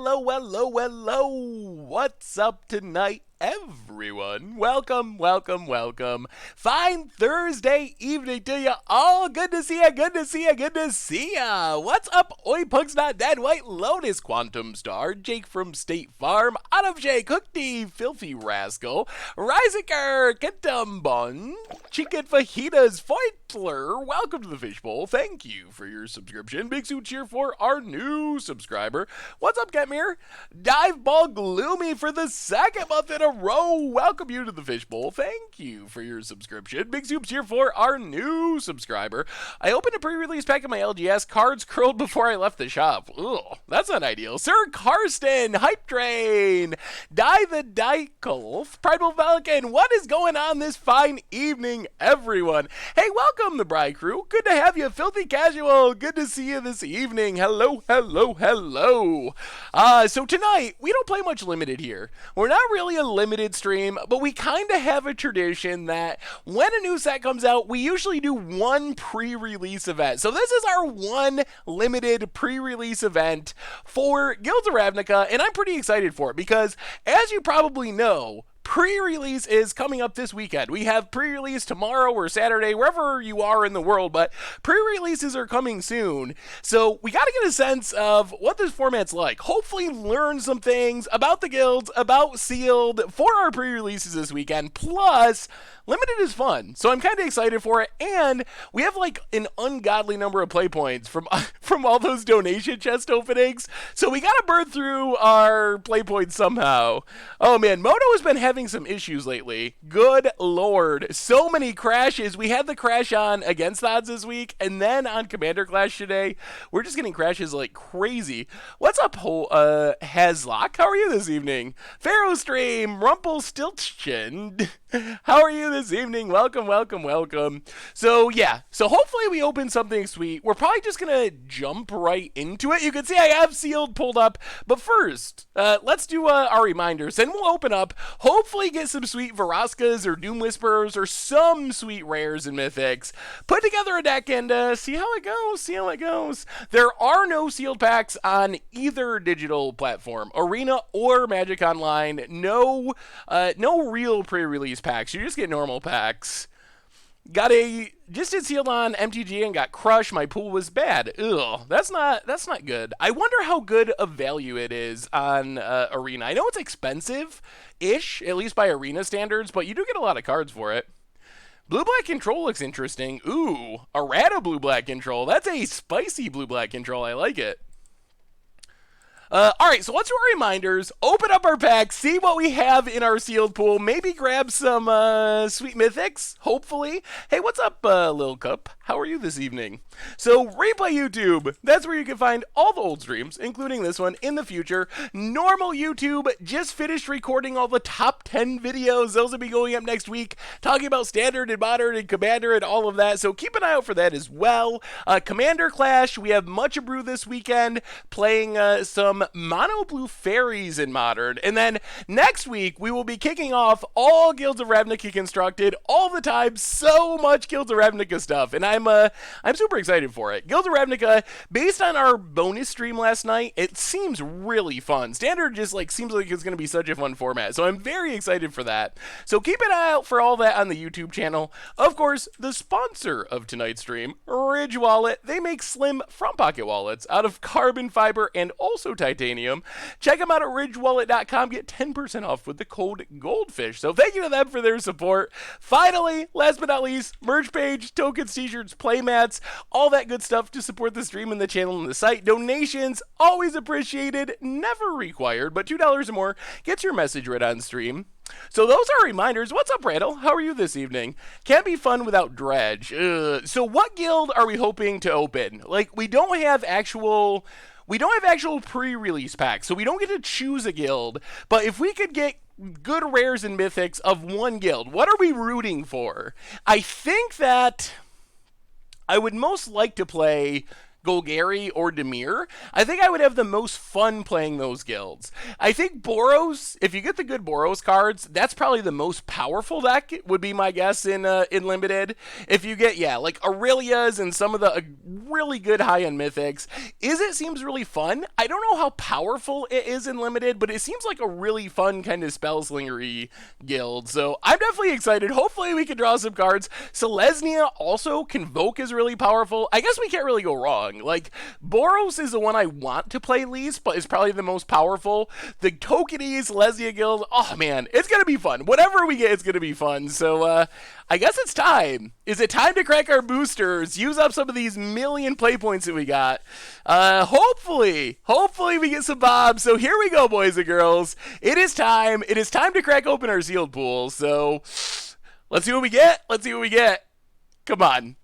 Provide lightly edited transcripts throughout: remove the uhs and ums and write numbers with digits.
Hello. What's up tonight, everyone? Welcome. Fine Thursday evening to you all. Good to see ya. What's up, Oi Punks Not Dead, White Lotus, Quantum Star, Jake from State Farm, Autumn J, Cookty, Filthy Rascal, Riziker, Kentumbun, Chicken Fajitas, Feutler. Welcome to the Fishbowl. Thank you for your subscription. Big suit cheer for our new subscriber. What's up, Getmere? Diveball Gloomy for the second month in a row. Welcome you to the Fishbowl. Thank you for your subscription. Big soups here for our new subscriber. I opened a pre-release pack of my LGS. Cards curled before I left the shop. Ugh, that's not ideal. Sir Karsten, Hype Train, Die the Dykelf, Prideful Pelican. What is going on this fine evening, everyone? Hey, welcome the Bri Crew. Good to have you. Filthy Casual. Good to see you this evening. Hello. So tonight, we don't play much limited here. We're not really a limited stream, but we kind of have a tradition that when a new set comes out, we usually do one pre-release event. So this is our one limited pre-release event for Guilds of Ravnica, and I'm pretty excited for it because, as you probably know, pre-release is coming up this weekend. We have pre-release tomorrow or Saturday, wherever you are in the world, but pre-releases are coming soon. So we got to get a sense of what this format's like. Hopefully learn some things about the guilds, about Sealed for our pre-releases this weekend. Plus, limited is fun, so I'm kind of excited for it, and we have like an ungodly number of play points from all those donation chest openings, so we gotta burn through our play points somehow. Oh man, Moto has been having some issues lately. Good lord, so many crashes. We had the crash on Against the Odds this week, and then on Commander Clash today. We're just getting crashes like crazy. What's up, Haslock? How are you this evening? Pharaoh Stream, Rumpelstiltskin. How are you this evening? Welcome. So hopefully we open something sweet. We're probably just gonna jump right into it. You can see I have Sealed pulled up, but first, let's do our reminders. Then we'll open up, hopefully get some sweet Veraskas or Doom Whisperers or some sweet rares and mythics. Put together a deck and see how it goes. There are no sealed packs on either digital platform, Arena or Magic Online. No real pre-release packs. You just get normal packs. Just did Sealed on MTG and got crushed. My pool was bad. Ugh, that's not good. I wonder how good of value it is on Arena. I know it's expensive-ish, at least by Arena standards, but you do get a lot of cards for it. Blue-black control looks interesting. Ooh, errata blue-black control. That's a spicy blue-black control. I like it. Alright, so let's do our reminders, open up our packs, see what we have in our sealed pool, maybe grab some sweet mythics, hopefully. Hey, what's up, Lil Cup? How are you this evening? So, Replay YouTube, that's where you can find all the old streams, including this one, in the future. Normal YouTube, just finished recording all the top 10 videos. Those will be going up next week, talking about Standard and Modern and Commander and all of that, so keep an eye out for that as well. Commander Clash, we have Much Brew this weekend, playing some Mono Blue Fairies in Modern. And then next week, we will be kicking off all Guilds of Ravnica Constructed all the time. So much Guilds of Ravnica stuff. And I'm super excited for it. Guilds of Ravnica, based on our bonus stream last night, it seems really fun. Standard just seems like it's going to be such a fun format. So I'm very excited for that. So keep an eye out for all that on the YouTube channel. Of course, the sponsor of tonight's stream, Ridge Wallet. They make slim front pocket wallets out of carbon fiber and also titanium. Check them out at ridgewallet.com. Get 10% off with the code GOLDFISH. So thank you to them for their support. Finally, last but not least, merch page, tokens, t-shirts, playmats, all that good stuff to support the stream and the channel and the site. Donations, always appreciated, never required, but $2 or more gets your message read on stream. So those are reminders. What's up, Randall? How are you this evening? Can't be fun without Dredge. So what guild are we hoping to open? We don't have actual pre-release packs, so we don't get to choose a guild. But if we could get good rares and mythics of one guild, what are we rooting for? I think that I would most like to play Golgari, or Dimir, I think I would have the most fun playing those guilds. I think Boros, if you get the good Boros cards, that's probably the most powerful deck, would be my guess in Limited. If you get, yeah, like Aurelias and some of the really good high-end mythics, it seems really fun. I don't know how powerful it is in Limited, but it seems like a really fun kind of spellslingery guild. So I'm definitely excited. Hopefully we can draw some cards. Selesnya also, Convoke is really powerful. I guess we can't really go wrong. Like, Boros is the one I want to play least, but is probably the most powerful. The Tokenies, Lesnia Guild, oh man, it's going to be fun. Whatever we get, it's going to be fun. So, I guess it's time. Is it time to crack our boosters? Use up some of these million play points that we got. Hopefully we get some bobs. So here we go, boys and girls. It is time. It is time to crack open our sealed pool. So let's see what we get. Let's see what we get. Come on.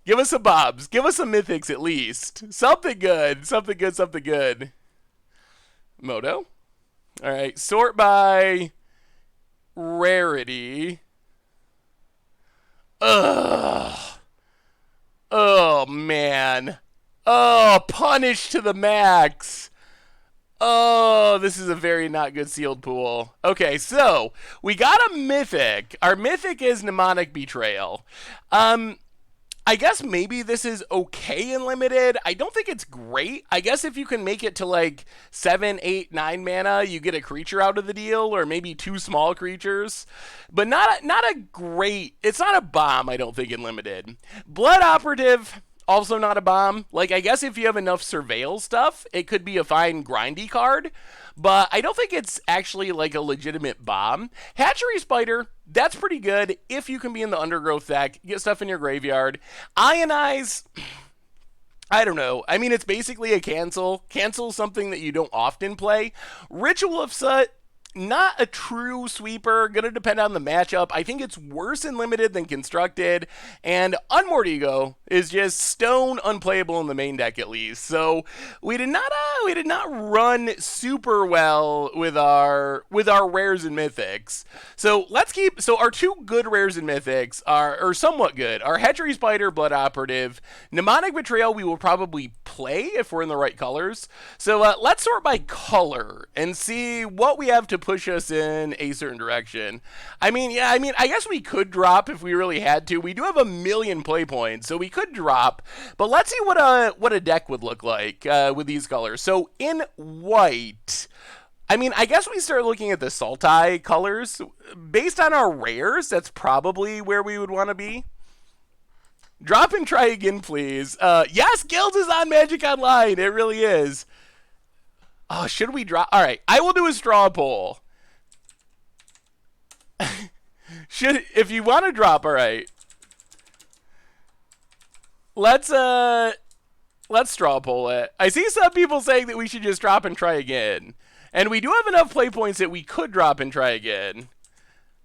Give us some bobs. Give us some mythics at least. Something good. Something good. Something good. Moto. All right. Sort by rarity. Ugh. Oh, man. Oh, punish to the max. Oh, this is a very not good sealed pool. Okay, so we got a mythic. Our mythic is Mnemonic Betrayal. I guess maybe this is okay in Limited. I don't think it's great. I guess if you can make it to like 7, 8, 9 mana, you get a creature out of the deal, or maybe 2 small creatures. But not a great, it's not a bomb, I don't think, in Limited. Blood Operative, also not a bomb. Like, I guess if you have enough Surveil stuff, it could be a fine grindy card. But I don't think it's actually like a legitimate bomb. Hatchery Spider, that's pretty good if you can be in the Undergrowth deck, get stuff in your graveyard. Ionize, I don't know. I mean, it's basically a cancel. Cancel something that you don't often play. Ritual of Sut, not a true sweeper. Gonna depend on the matchup. I think it's worse in Limited than Constructed. And Unmoored Ego is just stone unplayable in the main deck at least. So we did not run super well with our rares and mythics. So our 2 good rares and mythics are somewhat good. Our Hatchery Spider, Blood Operative, Mnemonic Betrayal we will probably play if we're in the right colors. So let's sort by color and see what we have to push us in a certain direction. I guess we could drop if we really had to. We do have a million play points, so we could drop. But let's see what a deck would look like with these colors. So in white, I guess we start looking at the Sultai colors. Based on our rares, that's probably where we would want to be. Drop and try again, please. Yes, Guilds is on Magic Online. It really is. Oh, should we drop? All right, I will do a straw poll. If you want to drop, all right. Let's straw poll it. I see some people saying that we should just drop and try again. And we do have enough play points that we could drop and try again.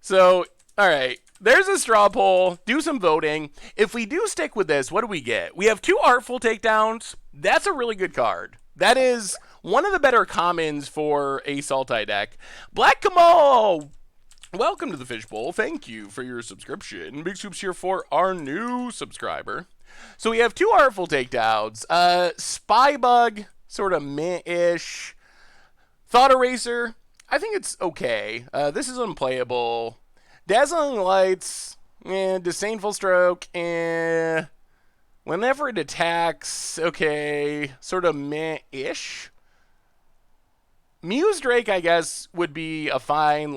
So, all right. There's a straw poll. Do some voting. If we do stick with this, what do we get? We have 2 Artful Takedowns. That's a really good card. That is one of the better commons for a Sultai deck. Black Kamal, welcome to the Fishbowl. Thank you for your subscription. Big soups here for our new subscriber. So we have 2 Artful Takedowns. Spybug, sort of meh-ish. Thought Eraser, I think it's okay. This is unplayable. Dazzling Lights, Disdainful Stroke, whenever it attacks, okay, sort of meh-ish. Muse Drake, I guess, would be a fine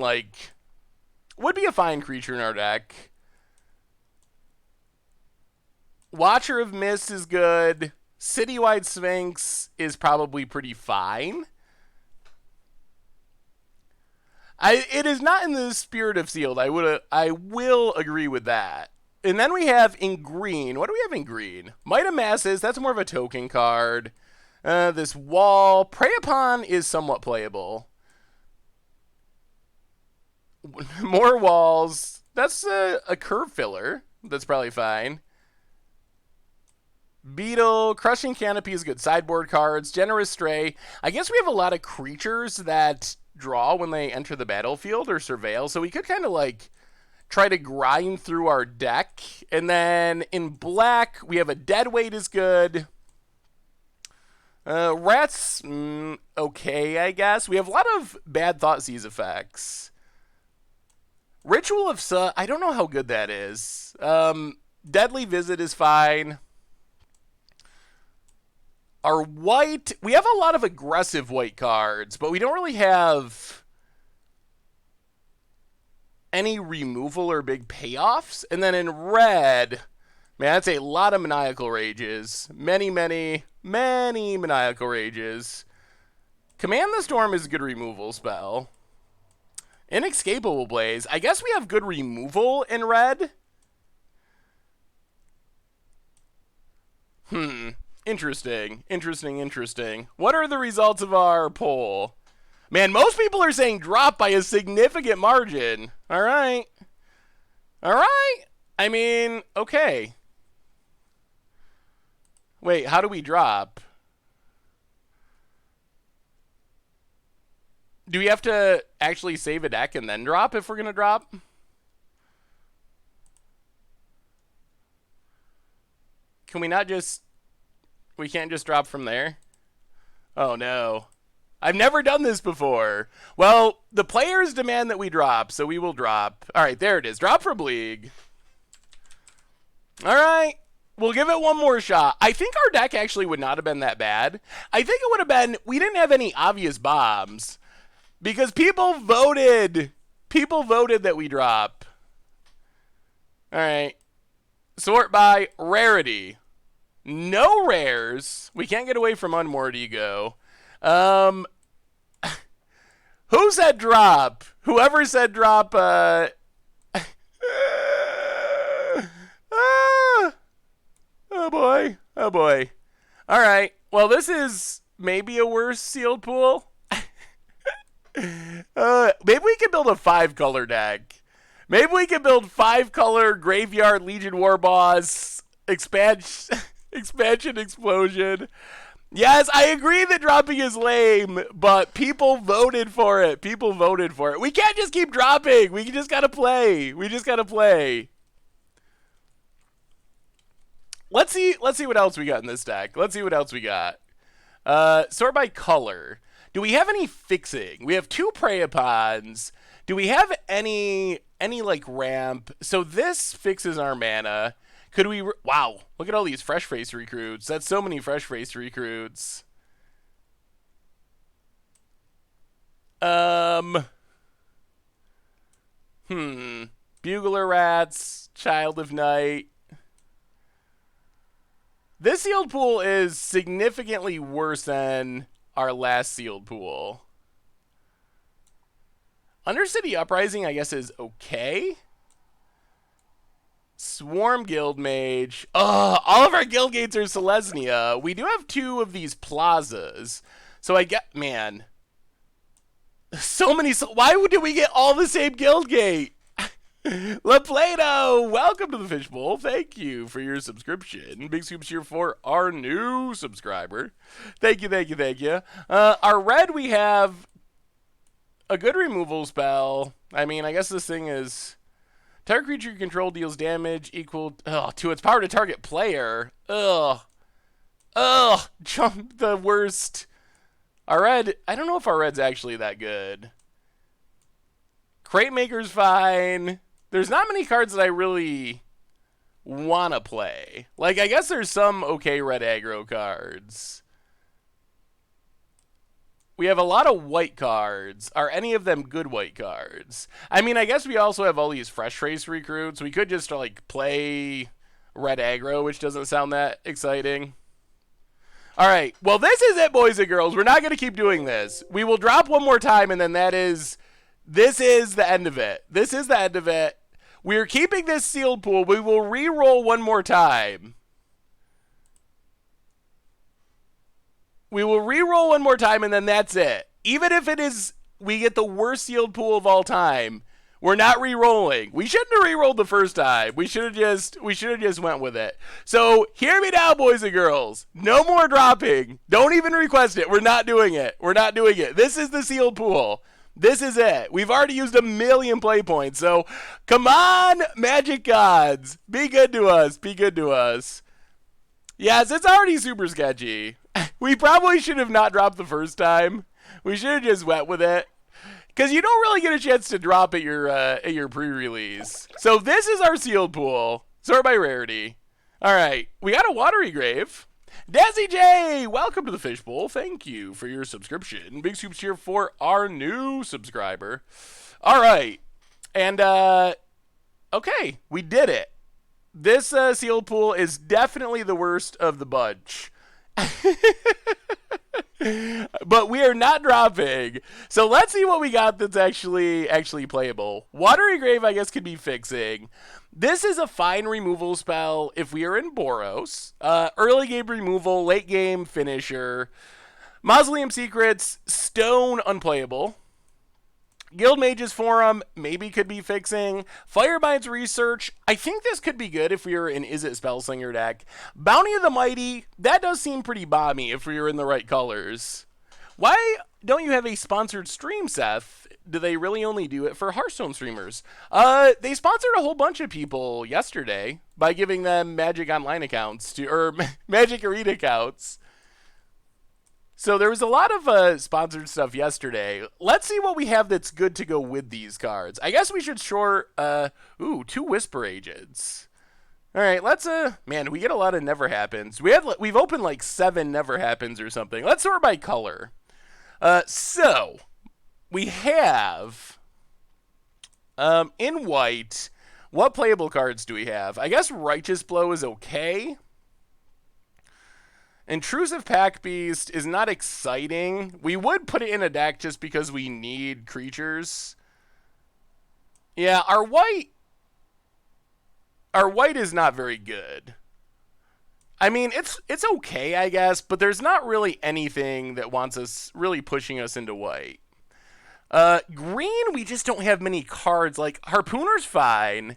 creature in our deck. Watcher of Mist is good. Citywide Sphinx is probably pretty fine. It is not in the spirit of Sealed. I will agree with that. And then we have in green. What do we have in green? Might of Masses. That's more of a token card. This Wall. Prey Upon is somewhat playable. More Walls. That's a curve filler. That's probably fine. Beetle. Crushing Canopy is good. Sideboard cards. Generous Stray. I guess we have a lot of creatures that draw when they enter the battlefield or surveil, so we could kind of like try to grind through our deck. And then in black we have a Deadweight is good. Rats, okay, I guess. We have a lot of bad Thoughtseize effects. Ritual of I don't know how good that is. Deadly Visit is fine. Our white, we have a lot of aggressive white cards, but we don't really have any removal or big payoffs. And then in red, man, that's a lot of Maniacal Rages. Many Maniacal Rages. Command the Storm is a good removal spell. Inescapable Blaze. I guess we have good removal in red. Interesting. What are the results of our poll? Man, most people are saying drop by a significant margin. All right. I mean, okay. Wait, how do we drop? Do we have to actually save a deck and then drop if we're going to drop? Can we not just... We can't just drop from there? Oh, no. I've never done this before. Well, the players demand that we drop, so we will drop. All right, there it is. Drop from League. All right. We'll give it one more shot. I think our deck actually would not have been that bad. I think it would have been... We didn't have any obvious bombs. Because people voted. People voted that we drop. All right. Sort by rarity. No rares. We can't get away from Unmoored Ego. Who said drop? Whoever said drop, oh boy. All right. Well, this is maybe a worse sealed pool. Maybe we can build a 5-color deck. Maybe we can build 5-color Graveyard Legion War Boss expansion explosion. Yes, I agree that dropping is lame, but people voted for it. We can't just keep dropping. We just gotta play. Let's see what else we got in this deck. Sort by color. Do we have any fixing? We have 2 Preyapons. Do we have any like ramp? So this fixes our mana. Could we... Wow, look at all these Fresh Face recruits. That's so many Fresh Face recruits. Bugler Rats, Child of Night. This sealed pool is significantly worse than our last sealed pool. Undercity Uprising, I guess, is okay. Swarm Guild Mage. All of our guild gates are Selesnya. We do have 2 of these plazas. So I get... Man. So many... Why did we get all the same guild gate? La Plato, welcome to the Fishbowl. Thank you for your subscription. Big scoops here for our new subscriber. Thank you. Our red, we have a good removal spell. I mean, I guess this thing is... Target creature you control deals damage equal to its power to target player. Jump the worst. Our red, I don't know if our red's actually that good. Crate Maker's fine. There's not many cards that I really want to play. Like, I guess there's some okay red aggro cards. We have a lot of white cards. Are any of them good white cards? I mean, I guess we also have all these Fresh Face recruits. We could just, like, play red aggro, which doesn't sound that exciting. All right. Well, this is it, boys and girls. We're not going to keep doing this. We will drop one more time, and then this is the end of it. We're keeping this sealed pool. We will re-roll one more time. And then that's it. Even if it is, we get the worst sealed pool of all time, we're not re-rolling. We shouldn't have re-rolled the first time. We should have just went with it. So hear me now, boys and girls. No more dropping. Don't even request it. We're not doing it. This is the sealed pool. This is it. We've already used 1 million play points. So come on, Magic Gods. Be good to us. Yes, it's already super sketchy. We probably should have not dropped the first time. We should have just went with it. Because you don't really get a chance to drop at your pre-release. So this is our sealed pool. Sort by rarity. All right. We got a Watery Grave. Dazzy J, welcome to the Fishbowl. Thank you for your subscription. Big soups here for our new subscriber. All right. And, okay. We did it. This sealed pool is definitely the worst of the bunch. But we are not dropping. So let's see what we got that's actually playable. Watery Grave, I guess, could be fixing. This is a fine removal spell if we are in Boros. Early game removal, late game finisher. Mausoleum Secrets, Stone, unplayable. Guild Mages Forum, maybe could be fixing. Firebind's Research, I think this could be good if we were in Is It Spellslinger deck. Bounty of the Mighty, that does seem pretty bomby if we were in the right colors. Why don't you have a sponsored stream, Seth? Do they really only do it for Hearthstone streamers? They sponsored a whole bunch of people yesterday by giving them Magic Online accounts, or Magic Arena accounts. So there was a lot of sponsored stuff yesterday. Let's see what we have that's good to go with these cards. I guess we should short, 2 Whisper Agents. All right, let's, man, we get a lot of Never Happens. We've opened like 7 Never Happens or something. Let's sort by color. So we have, in white, what playable cards do we have? I guess Righteous Blow is okay. Intrusive Pack Beast is not exciting. We would put it in a deck just because we need creatures. Yeah, our white is not very good. I mean, it's okay, I guess, but there's not really anything that wants us really pushing us into white. Green, we just don't have many cards. Like, Harpooner's fine.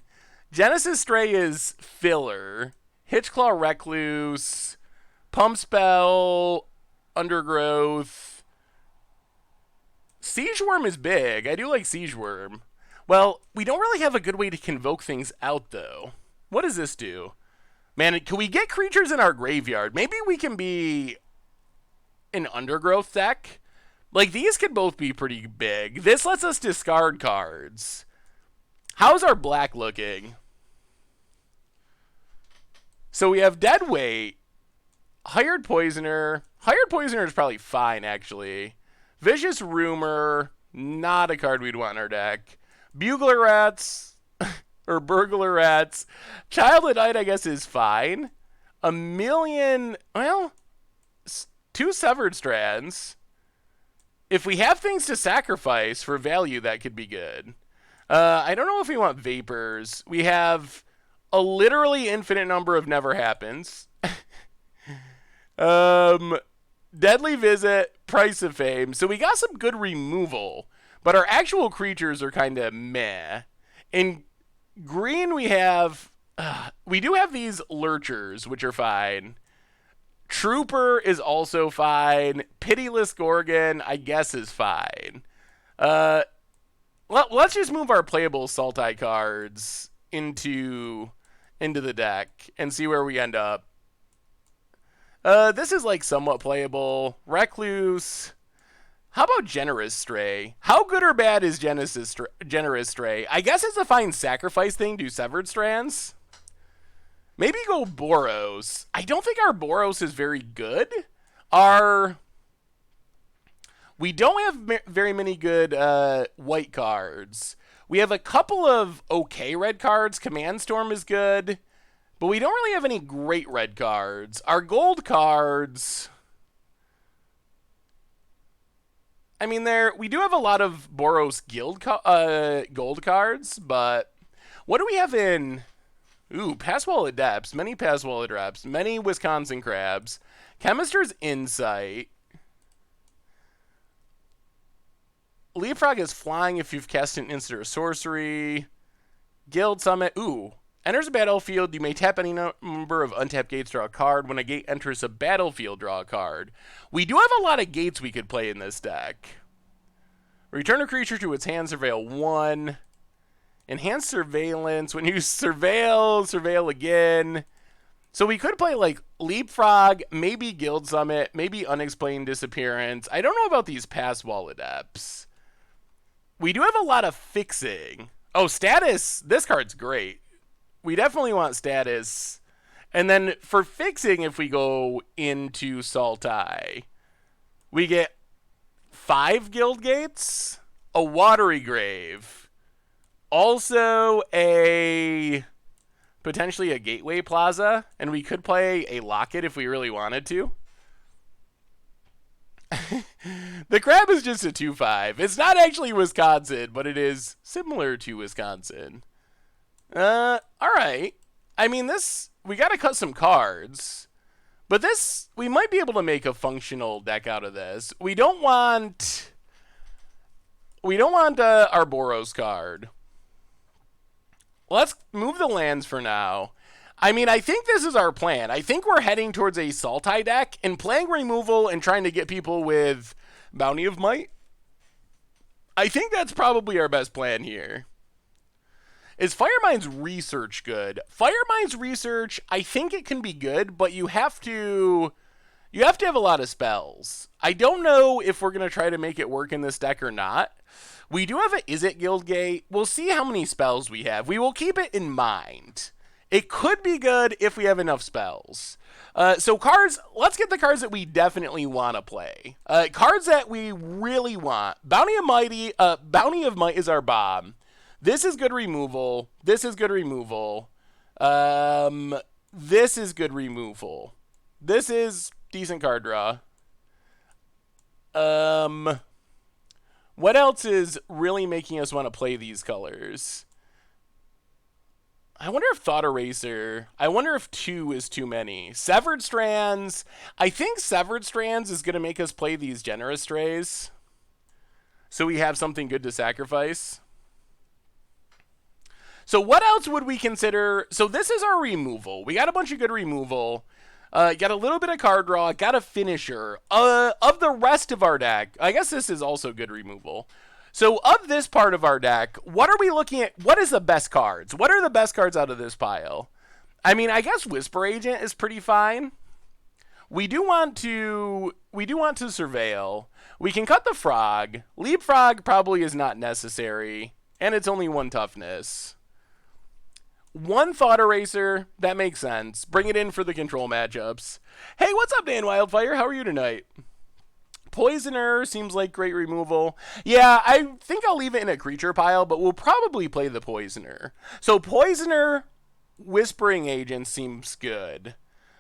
Genesis Stray is filler. Hitchclaw Recluse. Pump Spell, Undergrowth. Siege Worm is big. I do like Siege Worm. Well, we don't really have a good way to convoke things out, though. What does this do? Man, can we get creatures in our graveyard? Maybe we can be an Undergrowth deck. Like, these could both be pretty big. This lets us discard cards. How's our black looking? So we have Deadweight. Hired Poisoner. Hired Poisoner is probably fine, actually. Vicious Rumor. Not a card we'd want in our deck. Bugler Rats. Or Burglar Rats. Childhood Night, I guess, is fine. A million... Well, 2 Severed Strands. If we have things to sacrifice for value, that could be good. I don't know if we want Vapors. We have a literally infinite number of Never Happens. Deadly Visit, Price of Fame. So we got some good removal, but our actual creatures are kind of meh. In green, we do have these Lurchers, which are fine. Trooper is also fine. Pitiless Gorgon, I guess, is fine. Let's just move our playable Sultai cards into the deck and see where we end up. This is like somewhat playable. Recluse. How about Generous Stray? How good or bad is Generous Stray? I guess it's a fine sacrifice thing to Severed Strands. Maybe go Boros. I don't think our Boros is very good. We don't have very many good white cards. We have a couple of okay red cards. Command Storm is good. But we don't really have any great red cards. Our gold cards... I mean, we do have a lot of Boros Guild gold cards, but what do we have in... Ooh, Passwall Adepts, many Passwall Adepts, many Wisconsin Crabs, Chemister's Insight. Leapfrog is flying if you've cast an instant or sorcery. Guild Summit, ooh. Enters a battlefield, you may tap any number of untapped gates, draw a card. When a gate enters a battlefield, draw a card. We do have a lot of gates we could play in this deck. Return a creature to its hand, surveil 1. Enhanced Surveillance, when you surveil again. So we could play like Leapfrog, maybe Guild Summit, maybe Unexplained Disappearance. I don't know about these Pass Wall Adepts. We do have a lot of fixing. Oh, Status. This card's great. We definitely want Status. And then for fixing, if we go into Sultai, we get 5 Guild Gates, a Watery Grave, also potentially a Gateway Plaza, and we could play a Locket if we really wanted to. The Crab is just a 2/5. It's not actually Wisconsin, but it is similar to Wisconsin. Alright. I mean, this, we gotta cut some cards. But this, we might be able to make a functional deck out of this. We don't want our Boros card. Let's move the lands for now. I mean, I think this is our plan. I think we're heading towards a Sultai deck and playing removal and trying to get people with Bounty of Might. I think that's probably our best plan here. Is Firemind's Research good? Firemind's Research, I think it can be good, but you have to have a lot of spells. I don't know if we're going to try to make it work in this deck or not. We do have a Izzet Guildgate. We'll see how many spells we have. We will keep it in mind. It could be good if we have enough spells. So cards, let's get the cards that we definitely want to play. Cards that we really want. Bounty of Might is our bomb. This is good removal. This is good removal. This is good removal. This is decent card draw. What else is really making us want to play these colors? I wonder if Thought Eraser. I wonder if 2 is too many. Severed Strands. I think Severed Strands is going to make us play these Generous Strays. So we have something good to sacrifice. So what else would we consider? So this is our removal. We got a bunch of good removal. Got a little bit of card draw. Got a finisher. Of the rest of our deck, I guess this is also good removal. So of this part of our deck, what are we looking at? What is the best cards? What are the best cards out of this pile? I mean, I guess Whisper Agent is pretty fine. We do want to surveil. We can cut the Frog. Leapfrog probably is not necessary, and it's only 1 toughness. 1 Thought Eraser, that makes sense. Bring it in for the control matchups. Hey, what's up, Dan Wildfire? How are you tonight? Poisoner seems like great removal. Yeah, I think I'll leave it in a creature pile, but we'll probably play the Poisoner. So Poisoner, Whispering Agent seems good.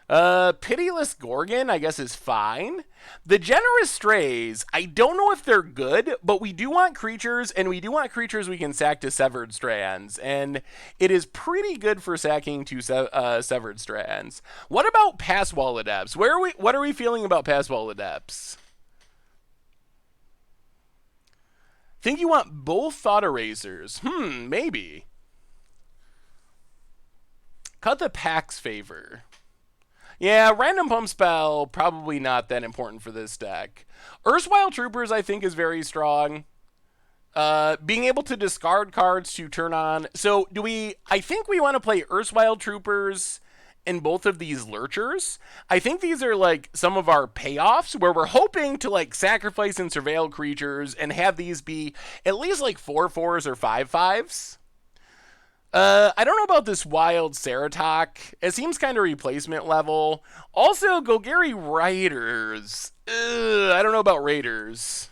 Pitiless Gorgon, I guess, is fine. The Generous Strays, I don't know if they're good, but we do want creatures, and we do want creatures we can sack to Severed Strands, and it is pretty good for sacking to Severed Strands. What about Pass Wall Adepts? What are we feeling about Pass Wall Adepts? Think you want both Thought Erasers? Maybe. Cut the Pax Favor. Yeah, Random Pump Spell, probably not that important for this deck. Erstwhile Troopers, I think, is very strong. Being able to discard cards to turn on. So, I think we want to play Erstwhile Troopers in both of these Lurchers. I think these are, like, some of our payoffs where we're hoping to, like, sacrifice and surveil creatures and have these be at least, like, 4/4s or 5/5s. I don't know about this Wild Ceratok. It seems kind of replacement level. Also, Golgari Raiders. I don't know about Raiders.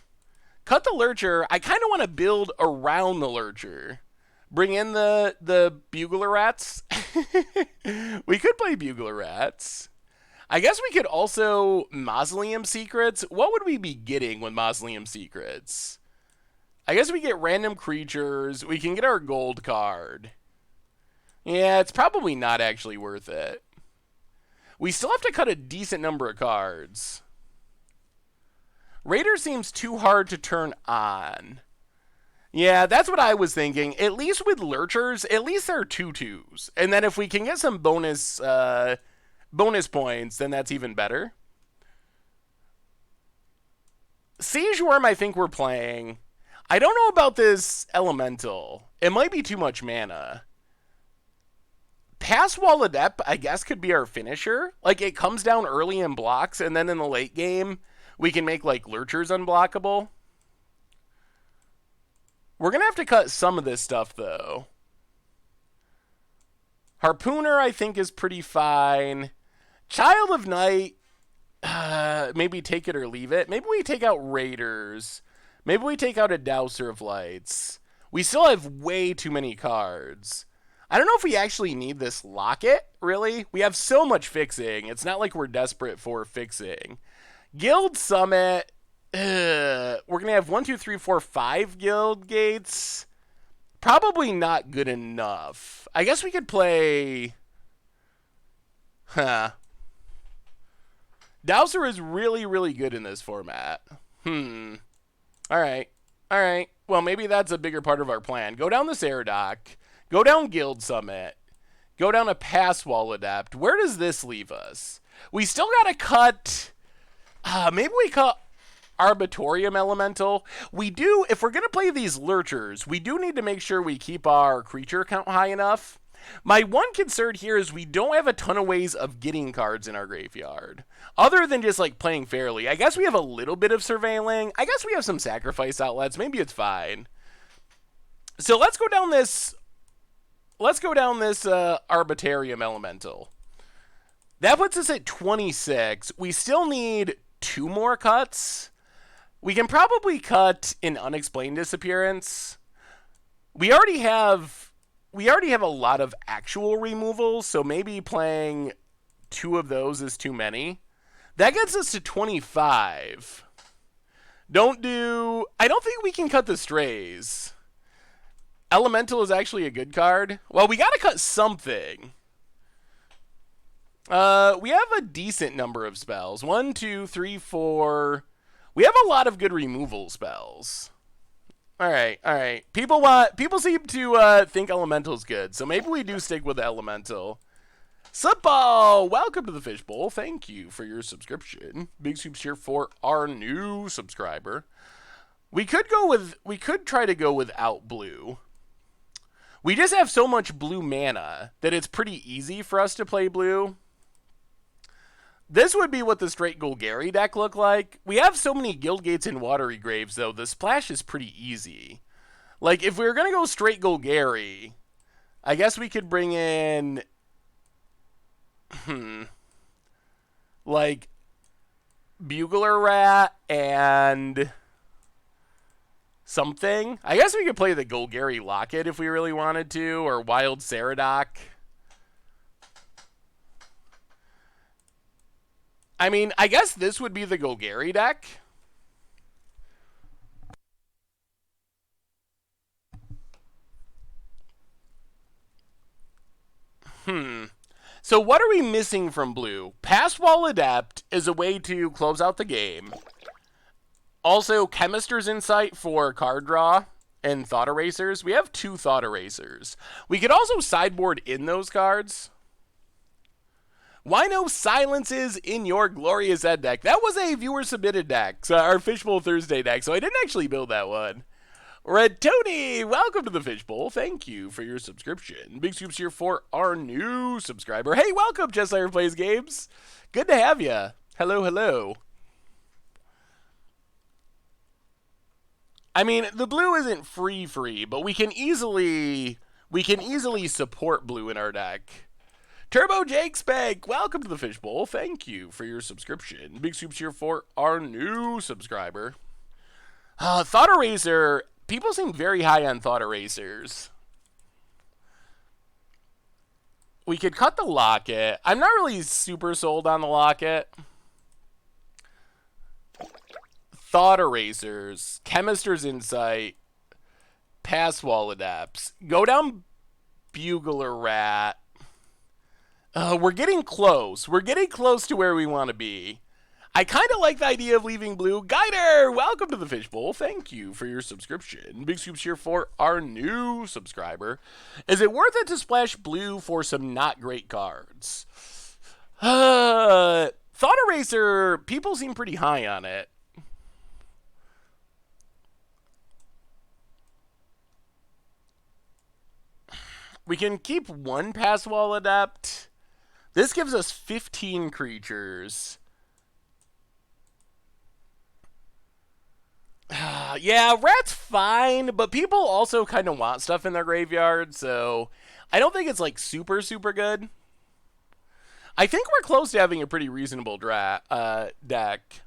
Cut the Lurcher. I kind of want to build around the Lurcher. Bring in the Bugler Rats. We could play Bugler Rats. I guess we could also Mausoleum Secrets. What would we be getting with Mausoleum Secrets? I guess we get random creatures. We can get our gold card. Yeah, it's probably not actually worth it. We still have to cut a decent number of cards. Raider seems too hard to turn on. Yeah, that's what I was thinking. At least with Lurchers, at least there are 2/2s. And then if we can get some bonus points, then that's even better. Siege Worm, I think we're playing. I don't know about this Elemental. It might be too much mana. Pass Wall Adept, I guess, could be our finisher. Like, it comes down early and blocks, and then in the late game, we can make, like, Lurchers unblockable. We're going to have to cut some of this stuff, though. Harpooner, I think, is pretty fine. Child of Night, maybe take it or leave it. Maybe we take out Raiders. Maybe we take out a Dowser of Lights. We still have way too many cards. I don't know if we actually need this Locket, really. We have so much fixing. It's not like we're desperate for fixing. Guild Summit. We're going to have 1, 2, 3, 4, 5 guild gates. Probably not good enough. I guess we could play... Dowser is really, really good in this format. Alright. Alright. Well, maybe that's a bigger part of our plan. Go down this air dock. Go down Guild Summit. Go down a Pass Wall Adept. Where does this leave us? We still gotta cut... maybe we cut Arbitorium Elemental. We do, if we're gonna play these Lurchers, we do need to make sure we keep our creature count high enough. My one concern here is we don't have a ton of ways of getting cards in our graveyard. Other than just, like, playing fairly. I guess we have a little bit of surveilling. I guess we have some sacrifice outlets. Maybe it's fine. So let's go down this... Let's go down this Arbitorium Elemental. That puts us at 26. We still need 2 more cuts. We can probably cut an Unexplained Disappearance. We already have a lot of actual removals, so maybe playing 2 of those is too many. That gets us to 25. I don't think we can cut the Strays. Elemental is actually a good card. Well, we gotta cut something. We have a decent number of spells. 1, 2, 3, 4. We have a lot of good removal spells. Alright, alright. People seem to think Elemental's good, so maybe we do stick with Elemental. Subball! Welcome to the Fishbowl. Thank you for your subscription. Big soups here for our new subscriber. We could try to go without blue. We just have so much blue mana that it's pretty easy for us to play blue. This would be what the straight Golgari deck looked like. We have so many Guild Gates and Watery Graves, though, the splash is pretty easy. Like, if we were going to go straight Golgari, I guess we could bring in... like, Bugler Rat and... something. I guess we could play the Golgari Locket if we really wanted to, or Wild Ceradoc. I mean, I guess this would be the Golgari deck. So what are we missing from blue? Pass Wall Adept is a way to close out the game. Also, Chemister's Insight for card draw and Thought Erasers. We have 2 Thought Erasers. We could also sideboard in those cards. Why no silences in your glorious Ed deck? That was a viewer-submitted deck, so our Fishbowl Thursday deck, so I didn't actually build that one. Red Tony, welcome to the Fishbowl. Thank you for your subscription. Big Scoops here for our new subscriber. Hey, welcome, Cheshire Plays Games. Good to have you. Hello, hello. I mean, the blue isn't free, but we can easily support blue in our deck. Turbo Jake's Bank, welcome to the Fishbowl. Thank you for your subscription. Big Soups here for our new subscriber. Thought Eraser. People seem very high on Thought Erasers. We could cut the Locket. I'm not really super sold on the Locket. Thought Erasers. Chemister's Insight. Pass Wall Adepts. Go down Bugler Rat. We're getting close. We're getting close to where we want to be. I kind of like the idea of leaving blue. Guider, welcome to the Fishbowl. Thank you for your subscription. Big Scoops here for our new subscriber. Is it worth it to splash blue for some not great cards? Thought Eraser, people seem pretty high on it. We can keep one pass wall adept. This gives us 15 creatures. Yeah, rat's fine, but people also kind of want stuff in their graveyard, so I don't think it's like super, super good. I think we're close to having a pretty reasonable deck.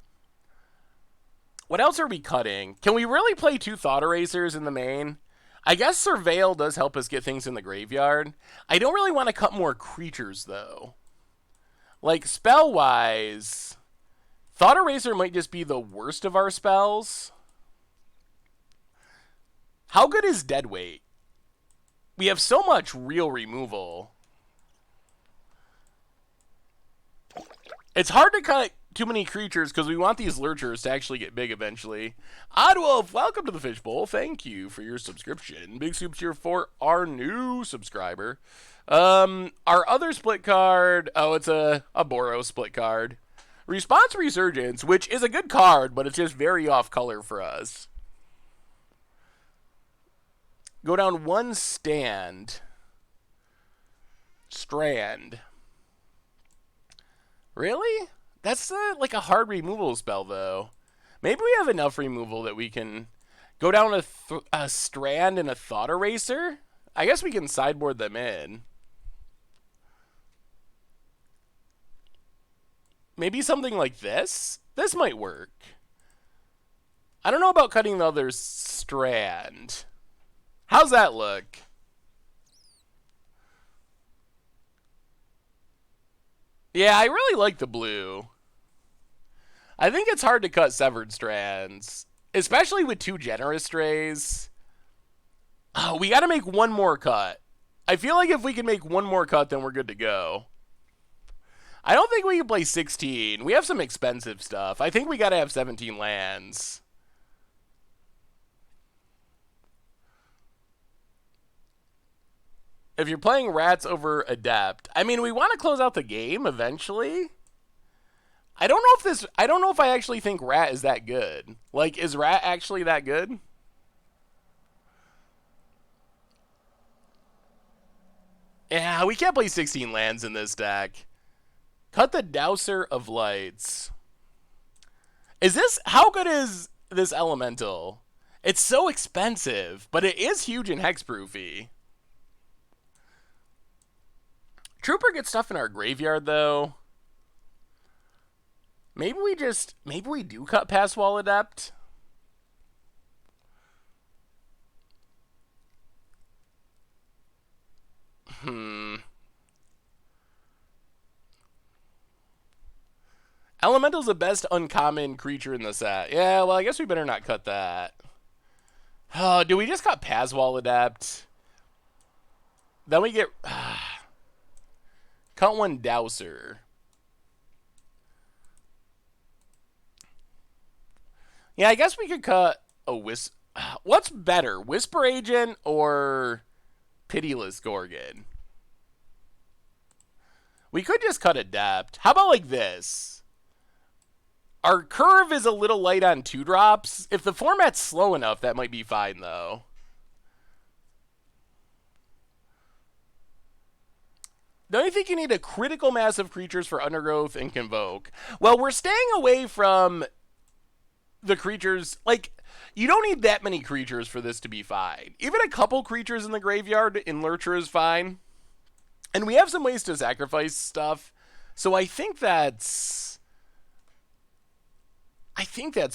What else are we cutting? Can we really play 2 Thought Erasers in the main? I guess Surveil does help us get things in the graveyard. I don't really want to cut more creatures, though. Like, spell-wise, Thought Eraser might just be the worst of our spells. How good is Deadweight? We have so much real removal. It's hard to cut too many creatures because we want these lurchers to actually get big eventually. Oddwolf, welcome to the Fishbowl. Thank you for your subscription. Big soups here for our new subscriber. Our other split card, oh, it's a Boros split card. Response Resurgence, which is a good card, but it's just very off color for us. Go down 1 strand. Really? That's like a hard removal spell, though. Maybe we have enough removal that we can go down a strand and a Thought Eraser. I guess we can sideboard them in. Maybe something like this? This might work. I don't know about cutting the other strand. How's that look? Yeah, I really like the blue. I think it's hard to cut severed strands, especially with 2 generous strays. Oh, we got to make one more cut. I feel like if we can make one more cut, then we're good to go. I don't think we can play 16. We have some expensive stuff. I think we got to have 17 lands. If you're playing Rats over Adept, I mean, we want to close out the game eventually. I don't know if I actually think Rat is that good. Like, is Rat actually that good? Yeah, we can't play 16 lands in this deck. Cut the Dowser of Lights. How good is this Elemental? It's so expensive, but it is huge in hexproofy. Trooper gets stuff in our graveyard, though. Maybe we do cut past Wall Adept. Elemental's the best uncommon creature in the set. Yeah, well, I guess we better not cut that. Oh, do we just cut Paswall Adept? Then we get... cut 1 Dowser. Yeah, I guess we could cut a What's better, Whisper Agent or Pitiless Gorgon? We could just cut Adept. How about like this? Our curve is a little light on 2-drops. If the format's slow enough, that might be fine, though. Don't you think you need a critical mass of creatures for Undergrowth and Convoke? Well, we're staying away from the creatures. Like, you don't need that many creatures for this to be fine. Even a couple creatures in the graveyard in Lurcher is fine. And we have some ways to sacrifice stuff. So I think that's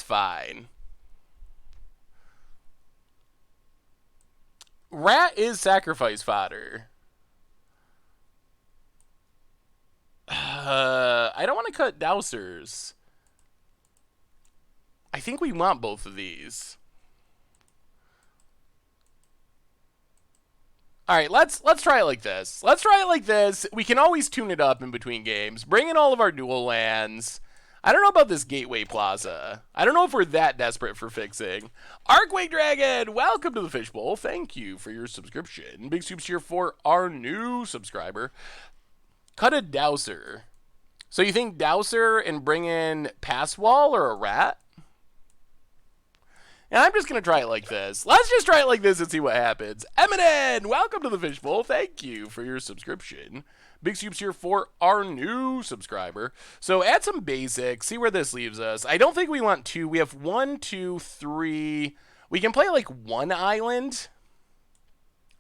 fine. Rat is sacrifice fodder. I don't want to cut Dowsers. I think we want both of these. All right, let's try it like this. Let's try it like this. We can always tune it up in between games. Bring in all of our dual lands. I don't know about this Gateway Plaza. I don't know if we're that desperate for fixing. Arcwake Dragon, welcome to the Fishbowl. Thank you for your subscription. Big soups here for our new subscriber. Cut a Dowser. So you think Dowser and bring in Passwall or a Rat? And I'm just going to try it like this. Let's just try it like this and see what happens. Eminem, welcome to the Fishbowl. Thank you for your subscription. Big Soups here for our new subscriber. So add some basics, see where this leaves us. I don't think we want two. We have 1, 2, 3. We can play like one island.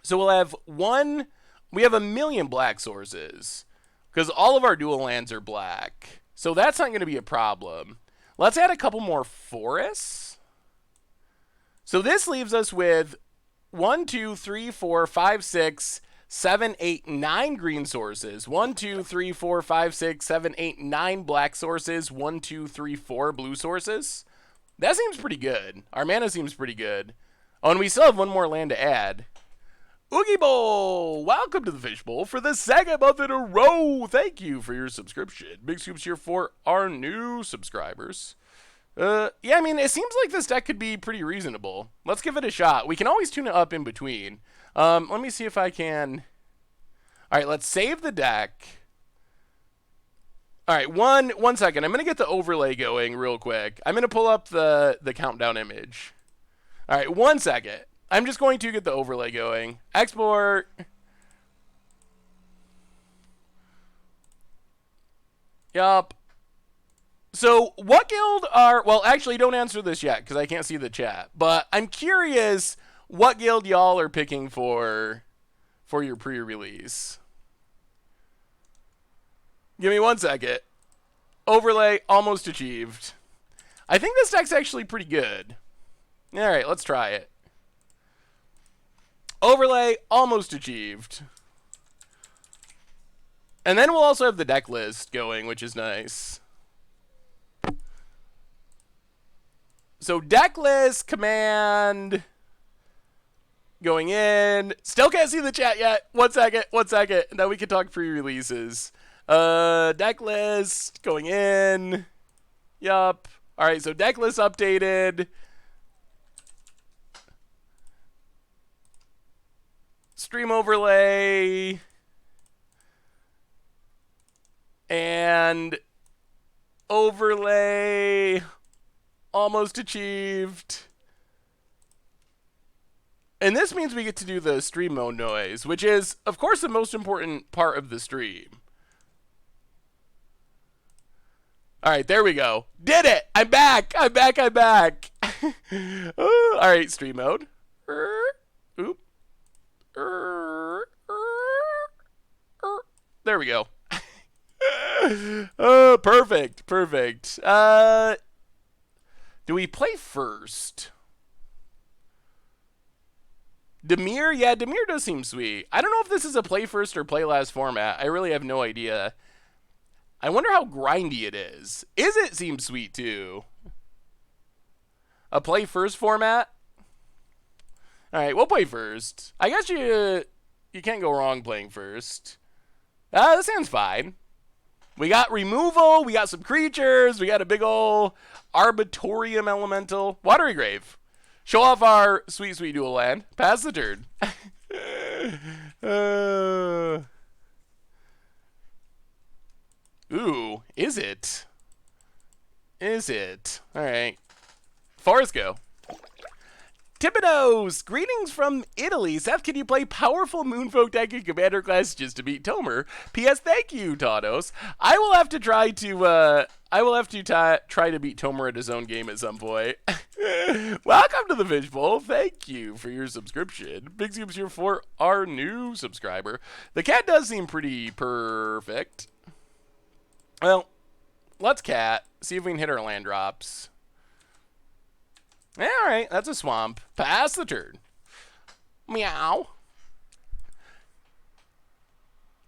So we'll have one. We have 1,000,000 black sources because all of our dual lands are black. So that's not going to be a problem. Let's add a couple more forests. So this leaves us with 1, 2, 3, 4, 5, 6, 7, 8, 9 green sources. 1, 2, 3, 4, 5, 6, 7, 8, 9 black sources. 1, 2, 3, 4 blue sources. That seems pretty good. Our mana seems pretty good. Oh, and we still have one more land to add. Oogie Bowl, welcome to the Fishbowl for the second month in a row. Thank you for your subscription. Big Scoops here for our new subscribers. Yeah, I mean, it seems like this deck could be pretty reasonable. Let's give it a shot. We can always tune it up in between. Let me see if I can. All right, let's save the deck. All right, one second. I'm going to get the overlay going real quick. I'm going to pull up the countdown image. All right, 1 second. I'm just going to get the overlay going. Export. Yup. So what guild are... Well, actually, don't answer this yet because I can't see the chat. But I'm curious what guild y'all are picking for your pre-release. Give me 1 second. Overlay almost achieved. I think this deck's actually pretty good. All right, let's try it. Overlay almost achieved. And then we'll also have the deck list going, which is nice. So deck list command going in. Still can't see the chat yet. 1 second, 1 second. And then we can talk pre-releases. Deck list going in. Yup. All right, so deck list updated. Stream overlay. And overlay almost achieved. And this means we get to do the stream mode noise, which is, of course, the most important part of the stream. All right, there we go. Did it! I'm back! I'm back! I'm back! All right, stream mode. Oop. There we go. Oh, perfect. Perfect. Do we play first? Demir? Yeah, Demir does seem sweet. I don't know if this is a play first or play last format. I really have no idea. I wonder how grindy it is. Is it seem sweet too? A play first format? All right, we'll play first. I guess you can't go wrong playing first. This sounds fine. We got removal. We got some creatures. We got a big ol' Arbitorium Elemental. Watery Grave. Show off our sweet, sweet dual land. Pass the turn. Ooh, is it? Is it? All right. Forest go. Tipinos, greetings from Italy. Seth, can you play powerful Moonfolk deck in Commander class just to beat Tomer? P.S. Thank you, Tanos. I will have to try to try to beat Tomer at his own game at some point. Welcome to the Fishbowl. Thank you for your subscription. Big Scoops here for our new subscriber. The cat does seem pretty perfect. Well, let's cat. See if we can hit our land drops. Yeah, all right, that's a swamp. Pass the turn. Meow.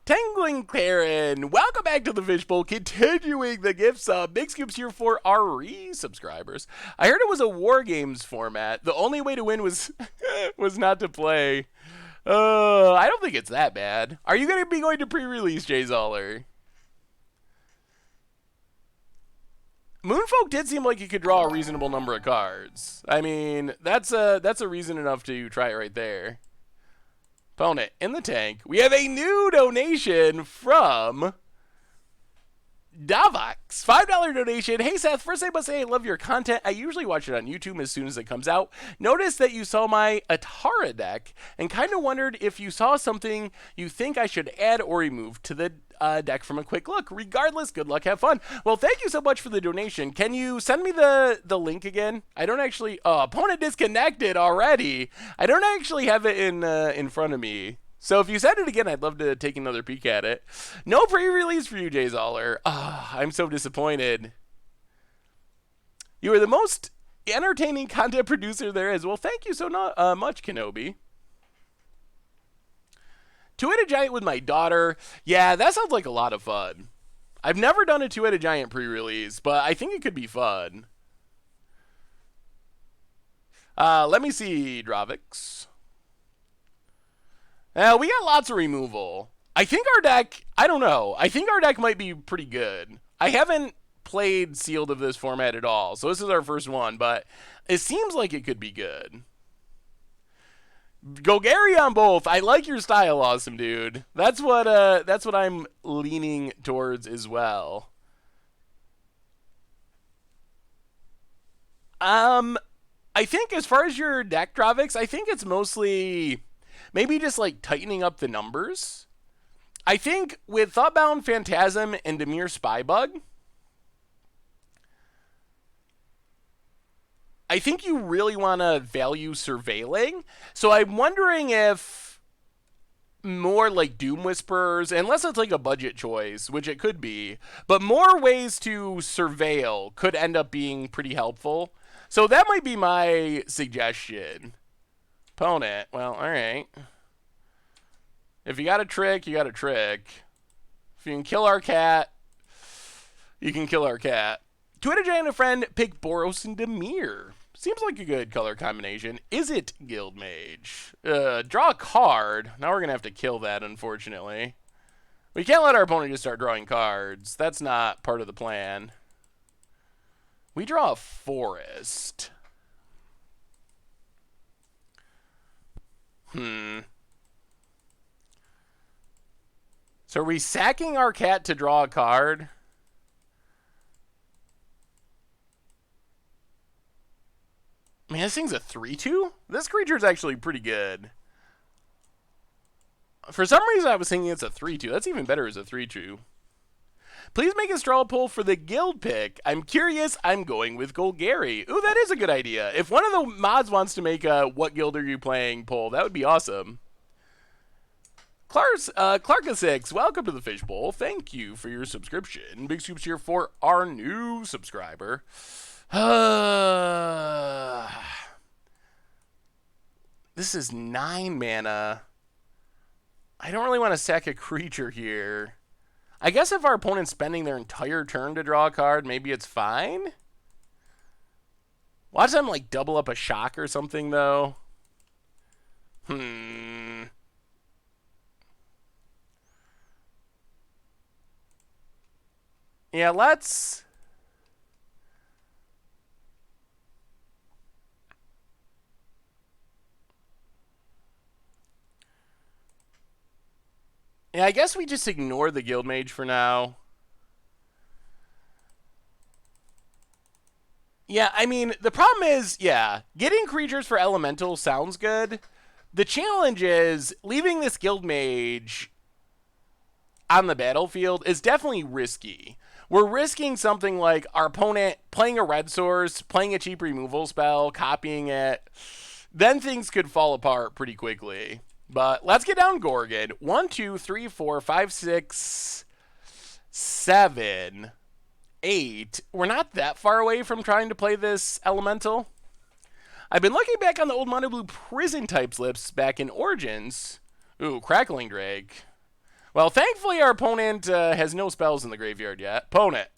Tangling Karen, welcome back to the Fishbowl. Continuing the gift sub. Big Scoops here for our re-subscribers. I heard it was a War Games format. The only way to win was was not to play. I don't think it's that bad. Are you going to be going to pre-release, Jay Zoller? Moonfolk did seem like you could draw a reasonable number of cards. I mean, that's a reason enough to try it right there. Opponent in the tank. We have a new donation from Davox, $5 donation. Hey Seth, first I must say I love your content. I usually watch it on YouTube as soon as it comes out. Noticed that you saw my Atara deck and kind of wondered if you saw something you think I should add or remove to the deck from a quick look. Regardless, good luck, have fun. Well, thank you so much for the donation. Can you send me the link again? I don't actually... Oh, opponent disconnected already. I don't actually have it in front of me. So if you send it again, I'd love to take another peek at it. No pre-release for you, Jay Zoller. I'm so disappointed. You are the most entertaining content producer there is. Well, thank you so much, Kenobi. Two-headed giant with my daughter. Yeah, that sounds like a lot of fun. I've never done a two-headed giant pre-release, but I think it could be fun. Let me see, Dravix. We got lots of removal. I think our deck, I don't know. I think our deck might be pretty good. I haven't played Sealed of this format at all, so this is our first one, but it seems like it could be good. Go Gary on both. I like your style, awesome dude. That's what I'm leaning towards as well. I think as far as your deck, Dravix, I think it's mostly maybe just like tightening up the numbers. I think with Thoughtbound Phantasm and Dimir Spybug, I think you really want to value surveilling. So I'm wondering if more like Doom Whisperers, unless it's like a budget choice, which it could be, but more ways to surveil could end up being pretty helpful. So that might be my suggestion. Opponent, well, all right. If you got a trick, you got a trick. If you can kill our cat, you can kill our cat. Twitter giant and a friend pick Boros and Dimir. Seems like a good color combination. Is it Guildmage? Draw a card. Now we're going to have to kill that, unfortunately. We can't let our opponent just start drawing cards. That's not part of the plan. We draw a forest. So are we sacking our cat to draw a card? Man, this thing's a 3-2? This creature's actually pretty good. For some reason, I was thinking it's a 3-2. That's even better as a 3-2. Please make a straw poll for the guild pick. I'm curious. I'm going with Golgari. Ooh, that is a good idea. If one of the mods wants to make a what guild are you playing poll, that would be awesome. Clarka6, welcome to the Fishbowl. Thank you for your subscription. Big scoops here for our new subscriber. This is 9 mana. I don't really want to sack a creature here. I guess if our opponent's spending their entire turn to draw a card, maybe it's fine. Watch them like double up a shock or something, though. Yeah, let's... Yeah, I guess we just ignore the Guildmage for now. Yeah, I mean, the problem is, yeah, getting creatures for Elemental sounds good. The challenge is leaving this Guildmage on the battlefield is definitely risky. We're risking something like our opponent playing a red source, playing a cheap removal spell, copying it. Then things could fall apart pretty quickly. But let's get down Gorgon. 1, 2, 3, 4, 5, 6, 7, 8. We're not that far away from trying to play this Elemental. I've been looking back on the old Mono Blue prison type slips back in Origins. Ooh, Crackling Drake. Well, thankfully our opponent has no spells in the graveyard yet. Opponent.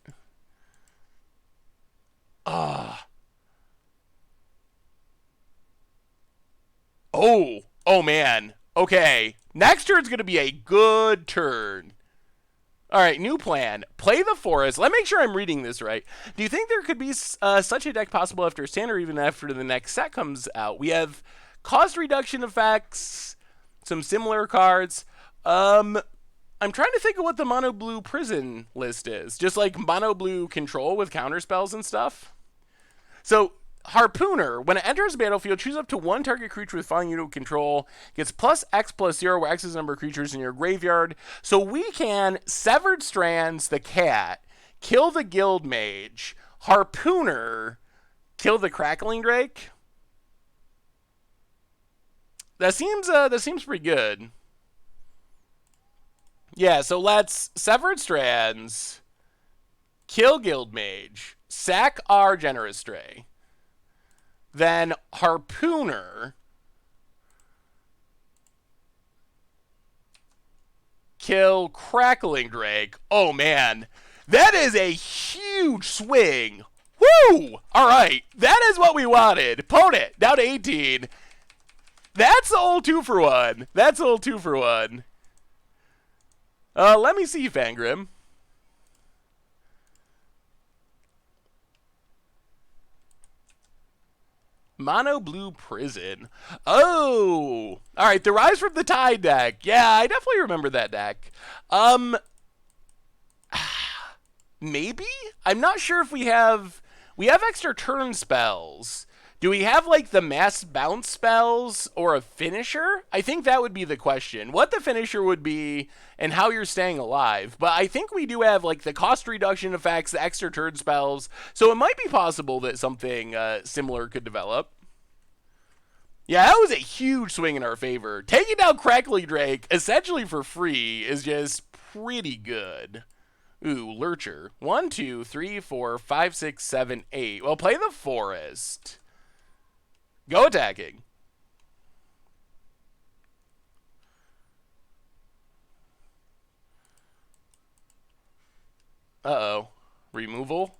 Oh man. Okay. Next turn's going to be a good turn. All right, new plan. Play the forest. Let me make sure I'm reading this right. Do you think there could be such a deck possible after standard or even after the next set comes out? We have cost reduction effects, some similar cards. I'm trying to think of what the mono blue prison list is. Just like mono blue control with counter spells and stuff. So Harpooner, when it enters the battlefield, choose up to one target creature with flying unit control. Gets +X+0, where X is the number of creatures in your graveyard. So we can Severed Strands the cat, kill the Guild Mage, Harpooner, kill the Crackling Drake. That seems pretty good. Yeah, so let's Severed Strands, kill Guild Mage, sack our Generous Stray, then Harpooner, kill Crackling Drake. Oh man, that is a huge swing. Woo! All right, that is what we wanted. Opponent down to 18. That's the old 2-for-1. That's the old 2-for-1. Let me see, Fangrim. Mono Blue Prison. Oh! Alright, the Rise from the Tide deck. Yeah, I definitely remember that deck. Maybe? I'm not sure if we have extra turn spells. Do we have, like, the mass bounce spells or a finisher? I think that would be the question. What the finisher would be and how you're staying alive. But I think we do have, like, the cost reduction effects, the extra turn spells. So it might be possible that something similar could develop. Yeah, that was a huge swing in our favor. Taking down Crackly Drake, essentially for free, is just pretty good. Ooh, Lurcher. 1, 2, 3, 4, 5, 6, 7, 8. Well, play the Forest. Go attacking. Uh-oh. Removal?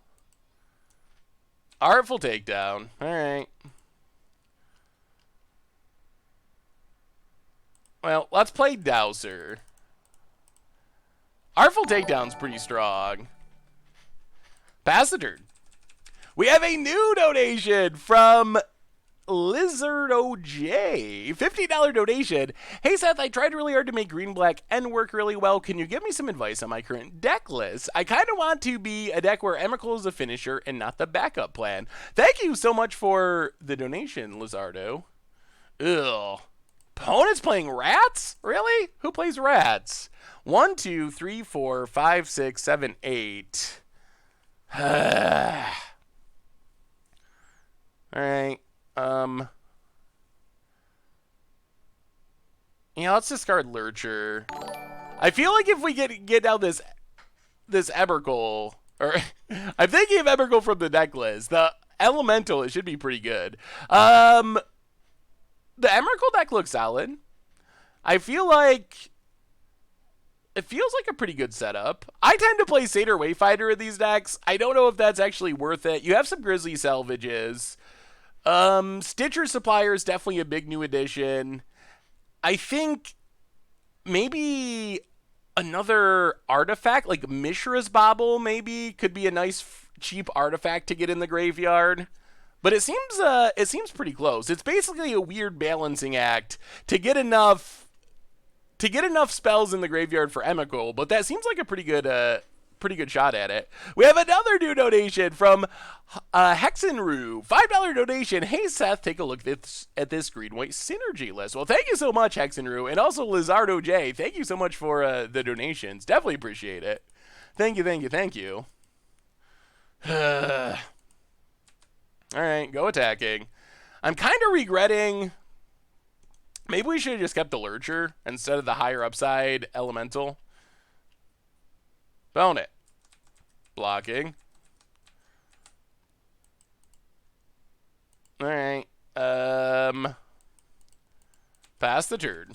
Artful Takedown. Alright. Well, let's play Dowser. Artful Takedown's pretty strong. Pass the turn. We have a new donation from Lizard OJ. $50 donation. Hey Seth, I tried really hard to make green black and work really well. Can you give me some advice on my current deck list? I kind of want to be a deck where Emrakul is the finisher and not the backup plan. Thank you so much for the donation, Lizardo. Ugh. Opponent's playing rats? Really? Who plays rats? 1, 2, 3, 4, 5, 6, 7, 8. Alright. Yeah, let's discard Lurcher. I feel like if we get down this Emrakul, or I'm thinking of Emrakul from the deck list. The Elemental, it should be pretty good. The Emrakul deck looks solid. I feel like it feels like a pretty good setup. I tend to play Satyr Wayfinder in these decks. I don't know if that's actually worth it. You have some Grizzly Salvages. Stitcher Supplier is definitely a big new addition. I think maybe another artifact, like Mishra's Bauble, maybe could be a nice cheap artifact to get in the graveyard. But it seems pretty close. It's basically a weird balancing act to get enough spells in the graveyard for Emrakul, but that seems like a pretty good shot at it. We have another new donation from Hexenru. $5 donation. Hey Seth, take a look at this green-white synergy list. Well, thank you so much, Hexenru, and also Lizardo J. Thank you so much for the donations. Definitely appreciate it. Thank you. All right, go attacking. I'm kind of regretting. Maybe we should have just kept the Lurcher instead of the higher upside Elemental. Bone it. Blocking. All right. Pass the turn.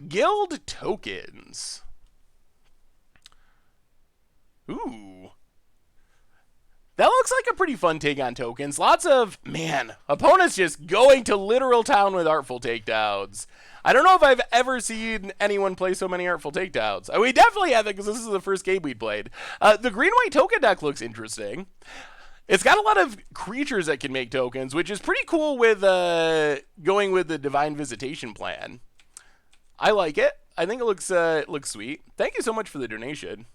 Guild tokens. Ooh. That looks like a pretty fun take on tokens. Lots of, man, opponents just going to literal town with Artful Takedowns. I don't know if I've ever seen anyone play so many Artful Takedowns. We definitely have it because this is the first game we played. The green-white token deck looks interesting. It's got a lot of creatures that can make tokens, which is pretty cool with going with the Divine Visitation plan. I like it. I think it looks sweet. Thank you so much for the donation.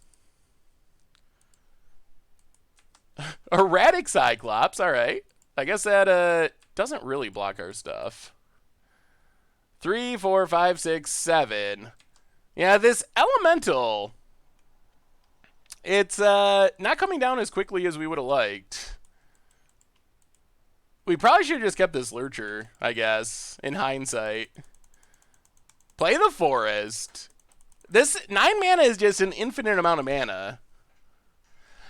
Erratic Cyclops, alright. I guess that doesn't really block our stuff. 3, 4, 5, 6, 7. Yeah, this elemental, it's not coming down as quickly as we would have liked. We probably should have just kept this Lurcher, I guess, in hindsight. Play the Forest. This 9 mana is just an infinite amount of mana.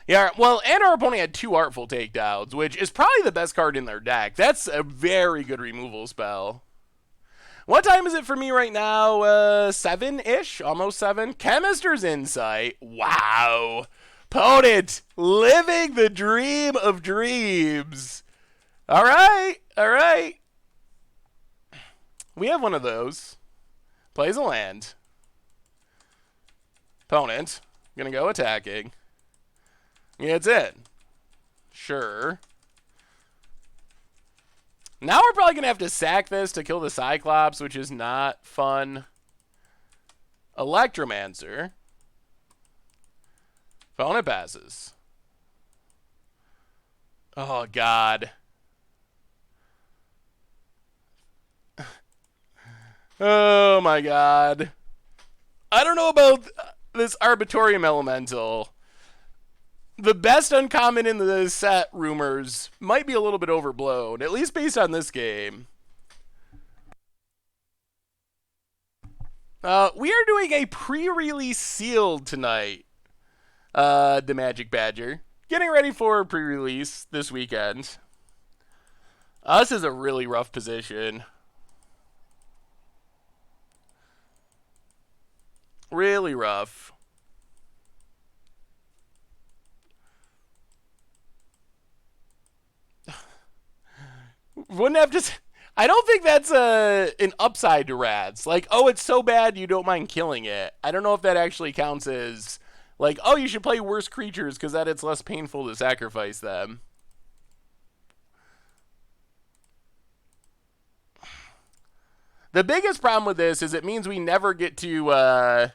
Yeah, well, and our opponent had 2 Artful Takedowns, which is probably the best card in their deck. That's a very good removal spell. What time is it for me right now? 7-ish? Almost 7? Chemister's Insight. Wow. Opponent, living the dream of dreams. All right, all right. We have one of those. Plays a land. Opponent, gonna go attacking. Yeah, it's it. Sure. Now we're probably going to have to sack this to kill the Cyclops, which is not fun. Electromancer. Opponent passes. Oh, God. Oh, my God. I don't know about this Arbitorium Elemental. The best uncommon in the set, rumors, might be a little bit overblown, at least based on this game. We are doing a pre-release sealed tonight, the Magic Badger. Getting ready for pre-release this weekend. This is a really rough position. Really rough. Wouldn't have just... I don't think that's an upside to Rats. Like, oh, it's so bad you don't mind killing it. I don't know if that actually counts as, like, oh, you should play worse creatures because that it's less painful to sacrifice them. The biggest problem with this is it means we never get to...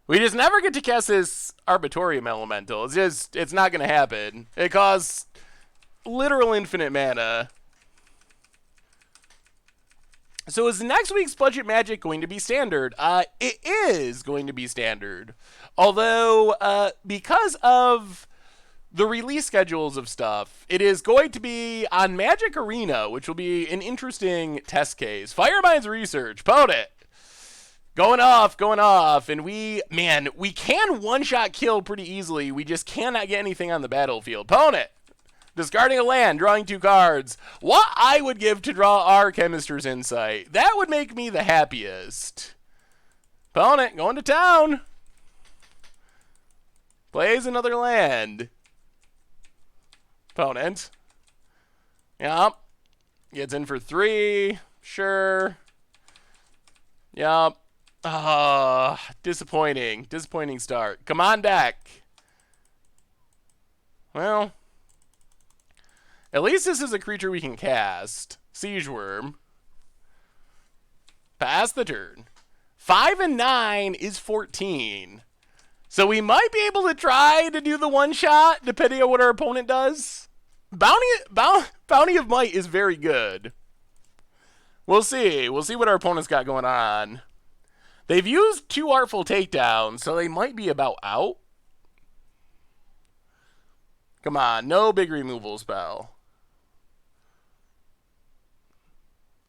we just never get to cast this Arbitorium Elemental. It's not going to happen. It costs literal infinite mana. So is next week's Budget Magic going to be standard? It is going to be standard. Although, because of the release schedules of stuff, it is going to be on Magic Arena, which will be an interesting test case. Firemind's Research, opponent. Going off, and we can one-shot kill pretty easily. We just cannot get anything on the battlefield. Opponent. Discarding a land, drawing 2 cards. What I would give to draw our Chemister's Insight. That would make me the happiest. Opponent, going to town. Plays another land. Opponent. Yup. Gets in for 3. Sure. Yup. Disappointing. Disappointing start. Come on, deck. Well... At least this is a creature we can cast. Siege Worm. Pass the turn. 5 and 9 is 14. So we might be able to try to do the one-shot, depending on what our opponent does. Bounty of Might is very good. We'll see. We'll see what our opponent's got going on. They've used 2 Artful Takedowns, so they might be about out. Come on, no big removal spell.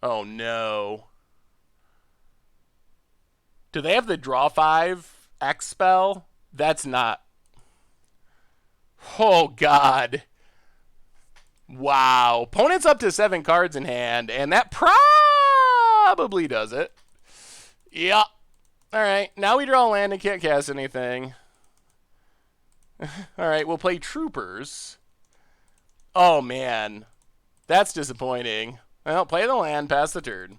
Oh, no. Do they have the draw 5 X spell? That's not... Oh, God. Wow. Opponent's up to 7 cards in hand, and that probably does it. Yeah. All right. Now we draw a land and can't cast anything. All right. We'll play Troopers. Oh, man. That's disappointing. Well, play the land, pass the turn.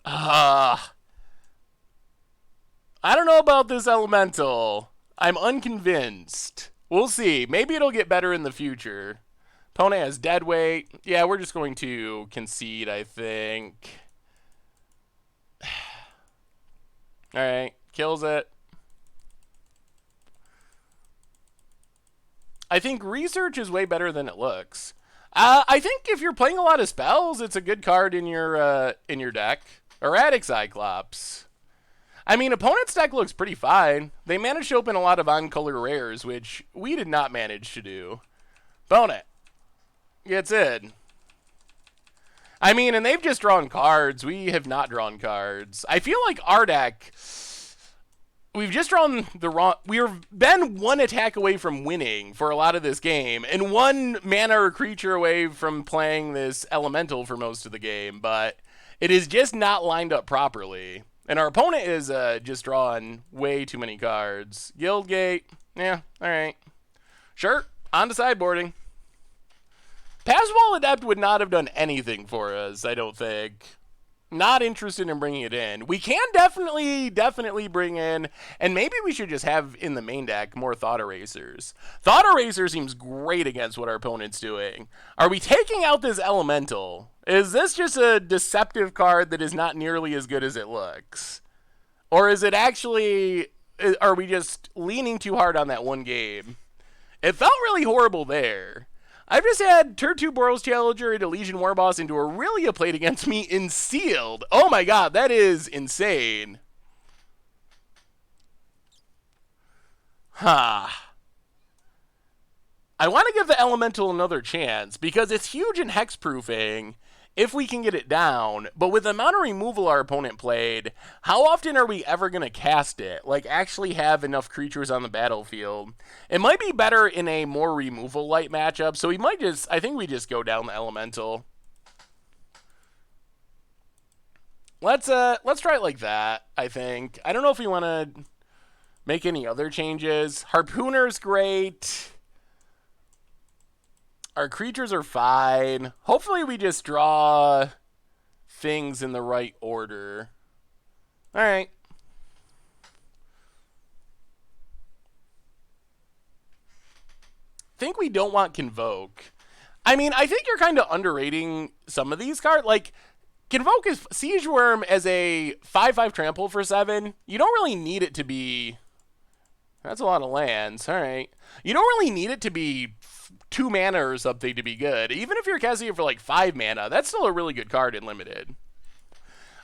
I don't know about this elemental. I'm unconvinced. We'll see. Maybe it'll get better in the future. Opponent has dead weight. Yeah, we're just going to concede, I think. Alright, kills it. I think research is way better than it looks. I think if you're playing a lot of spells, it's a good card in your deck. Erratic Cyclops. I mean, opponent's deck looks pretty fine. They managed to open a lot of on-color rares, which we did not manage to do. Opponent gets in. I mean, and they've just drawn cards. We have not drawn cards. I feel like our deck, we've just drawn the wrong... We've been one attack away from winning for a lot of this game, and one mana or creature away from playing this elemental for most of the game, but it is just not lined up properly. And our opponent is just drawing way too many cards. Guildgate. Yeah, alright. Sure, on to sideboarding. Passwall Adept would not have done anything for us, I don't think. Not interested in bringing it in. We can definitely bring in, and maybe we should just have in the main deck more Thought Erasers. Thought Eraser seems great against what our opponent's doing. Are we taking out this elemental? Is this just a deceptive card that is not nearly as good as it looks? Or is it actually, are we just leaning too hard on that one game? It felt really horrible there. I've just had Turn 2 Boros Challenger into Legion Warboss into Aurelia played against me in Sealed. Oh my god, that is insane. Huh. I want to give the Elemental another chance, because it's huge in hexproofing if we can get it down, but with the amount of removal our opponent played, how often are we ever going to cast it? Like, actually have enough creatures on the battlefield? It might be better in a more removal light matchup, so we might just, I think we just go down the Elemental. Let's try it like that, I think. I don't know if we want to make any other changes. Harpooner's great. Our creatures are fine. Hopefully we just draw things in the right order. Alright. Think we don't want Convoke. I mean, I think you're kind of underrating some of these cards. Like, Convoke is Siege Worm as a 5/5 trample for 7. You don't really need it to be... That's a lot of lands. Alright. You don't really need it to be 2 mana or something to be good. Even if you're casting it for like 5 mana, that's still a really good card in Limited.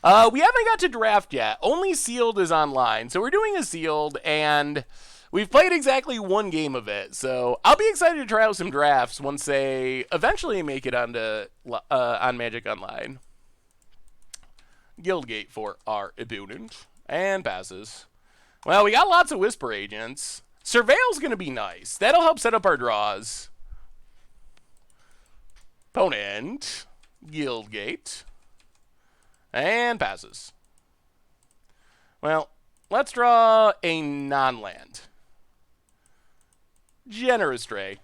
We haven't got to draft yet. Only Sealed is online. So we're doing a Sealed, and we've played exactly 1 game of it. So I'll be excited to try out some drafts once they eventually make it onto on Magic Online. Guildgate for our opponent. And passes. Well, we got lots of Whisper Agents. Surveil's going to be nice. That'll help set up our draws. Opponent. Guildgate. And passes. Well, let's draw a non-land. Generous Stray.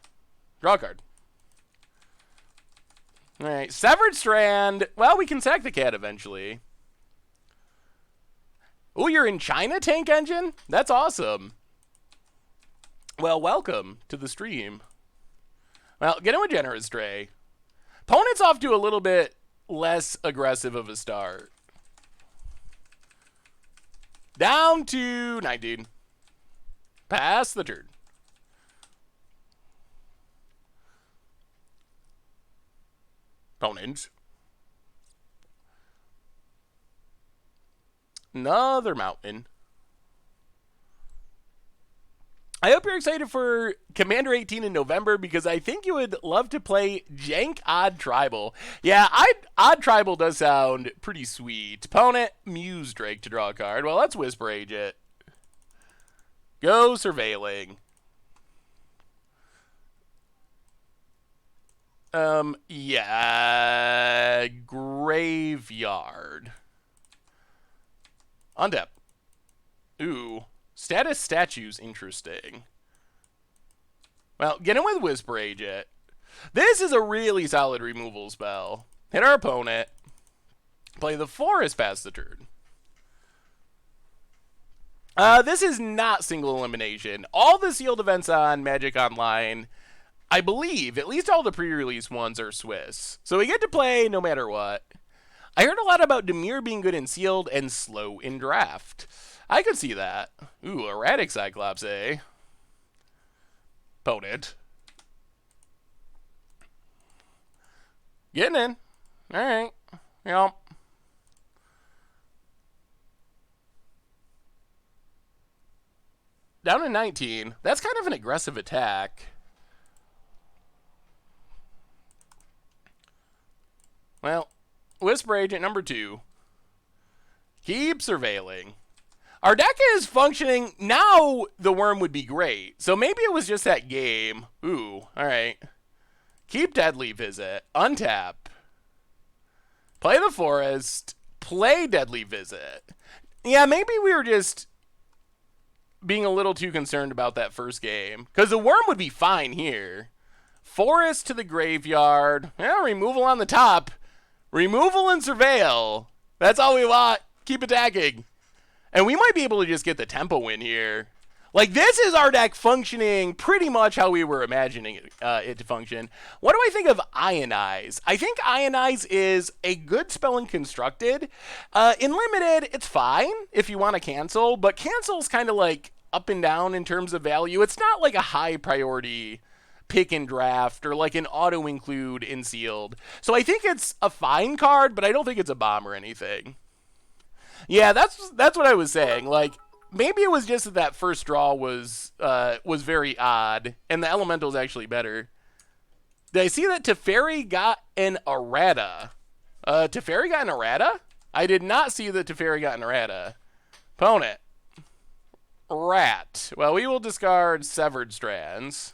Draw a card. Alright, Severed Strand. Well, we can sack the cat eventually. Oh, you're in China, Tank Engine? That's awesome. Well, welcome to the stream. Well, get him a Generous Stray. Opponent's off to a little bit less aggressive of a start. Down to 19. Pass the turn. Opponent. Another mountain. I hope you're excited for Commander 18 in November, because I think you would love to play Jank Odd Tribal. Yeah, Odd Tribal does sound pretty sweet. Opponent, Muse Drake to draw a card. Well, let's Whisper Agent. Go Surveilling. Yeah, Graveyard. Untap. Ooh. Status Statue's interesting. Well, get in with Whisper Agent. This is a really solid removal spell. Hit our opponent. Play the forest past the turn. This is not single elimination. All the sealed events on Magic Online, I believe at least all the pre-release ones are Swiss. So we get to play no matter what. I heard a lot about Dimir being good in sealed and slow in draft. I could see that. Ooh, erratic Cyclops, eh? Opponent. Getting in. Alright. Yep. Down to 19. That's kind of an aggressive attack. Well, Whisper Agent number 2. Keep surveilling. Our deck is functioning. Now the worm would be great. So maybe it was just that game. Ooh, alright. Keep Deadly Visit. Untap. Play the Forest. Play Deadly Visit. Yeah, maybe we were just being a little too concerned about that first game. Because the worm would be fine here. Forest to the graveyard. Yeah, removal on the top. Removal and surveil. That's all we want. Keep attacking. And we might be able to just get the tempo win here. Like, this is our deck functioning pretty much how we were imagining it to function. What do I think of Ionize? I think Ionize is a good spell in Constructed. In Limited, it's fine if you want to cancel, but cancel's kind of like up and down in terms of value. It's not like a high priority pick and draft or like an auto include in sealed. So I think it's a fine card, but I don't think it's a bomb or anything. Yeah, that's what I was saying. Like, maybe it was just that first draw was very odd, and the elemental's actually better. Did I see that Teferi got an errata? Teferi got an errata? I did not see that Teferi got an errata. Opponent. Rat. Well, we will discard Severed Strands.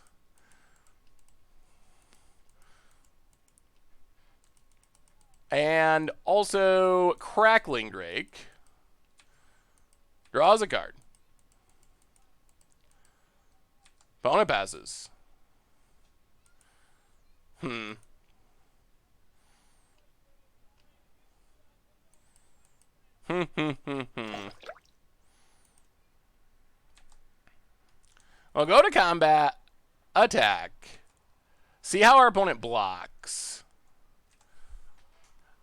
And also Crackling Drake. Draws a card. Opponent passes. We'll go to combat. Attack. See how our opponent blocks.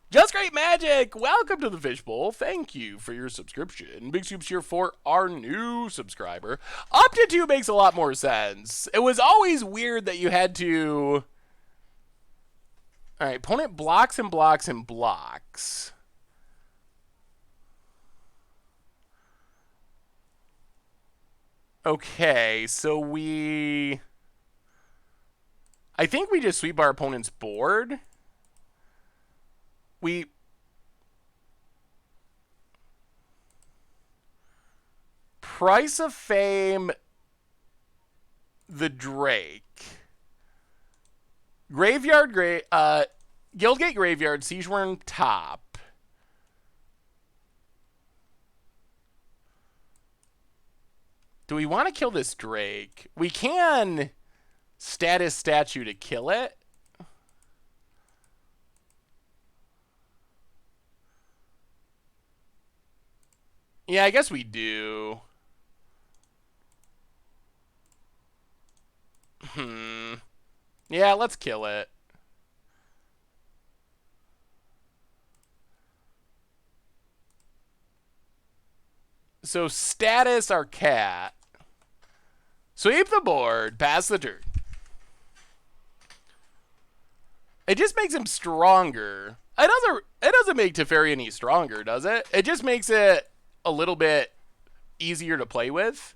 Just Great Magic! Welcome to the Fishbowl. Thank you for your subscription. Big soups here for our new subscriber. Up to 2 makes a lot more sense. It was always weird that you had to... Alright, opponent blocks and blocks and blocks. Okay, so we... I think we just sweep our opponent's board. We Price of Fame the Drake. Graveyard Guildgate Graveyard, Siegeworm top. Do we want to kill this Drake? We can status statue to kill it. Yeah, I guess we do. Yeah, let's kill it. So status our cat. Sweep the board, pass the turn. It just makes him stronger. It doesn't make Teferi any stronger, does it? It just makes it a little bit easier to play with.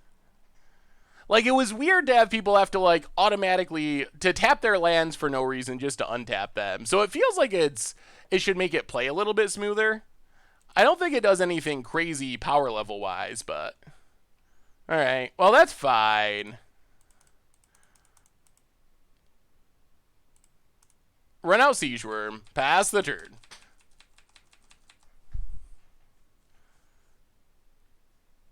Like, it was weird to have people have to, like, automatically to tap their lands for no reason just to untap them. So it feels like it should make it play a little bit smoother. I don't think it does anything crazy power level wise, but all right. Well, that's fine. Run out Siegeworm. Pass the turn.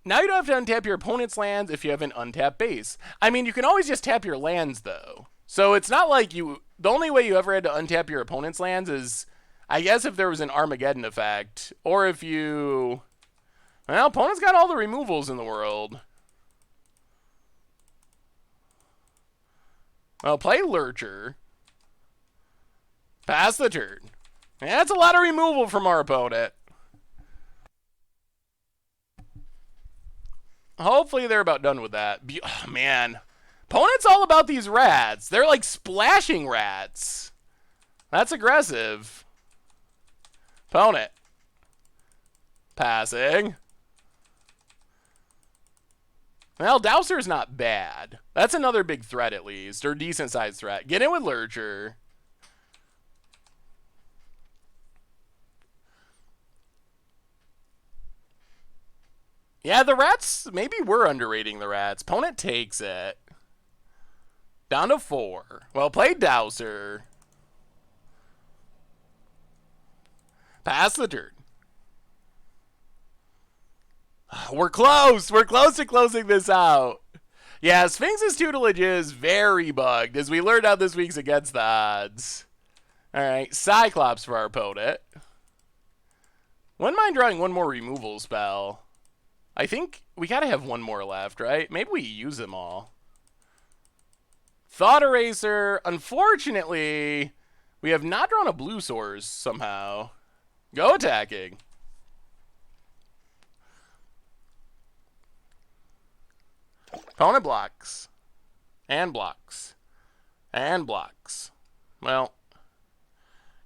Now you don't have to untap your opponent's lands if you have an untapped base. I mean, you can always just tap your lands, though. So it's not like you... The only way you ever had to untap your opponent's lands is, I guess, if there was an Armageddon effect. Or if you... Well, opponent's got all the removals in the world. Well, play Lurcher. Pass the turn. Yeah, that's a lot of removal from our opponent. Hopefully they're about done with that. Oh, man. Opponent's all about these rats. They're like splashing rats. That's aggressive. Opponent. Passing. Well, Dowser's not bad. That's another big threat at least, or decent sized threat. Get in with Lurcher. Yeah, the rats, maybe we're underrating the rats. Opponent takes it. Down to 4. Well played, Dowser. Pass the turn. We're close. We're close to closing this out. Yeah, Sphinx's tutelage is very bugged, as we learned out this week's Against the Odds. All right, Cyclops for our opponent. Wouldn't mind drawing one more removal spell. I think we gotta have one more left, right? Maybe we use them all. Thought Eraser. Unfortunately, we have not drawn a blue source somehow. Go attacking. Opponent blocks. And blocks. And blocks. Well,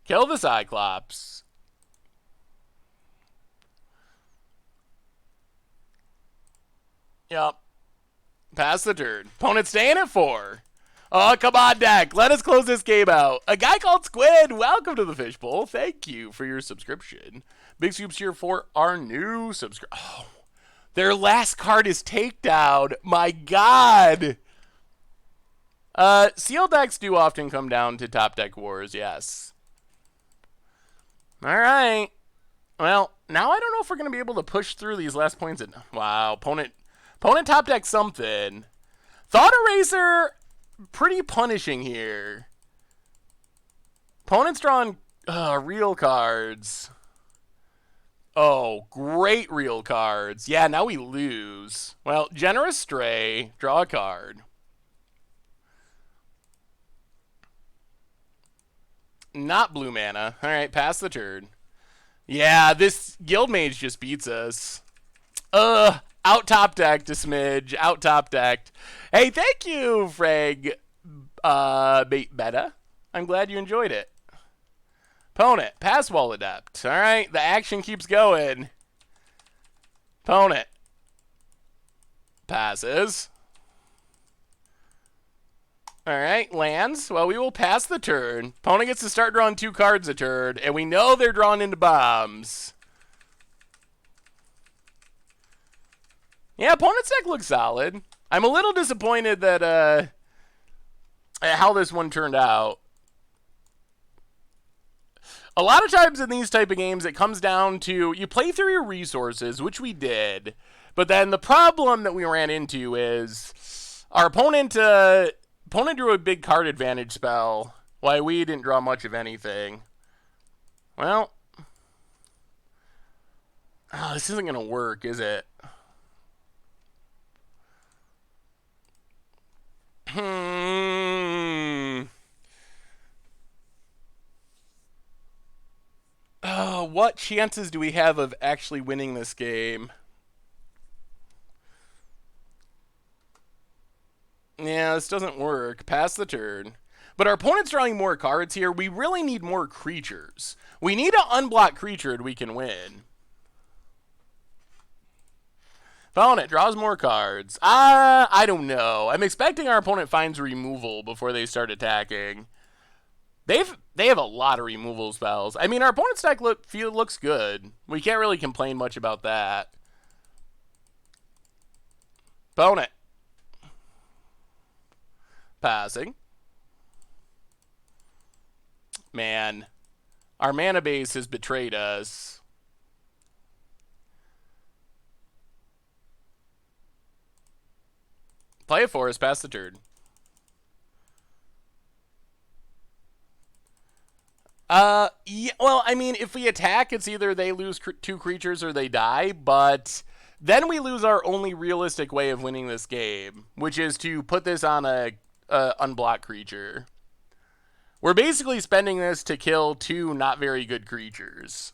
kill the Cyclops. Yep. Pass the turn. Opponent staying at 4. Oh, come on, deck. Let us close this game out. A guy called Squid, welcome to the Fishbowl. Thank you for your subscription. Big scoops here for our new subscriber. Oh, their last card is Takedown. My God. Sealed decks do often come down to top deck wars, yes. All right. Well, now I don't know if we're going to be able to push through these last points. Wow, opponent top deck something. Thought Eraser, pretty punishing here. Opponent's drawing real cards. Oh, great real cards. Yeah, now we lose. Well, Generous Stray, draw a card. Not blue mana. All right, pass the turn. Yeah, this Guild Mage just beats us. Out top decked a smidge. Out top decked. Hey, thank you, Frag Beta. I'm glad you enjoyed it. Opponent, pass Wall Adept. All right, the action keeps going. Opponent passes. All right, lands. Well, we will pass the turn. Opponent gets to start drawing 2 cards a turn, and we know they're drawn into bombs. Yeah, opponent's deck looks solid. I'm a little disappointed that at how this one turned out. A lot of times in these type of games, it comes down to you play through your resources, which we did, but then the problem that we ran into is our opponent drew a big card advantage spell, while we didn't draw much of anything. Well, this isn't going to work, is it? What chances do we have of actually winning this game? Yeah, this doesn't work. Pass the turn. But our opponent's drawing more cards here. We really need more creatures. We need an unblocked creature and we can win. Opponent draws more cards. I don't know. I'm expecting our opponent finds removal before they start attacking. They have a lot of removal spells. I mean, our opponent's deck looks good. We can't really complain much about that. Opponent. Passing. Man. Our mana base has betrayed us. Play a forest, pass the turn. Yeah, well, I mean, if we attack, it's either they lose 2 creatures or they die, but then we lose our only realistic way of winning this game, which is to put this on a unblocked creature. We're basically spending this to kill 2 not very good creatures.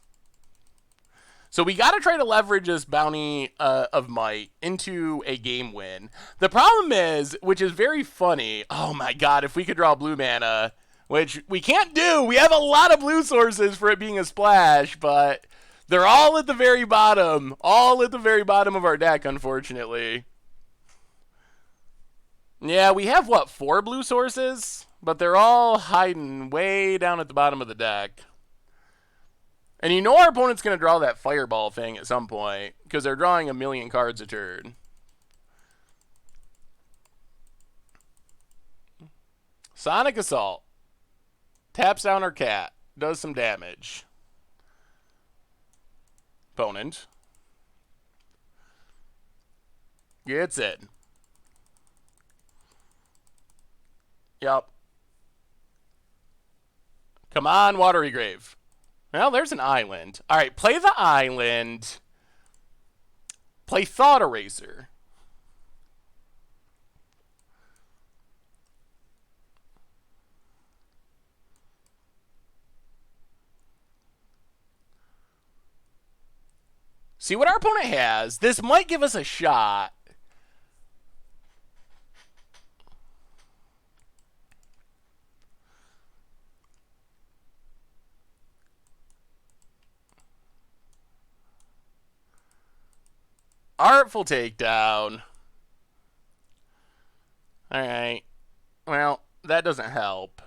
So we got to try to leverage this Bounty of Might into a game win. The problem is, which is very funny, oh my god, if we could draw blue mana, which we can't do. We have a lot of blue sources for it being a splash, but they're all at the very bottom. All at the very bottom of our deck, unfortunately. Yeah, we have, what, 4 blue sources? But they're all hiding way down at the bottom of the deck. And you know our opponent's going to draw that fireball thing at some point, because they're drawing a million cards a turn. Sonic Assault. Taps down our cat. Does some damage. Opponent gets it. Yup. Come on, Watery Grave. Well, there's an island. All right, play the island. Play Thought Eraser. See what our opponent has. This might give us a shot. Artful Takedown. Alright. Well, that doesn't help.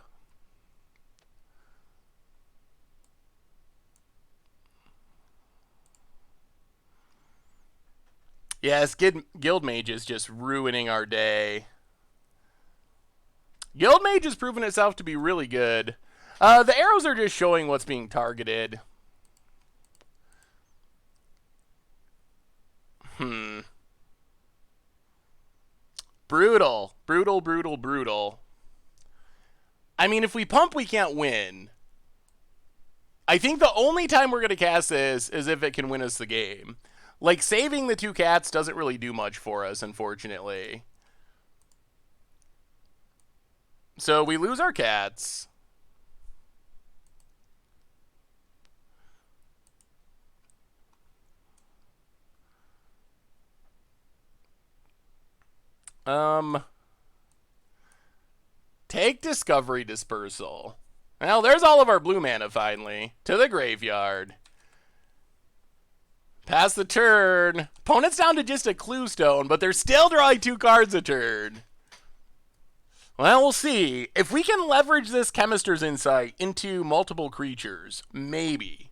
Yes, Guild Mage is just ruining our day. Guild Mage has proven itself to be really good. The arrows are just showing what's being targeted. Brutal. Brutal, brutal, brutal. I mean, if we pump, we can't win. I think the only time we're going to cast this is if it can win us the game. Like, saving the 2 cats doesn't really do much for us, unfortunately. So we lose our cats. Take Discovery Dispersal. Well, there's all of our blue mana, finally. To the graveyard. Pass the turn. Opponent's down to just a Clue Stone, but they're still drawing 2 cards a turn. Well, we'll see. If we can leverage this Chemister's Insight into multiple creatures, maybe.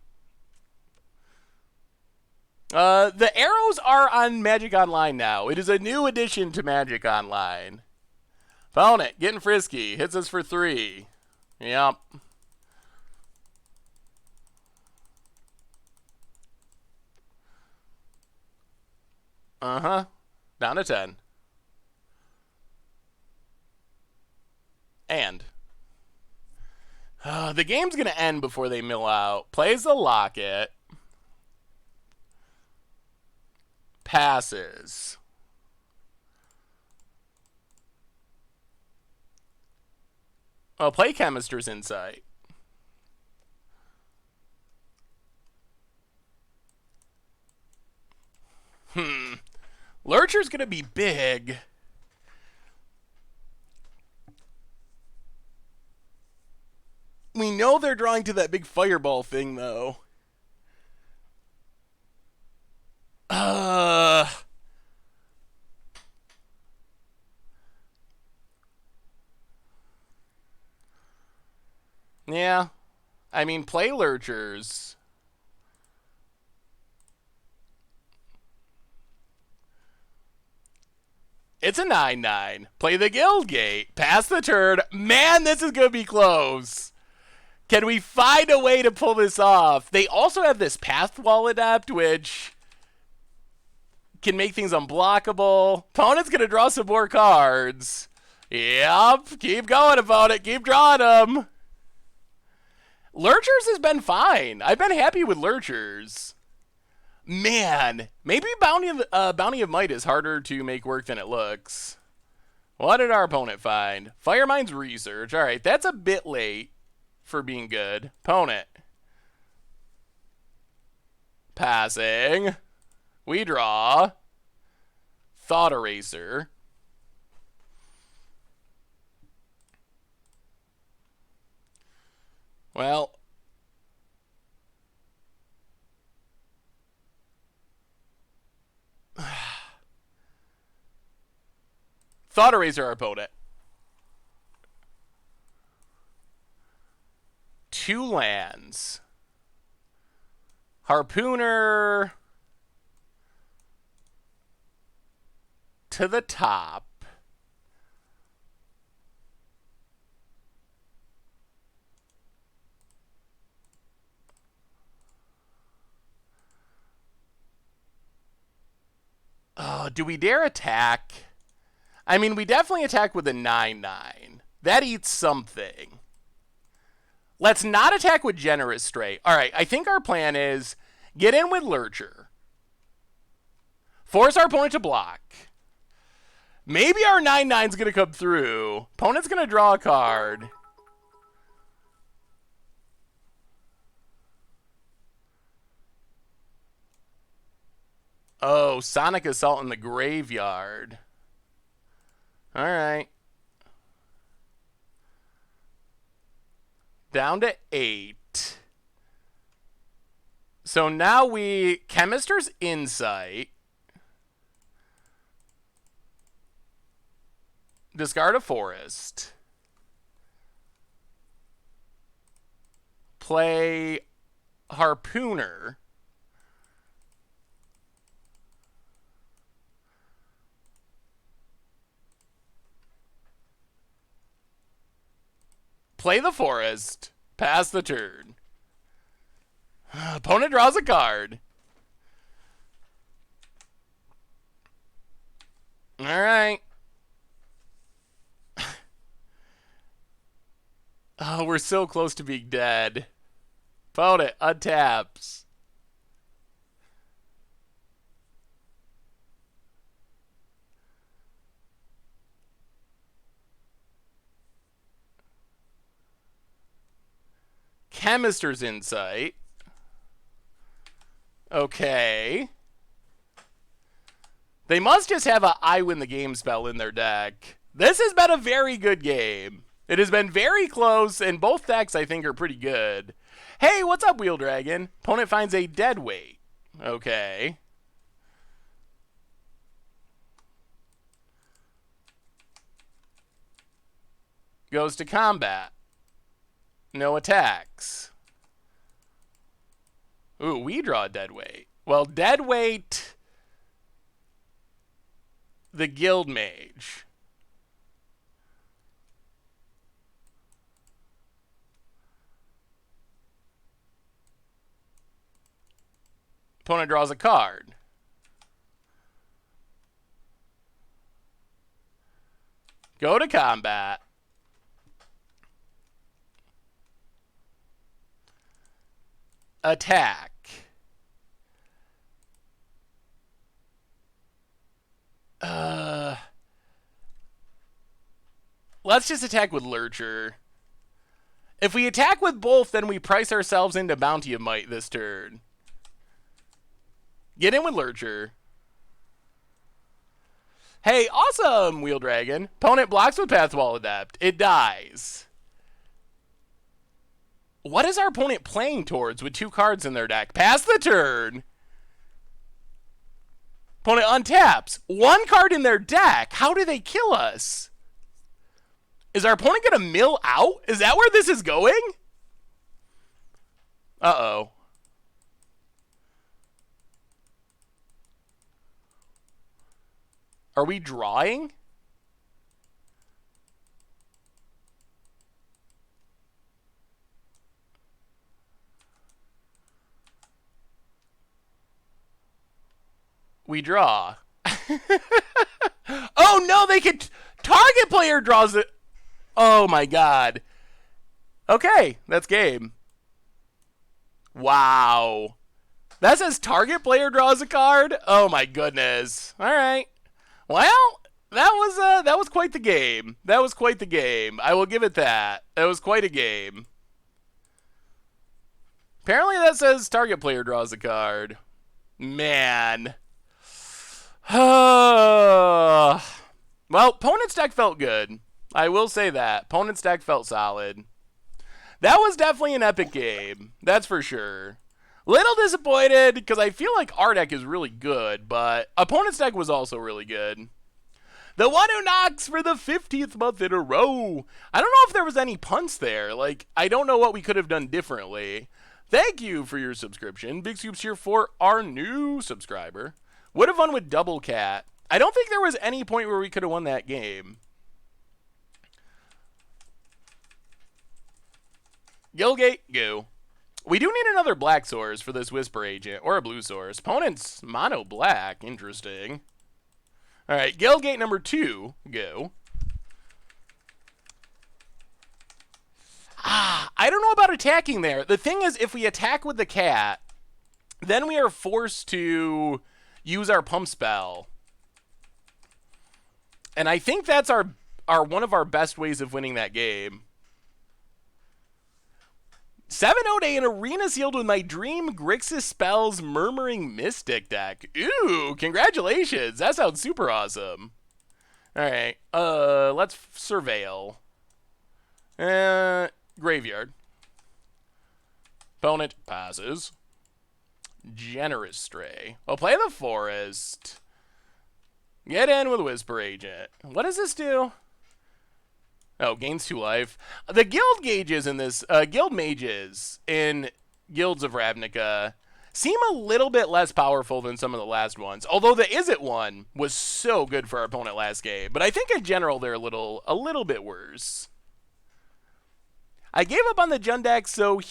The arrows are on Magic Online now. It is a new addition to Magic Online. Opponent, getting frisky. Hits us for 3. Yep. Uh-huh. Down to 10. And. The game's going to end before they mill out. Plays the Locket. Passes. Well, play Chemister's Insight. Lurcher's going to be big. We know they're drawing to that big fireball thing, though. Yeah. I mean, play Lurchers. It's a 9/9. Play the Guildgate. Pass the turn. Man, this is going to be close. Can we find a way to pull this off? They also have this Pathwall Adept, which can make things unblockable. Opponent's going to draw some more cards. Yep. Keep going, opponent. Keep drawing them. Lurchers has been fine. I've been happy with Lurchers. Man, maybe Bounty of Might is harder to make work than it looks. What did our opponent find? Firemind's Research. All right, that's a bit late for being good. Opponent. Passing. We draw. Thought Eraser. Well, Thought Eraser our opponent. 2 lands. Harpooner to the top. Oh, do we dare attack? I mean, we definitely attack with a 9/9. That eats something. Let's not attack with Generous straight. All right, I think our plan is get in with Lurcher. Force our opponent to block. Maybe our 9/9's going to come through. Opponent's going to draw a card. Oh, Sonic Assault in the graveyard. All right. Down to 8. So now we... Chemister's Insight. Discard a forest. Play Harpooner. Play the forest. Pass the turn. Opponent draws a card. All right. Oh, we're so close to being dead. Opponent untaps. Chemister's Insight. Okay. They must just have a I win the game spell in their deck. This has been a very good game. It has been very close, and both decks I think are pretty good. Hey, what's up, Wheel Dragon? Opponent finds a Deadweight. Okay. Goes to combat. No attacks. Ooh, we draw a Deadweight. Well, Deadweight... the Guild Mage. Opponent draws a card. Go to combat. Attack. Let's just attack with Lurcher. If we attack with both, then we price ourselves into Bounty of Might this turn. Get in with Lurcher. Hey, awesome, Wheel Dragon. Opponent blocks with Pathwall Adept. It dies. What is our opponent playing towards with 2 cards in their deck? Pass the turn. Opponent untaps. 1 card in their deck. How do they kill us? Is our opponent going to mill out? Is that where this is going? Uh-oh. Are we drawing? We draw. Oh no, they can target player draws it. Oh my god. Okay, that's game. Wow. That says target player draws a card? Oh my goodness. All right. Well, that was quite the game. That was quite the game. I will give it that. That was quite a game. Apparently that says target player draws a card. Man. Well, opponent's deck felt good. I will say that. Opponent's deck felt solid. That was definitely an epic game. That's for sure. Little disappointed because I feel like our deck is really good, but opponent's deck was also really good. The one who knocks for the 50th month in a row. I don't know if there was any punts there. Like, I don't know what we could have done differently. Thank you for your subscription. Big scoops here for our new subscriber. Would have won with double cat. I don't think there was any point where we could have won that game. Gilgate, go. We do need another black source for this Whisper Agent, or a blue source. Opponent's mono black. Interesting. All right, Gilgate number 2, go. I don't know about attacking there. The thing is, if we attack with the cat, then we are forced to use our pump spell. And I think that's our one of our best ways of winning that game. 7-0 day in Arena sealed with my Dream Grixis Spells Murmuring Mystic deck. Ooh, congratulations. That sounds super awesome. Alright, let's surveil. Graveyard. Opponent passes. Generous Stray. Well, play the Forest. Get in with Whisper Agent. What does this do? Oh, gains 2 life. The guild gauges in this, guild mages in Guilds of Ravnica seem a little bit less powerful than some of the last ones. Although the Is It one was so good for our opponent last game. But I think in general they're a little bit worse. I gave up on the Jund deck so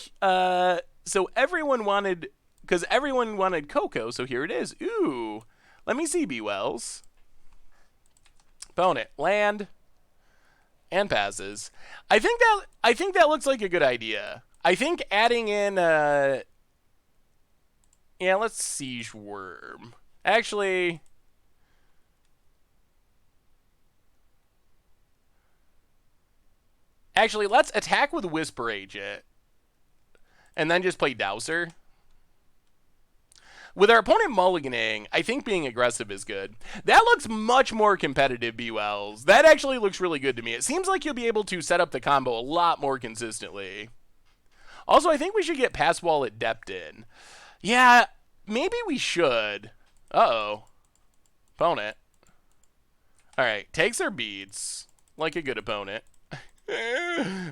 everyone wanted, because everyone wanted Coco, so here it is. Ooh, let me see, B. Wells. Opponent, land. And passes. I think that looks like a good idea. I think adding in yeah, let's Siege Worm. Actually, let's attack with Whisper Agent and then just play Dowser. With our opponent mulliganing, I think being aggressive is good. That looks much more competitive, B. Wells. That actually looks really good to me. It seems like you'll be able to set up the combo a lot more consistently. Also, I think we should get Pass Wall Adept in. Yeah, maybe we should. Uh-oh. Opponent. Alright, takes their beads. Like a good opponent.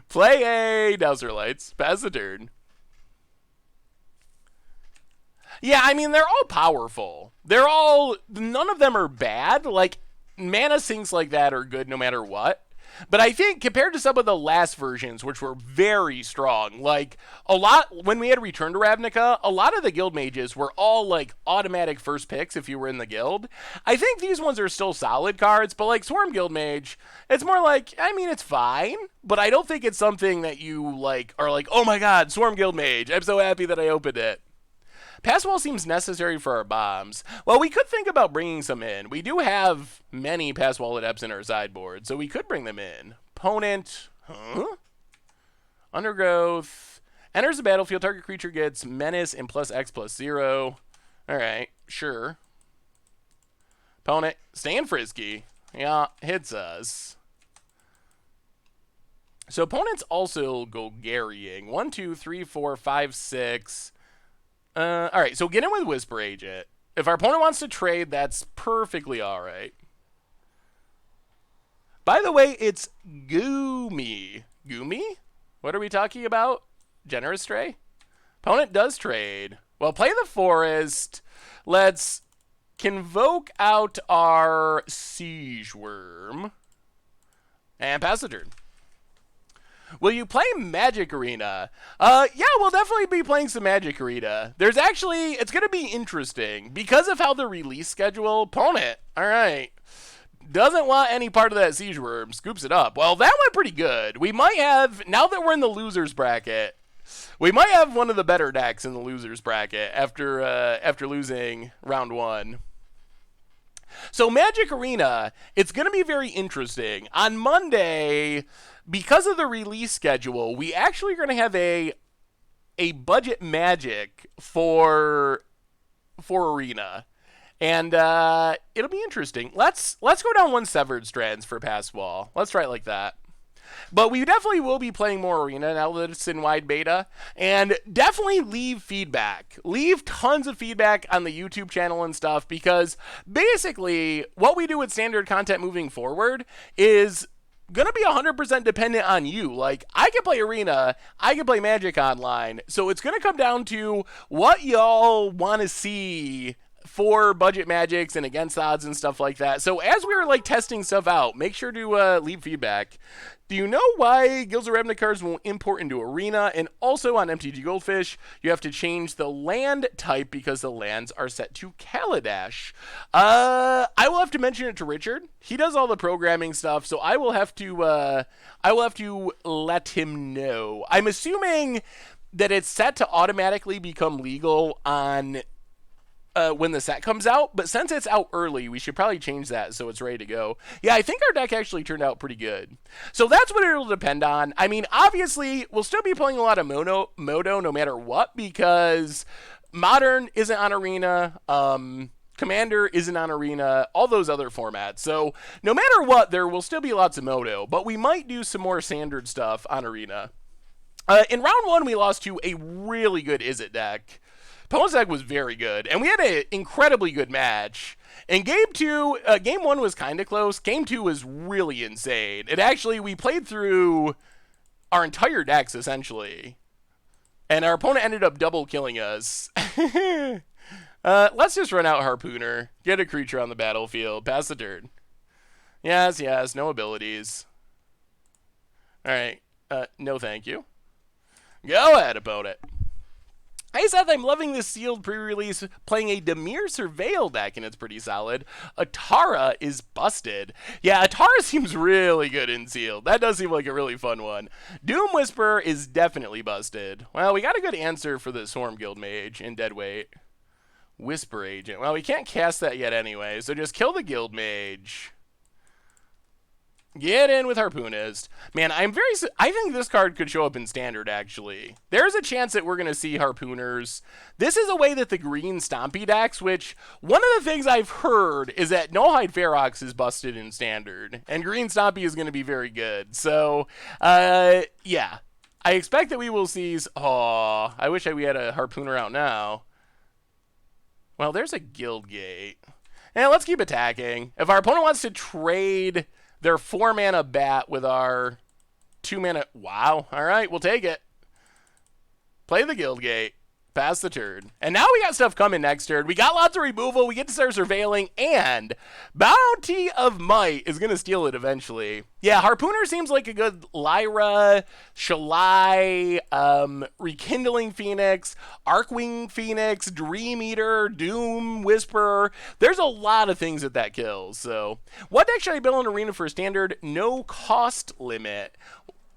Play a Dowser Lights. Pass the turn. Yeah, I mean, they're all powerful. None of them are bad. Like, mana sinks like that are good no matter what. But I think compared to some of the last versions, which were very strong, like, when we had Return to Ravnica, a lot of the guild mages were all, like, automatic first picks if you were in the guild. I think these ones are still solid cards, but, like, Swarm Guild Mage, it's more like, I mean, it's fine, but I don't think it's something that you, like, are like, oh my god, Swarm Guild Mage, I'm so happy that I opened it. Passwall seems necessary for our bombs. Well, we could think about bringing some in. We do have many Passwall Adepts in our sideboard, so we could bring them in. Opponent, Undergrowth. Enters the battlefield, target creature gets Menace and +X/+0. Alright, sure. Opponent, staying frisky. Yeah, hits us. So opponents also go Garrying. 1, 2, 3, 4, 5, 6... Alright, so get in with Whisper Agent. If our opponent wants to trade, that's perfectly alright. By the way, it's Goomy. Goomy? What are we talking about? Generous Stray? Opponent does trade. Well, play the Forest. Let's convoke out our Siege Worm. And pass the turn. Will you play Magic Arena? Yeah, we'll definitely be playing some Magic Arena. It's going to be interesting. Because of how the release schedule, opponent, alright, doesn't want any part of that Siege Worm, scoops it up. Well, that went pretty good. We might have, now that we're in the losers bracket, we might have one of the better decks in the losers bracket after losing round 1. So Magic Arena, it's going to be very interesting. On Monday, because of the release schedule, we actually are going to have a budget Magic for Arena. And it'll be interesting. Let's go down one Severed Strands for Pass Wall. Let's try it like that. But we definitely will be playing more Arena now that it's in wide beta. And definitely leave feedback. Leave tons of feedback on the YouTube channel and stuff, because basically what we do with standard content moving forward is gonna be 100% dependent on you. Like, I can play Arena, I can play Magic Online, so it's gonna come down to what y'all want to see for budget Magics and against odds and stuff like that. So as we were like testing stuff out, make sure to leave feedback. Do you know why Guilds of Ravnica cards won't import into Arena? And also on MTG Goldfish, you have to change the land type because the lands are set to Kaladesh. I will have to mention it to Richard. He does all the programming stuff, so I will have to let him know. I'm assuming that it's set to automatically become legal on when the set comes out, but since it's out early, we should probably change that so it's ready to go. Yeah, I think our deck actually turned out pretty good. So that's what it'll depend on. I mean, obviously, we'll still be playing a lot of Modo no matter what, because Modern isn't on Arena, Commander isn't on Arena, all those other formats. So no matter what, there will still be lots of Modo, but we might do some more standard stuff on Arena. In round one, we lost to a really good Izzet deck. Opponent's deck was very good, and we had an incredibly good match. And game one was kind of close. Game two was really insane. It actually, we played through our entire decks, essentially. And our opponent ended up double killing us. Let's just run out Harpooner. Get a creature on the battlefield. Pass the turn. Yes, no abilities. Alright, no thank you. Go ahead, opponent. Hey Seth, I'm loving this sealed pre-release, playing a Dimir Surveil deck, and it's pretty solid. Atara is busted. Yeah, Atara seems really good in sealed. That does seem like a really fun one. Doom Whisperer is definitely busted. Well, we got a good answer for the Swarm Guild Mage in Deadweight. Whisper Agent. Well, we can't cast that yet anyway, so just kill the Guild Mage. Get in with Harpoonist. Man, I think this card could show up in Standard, actually. There's a chance that we're going to see Harpooners. This is a way that the green Stompy decks, which one of the things I've heard is that Nullhide Ferox is busted in Standard, and green Stompy is going to be very good. So, yeah. I expect that we will see... Oh, I wish we had a Harpooner out now. Well, there's a Guild Gate. And let's keep attacking. If our opponent wants to trade their 4-mana bat with our 2-mana... Wow. All right, we'll take it. Play the Guild Gate. Pass the turn. And now we got stuff coming next turn. We got lots of removal. We get to start surveilling. And Bounty of Might is going to steal it eventually. Yeah, Harpooner seems like a good Lyra, Shalai, Rekindling Phoenix, Arcwing Phoenix, Dream Eater, Doom Whisperer. There's a lot of things that kills. So, what deck should I build in Arena for Standard? No cost limit.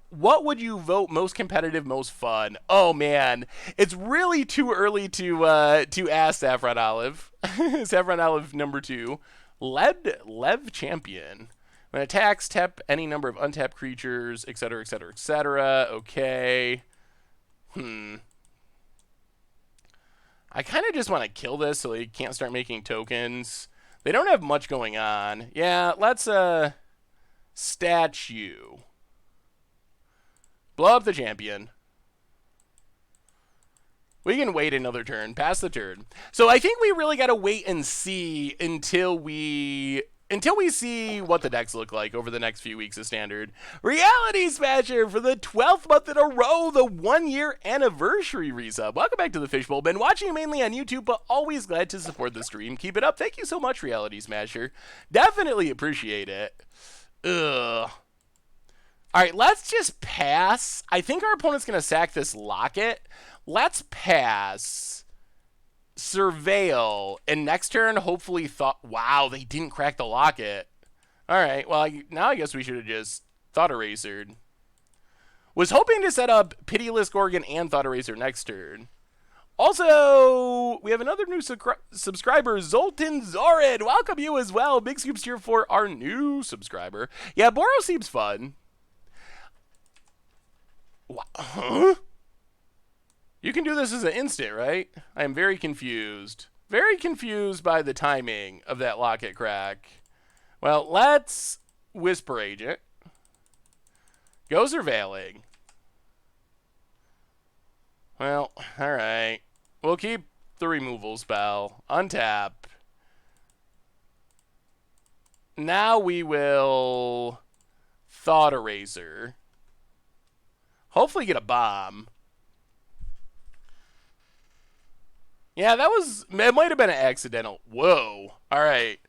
What would you vote most competitive, most fun? Oh man, it's really too early to ask Saffron Olive. Saffron Olive number 2. Lev Champion. When attacks, tap any number of untapped creatures, etc., etc., etc. Okay. I kind of just want to kill this so they can't start making tokens. They don't have much going on. Yeah, let's statue. Blow up the champion. We can wait another turn. Pass the turn. So I think we really got to wait and see until we see what the decks look like over the next few weeks of Standard. Reality Smasher for the 12th month in a row, the 1-year anniversary resub. Welcome back to the Fishbowl. Been watching mainly on YouTube, but always glad to support the stream. Keep it up. Thank you so much, Reality Smasher. Definitely appreciate it. Ugh. All right, let's just pass. I think our opponent's going to sack this Locket. Let's pass. Surveil. And next turn, hopefully wow, they didn't crack the Locket. All right, well, now I guess we should have just Thought Erasered. Was hoping to set up Pitiless Gorgon and Thought Eraser next turn. Also, we have another new subscriber, Zoltan Zorid. Welcome you as well. Big scoops here for our new subscriber. Yeah, Boros seems fun. Huh? You can do this as an instant, right? I am very confused. Very confused by the timing of that locket crack. Well, let's Whisper Agent. Go surveilling. Well, alright. We'll keep the removal spell. Untap. Now we will Thought Eraser. Hopefully get a bomb. Yeah, it might have been an accidental. Whoa. Alright.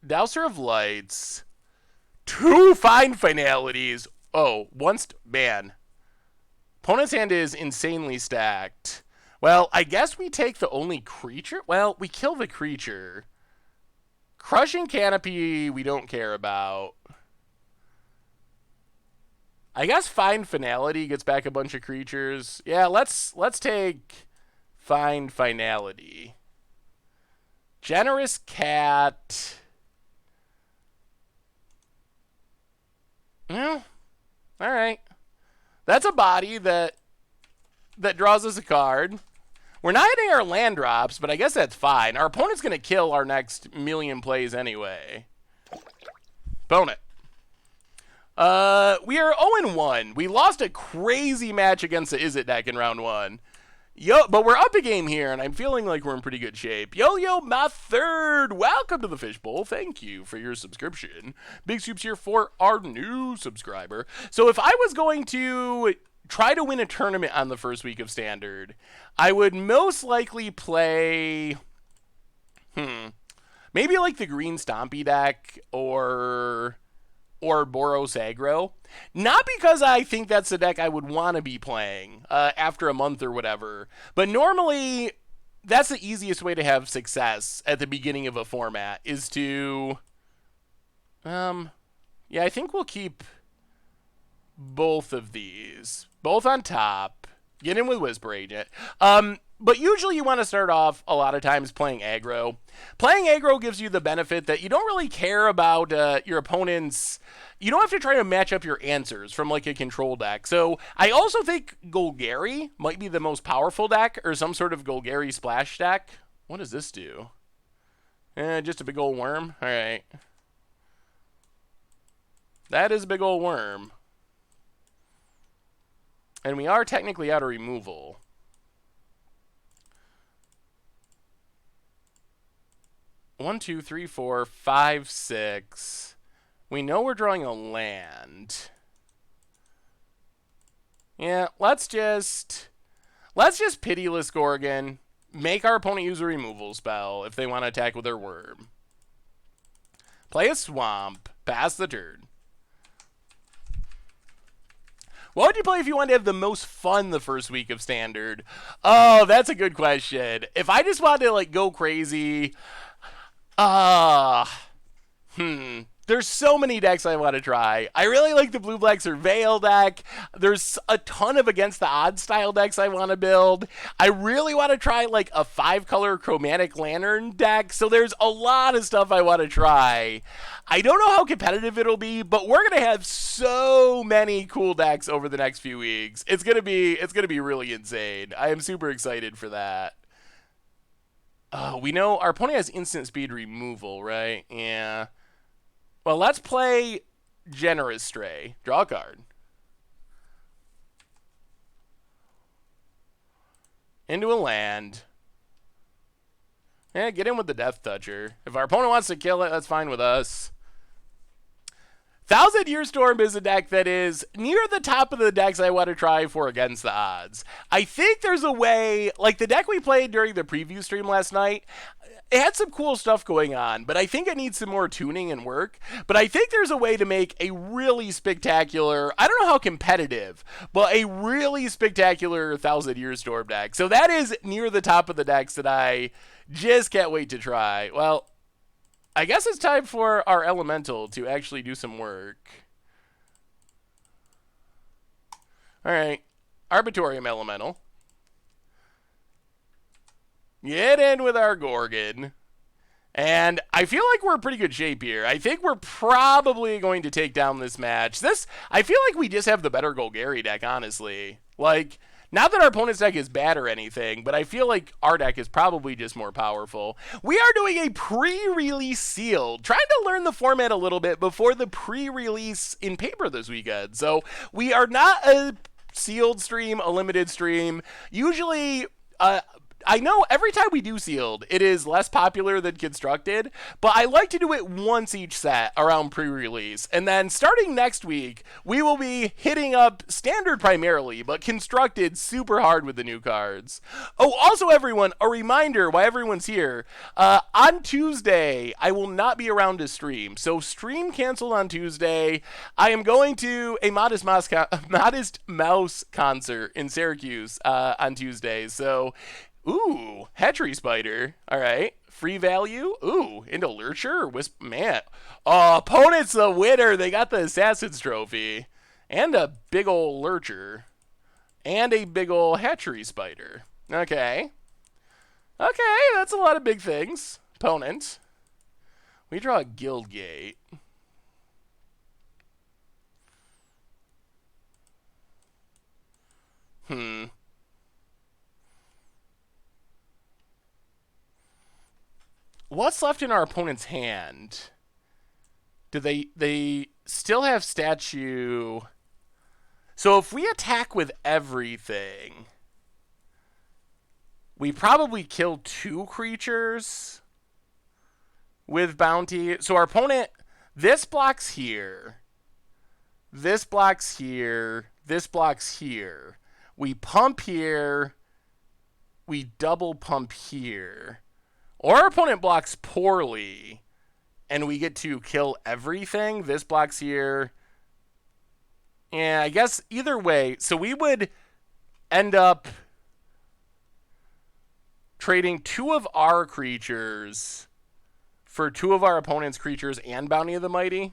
Dowser of Lights. 2 fine finalities. Oh, man. Opponent's hand is insanely stacked. Well, I guess we take the only creature. Well, we kill the creature. Crushing Canopy, we don't care about. I guess Fine Finality gets back a bunch of creatures. Yeah, let's take Fine Finality. Generous Cat. Yeah. All right. That's a body that draws us a card. We're not hitting our land drops, but I guess that's fine. Our opponent's going to kill our next million plays anyway. Bone it. We are 0-1. We lost a crazy match against the Izzet deck in round 1. But we're up a game here, and I'm feeling like we're in pretty good shape. Yo, my third. Welcome to the Fishbowl. Thank you for your subscription. Big Soups here for our new subscriber. So if I was going to try to win a tournament on the first week of Standard, I would most likely play, maybe like the Green Stompy deck or Boros Aggro. Not because I think that's the deck I would want to be playing after a month or whatever, but normally that's the easiest way to have success at the beginning of a format is to, yeah, I think we'll keep both of these. Both on top. Get in with Whisper Agent. But usually you want to start off a lot of times playing aggro. Playing aggro gives you the benefit that you don't really care about your opponent's. You don't have to try to match up your answers from like a control deck. So I also think Golgari might be the most powerful deck or some sort of Golgari splash deck. What does this do? Just a big old worm? All right. That is a big old worm. And we are technically out of removal. One, two, three, four, 5, 6. We know we're drawing a land. Yeah, let's just Pitiless Gorgon. Make our opponent use a removal spell if they want to attack with their worm. Play a swamp. Pass the turn. What would you play if you wanted to have the most fun the first week of Standard? Oh, that's a good question. If I just wanted to like go crazy, there's so many decks I want to try. I really like the blue-black Surveil deck. There's a ton of Against the Odds style decks I want to build. I really want to try like a 5-color Chromatic Lantern deck. So there's a lot of stuff I want to try. I don't know how competitive it'll be, but we're gonna have so many cool decks over the next few weeks. It's gonna be really insane. I am super excited for that. We know our opponent has instant speed removal, right? Yeah. Well, let's play Generous Stray. Draw a card. Into a land. Yeah, get in with the Death Toucher. If our opponent wants to kill it, that's fine with us. 1,000 Year Storm is a deck that is near the top of the decks I want to try for Against the Odds. I think there's a way, like the deck we played during the preview stream last night, it had some cool stuff going on, but I think it needs some more tuning and work. But I think there's a way to make a really spectacular, I don't know how competitive, but a really spectacular 1,000 Year Storm deck. So that is near the top of the decks that I just can't wait to try. Well, I guess it's time for our Elemental to actually do some work. All right. Arbitorium Elemental. Get in with our Gorgon. And I feel like we're in pretty good shape here. I think we're probably going to take down this match. I feel like we just have the better Golgari deck, honestly. Like, not that our opponent's deck is bad or anything, but I feel like our deck is probably just more powerful. We are doing a pre-release sealed, trying to learn the format a little bit before the pre-release in paper this weekend. So we are not a sealed stream, a limited stream. Usually, I know every time we do sealed, it is less popular than constructed, but I like to do it once each set around pre-release. And then starting next week, we will be hitting up standard primarily, but constructed super hard with the new cards. Oh, also everyone, a reminder why everyone's here. On Tuesday, I will not be around to stream. So stream canceled on Tuesday. I am going to a Modest Mouse concert in Syracuse on Tuesday. So ooh, Hatchery Spider. All right. Free value. Ooh, into Lurcher. Wisp. Man. Oh, opponent's the winner. They got the Assassin's Trophy. And a big ol' Lurcher. And a big ol' Hatchery Spider. Okay. Okay, that's a lot of big things. Opponent. We draw a Guildgate. What's left in our opponent's hand? Do they still have statue? So if we attack with everything, we probably kill 2 creatures with bounty. So our opponent, this blocks here. This blocks here. This blocks here. We pump here. We double pump here. Or our opponent blocks poorly, and we get to kill everything. This blocks here. Yeah, I guess either way. So we would end up trading 2 of our creatures for 2 of our opponent's creatures and Bounty of the Mighty.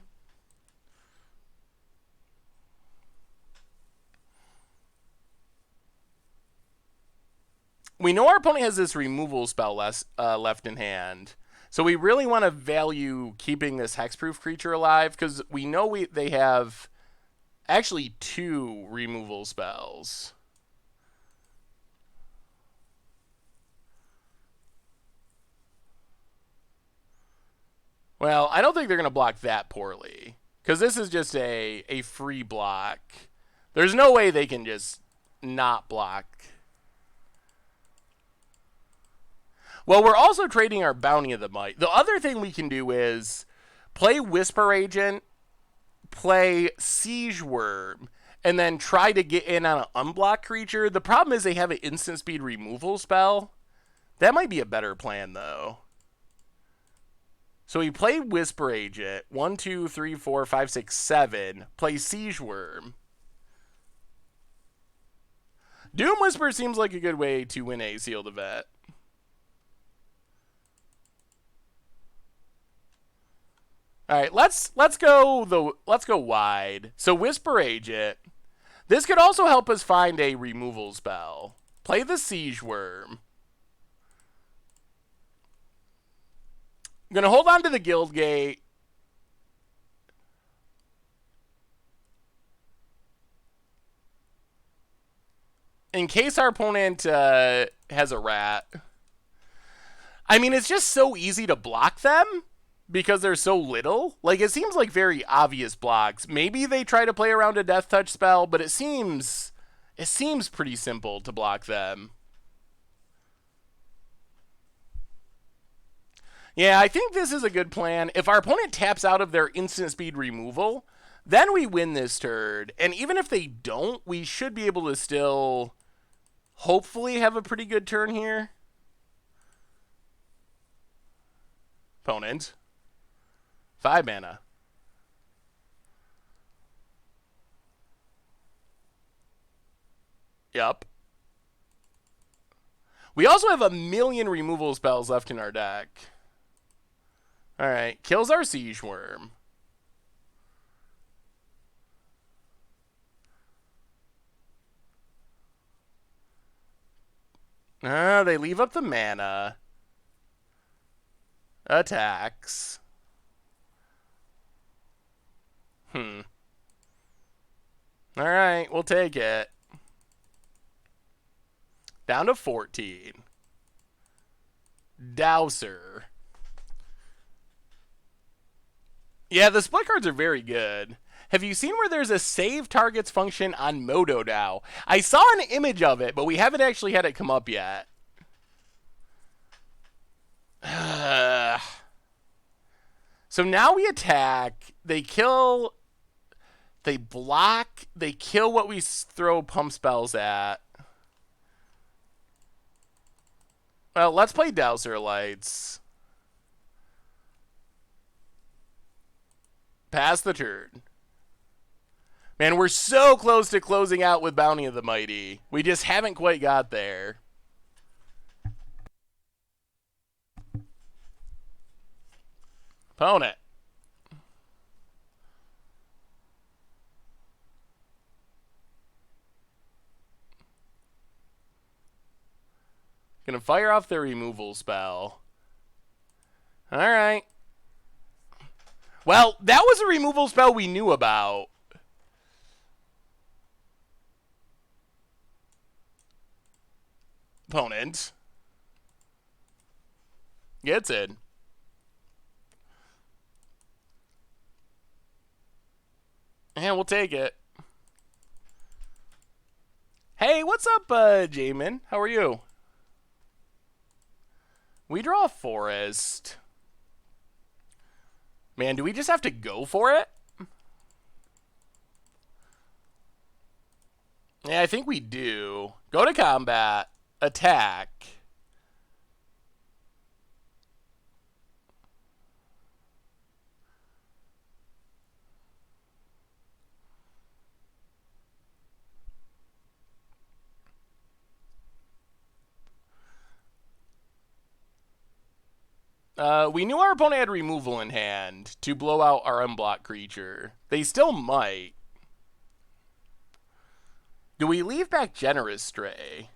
We know our opponent has this removal spell left in hand. So we really want to value keeping this hexproof creature alive because we know they have actually 2 removal spells. Well, I don't think they're going to block that poorly because this is just a free block. There's no way they can just not block. Well, we're also trading our Bounty of the Might. The other thing we can do is play Whisper Agent, play Siege Worm, and then try to get in on an unblocked creature. The problem is they have an instant speed removal spell. That might be a better plan, though. So we play Whisper Agent. 1, 2, 3, 4, 5, 6, 7. Play Siege Worm. Doom Whisper seems like a good way to win a sealed event. All right, let's go wide. So Whisper Agent. This could also help us find a removal spell. Play the Siege Worm. I'm gonna hold on to the Guildgate. In case our opponent has a rat. I mean, it's just so easy to block them. Because they're so little. Like, it seems like very obvious blocks. Maybe they try to play around a Death Touch spell, but it seems pretty simple to block them. Yeah, I think this is a good plan. If our opponent taps out of their instant speed removal, then we win this turn. And even if they don't, we should be able to still hopefully have a pretty good turn here. Opponent. 5 mana. Yup. We also have a million removal spells left in our deck. Alright, kills our Siege Worm. They leave up the mana. Attacks. Alright, we'll take it. Down to 14. Dowser. Yeah, the split cards are very good. Have you seen where there's a save targets function on Moto now? I saw an image of it, but we haven't actually had it come up yet. So now we attack. They kill. They block. They kill what we throw pump spells at. Well, let's play Dowser Lights. Pass the turn. Man, we're so close to closing out with Bounty of the Mighty. We just haven't quite got there. Opponent. Gonna fire off the removal spell. Alright. Well, that was a removal spell we knew about. Opponent. Gets in. And we'll take it. Hey, what's up, Jamin? How are you? We draw a forest. Man, do we just have to go for it? Yeah, I think we do. Go to combat. Attack. We knew our opponent had removal in hand to blow out our unblocked creature. They still might. Do we leave back Generous Stray?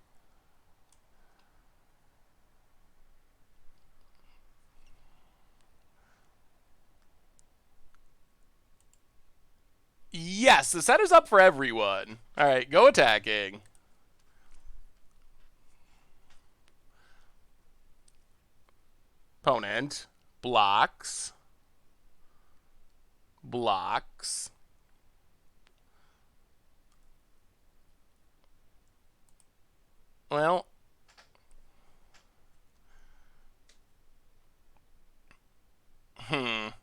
Yes, the set is up for everyone. Alright, go attacking. Opponent blocks. Blocks. Well, opponent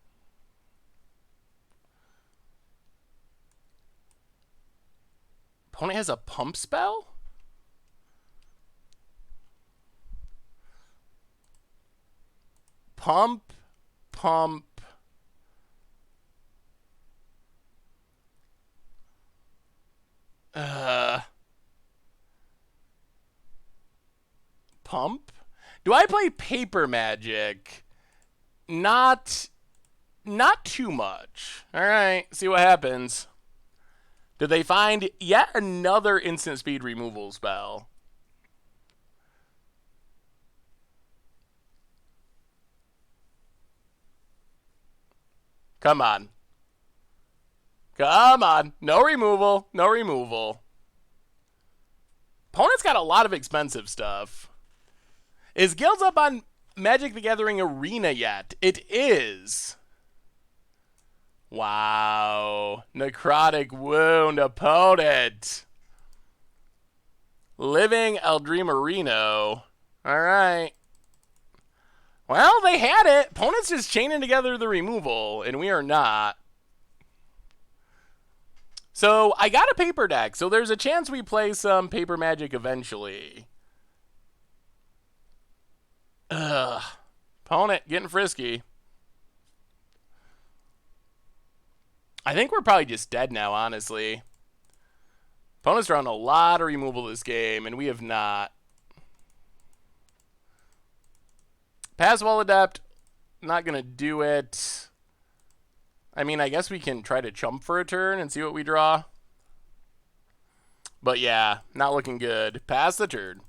has a pump spell? Pump. Pump? Do I play Paper Magic? Not too much. Alright, see what happens. Did they find yet another instant speed removal spell? Come on. Come on. No removal. No removal. Opponent's got a lot of expensive stuff. Is Guilds up on Magic the Gathering Arena yet? It is. Wow. Necrotic Wound opponent. Living Eldreamerino. Alright. Well, they had it. Opponent's just chaining together the removal, and we are not. So, I got a paper deck, so there's a chance we play some Paper Magic eventually. Ugh. Opponent getting frisky. I think we're probably just dead now, honestly. Opponent's drawing a lot of removal this game, and we have not. Pass Wall Adept, not going to do it. I mean, I guess we can try to chump for a turn and see what we draw. But yeah, not looking good. Pass the turn.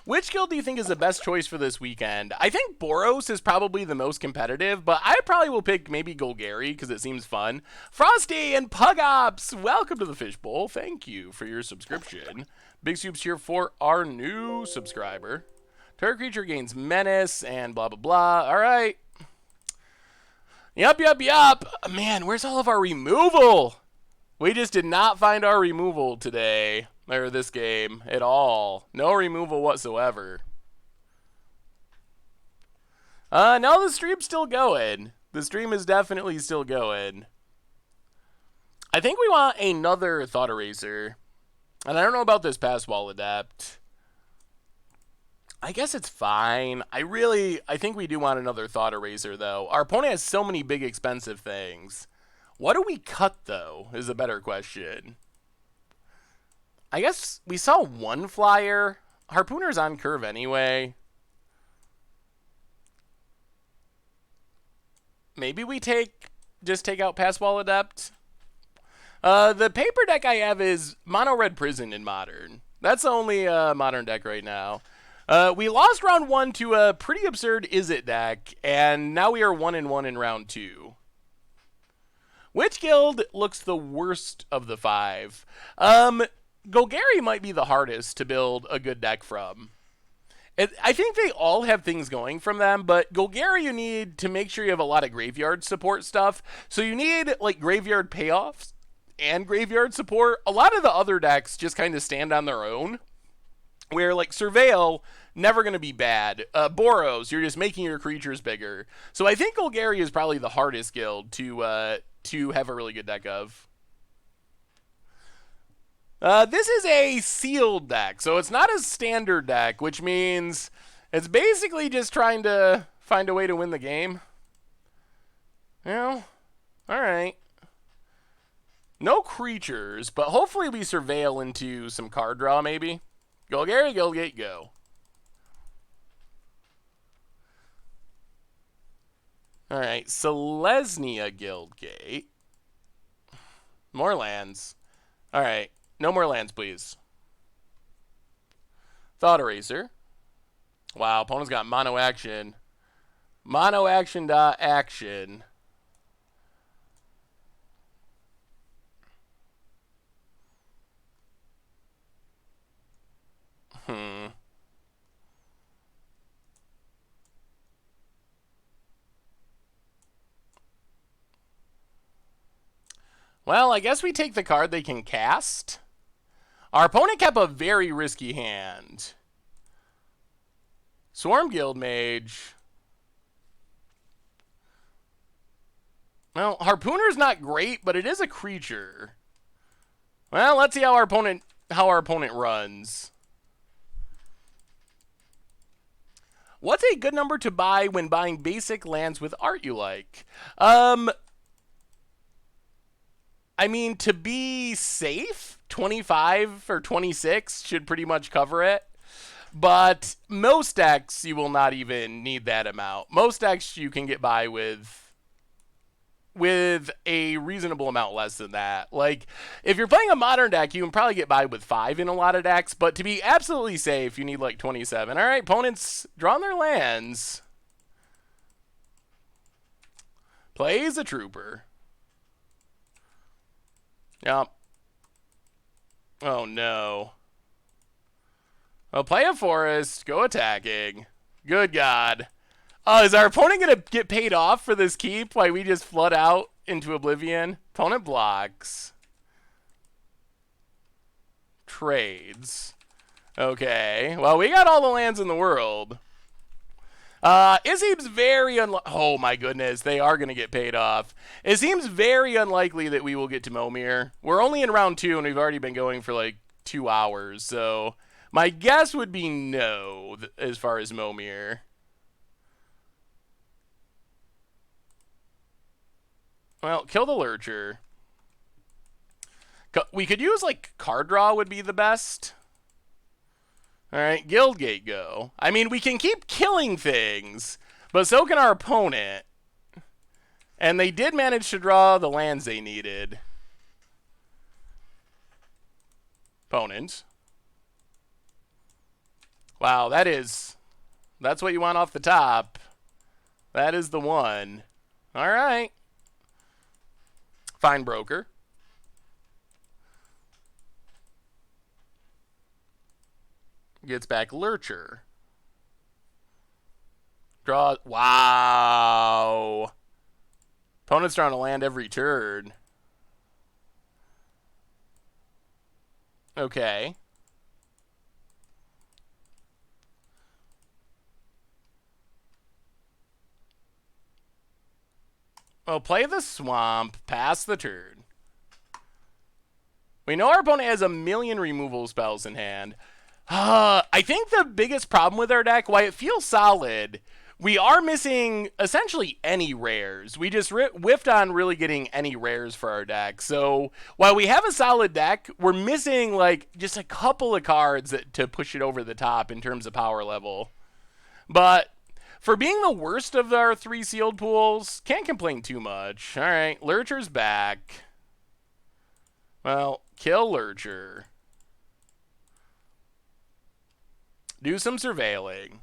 Which guild do you think is the best choice for this weekend? I think Boros is probably the most competitive, but I probably will pick maybe Golgari because it seems fun. Frosty and Pugops, welcome to the Fishbowl. Thank you for your subscription. Big soups here for our new subscriber. Target creature gains menace and blah, blah, blah. All right. Yup. Man, where's all of our removal? We just did not find our removal today, or this game, at all. No removal whatsoever. No, the stream's still going. The stream is definitely still going. I think we want another Thought Eraser. And I don't know about this Pass Wall Adept. I guess it's fine. I think we do want another Thought Eraser, though. Our opponent has so many big, expensive things. What do we cut, though, is a better question. I guess we saw one flyer. Harpooner's on curve anyway. Maybe we just take out Pass Wall Adept. The paper deck I have is Mono Red Prison in Modern. That's the only Modern deck right now. We lost round 1 to a pretty absurd Izzet deck, and now we are 1-1 in round 2. Which guild looks the worst of the 5? Golgari might be the hardest to build a good deck from. I think they all have things going from them, but Golgari you need to make sure you have a lot of graveyard support stuff. So you need like graveyard payoffs and graveyard support. A lot of the other decks just kind of stand on their own, where like Surveil, never going to be bad. Boros, you're just making your creatures bigger. So I think Golgari is probably the hardest guild to have a really good deck of. This is a sealed deck, so it's not a standard deck, which means it's basically just trying to find a way to win the game. Well, alright. No creatures, but hopefully we surveil into some card draw, maybe. Golgari, Guildgate, go. Alright, Selesnya Guildgate. More lands. Alright, no more lands, please. Thought Eraser. Wow, opponent's got mono action. Mono action dot action. Well, I guess we take the card they can cast. Our opponent kept a very risky hand. Swarm Guild Mage. Well, Harpooner's not great, but it is a creature. Well, let's see how our opponent runs. What's a good number to buy when buying basic lands with art you like? I mean, to be safe, 25 or 26 should pretty much cover it. But most decks, you will not even need that amount. Most decks you can get by with a reasonable amount less than that. Like, if you're playing a modern deck, you can probably get by with 5 in a lot of decks. But to be absolutely safe, you need like 27. All right, opponents drawing their lands. Plays a Trooper. Yep. Oh, no. Well, play a Forest. Go attacking. Good God. Oh, is our opponent going to get paid off for this keep while we just flood out into oblivion? Opponent blocks. Trades. Okay. Well, we got all the lands in the world. It seems very oh my goodness, they are going to get paid off. It seems very unlikely that we will get to Momir. We're only in round 2 and we've already been going for like 2 hours, so my guess would be no as far as Momir. Well, kill the Lurcher. We could use like card draw would be the best. Alright, Guildgate go. I mean, we can keep killing things, but so can our opponent. And they did manage to draw the lands they needed. Opponent. Wow, that's what you want off the top. That is the one. All right. Fine broker. Gets back Lurcher. Draw. Wow. Opponent's trying to land every turn. Okay. Well, play the swamp, pass the turn. We know our opponent has a million removal spells in hand. I think the biggest problem with our deck, why it feels solid, we are missing essentially any rares. We just whiffed on really getting any rares for our deck. So while we have a solid deck, we're missing like just a couple of cards to push it over the top in terms of power level. But for being the worst of our 3 sealed pools, can't complain too much. All right, Lurcher's back. Well, kill Lurcher. Do some surveilling.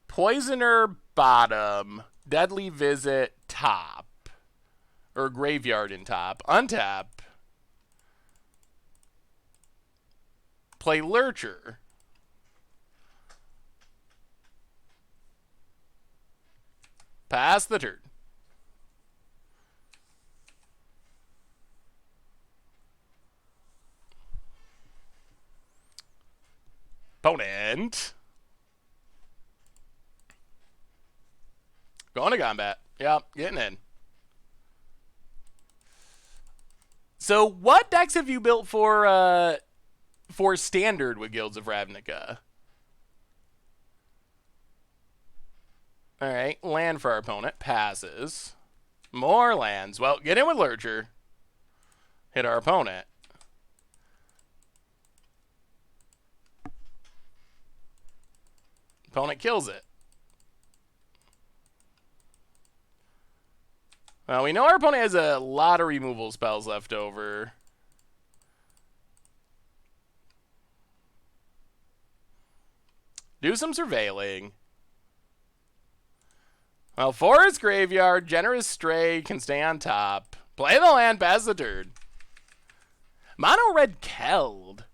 Poisoner bottom. Deadly Visit top. Or Graveyard in top. Untap. Play Lurcher. Pass the turn. Opponent. Going to combat. Yep, getting in. So what decks have you built for standard with Guilds of Ravnica? All right, land for our opponent. Passes. More lands. Well, get in with Lurcher. Hit our opponent. Opponent kills it. Well, we know our opponent has a lot of removal spells left over. Do some surveilling. Well, Forest Graveyard, Generous Stray can stay on top. Play the land, pass the turn. Mono Red Keld.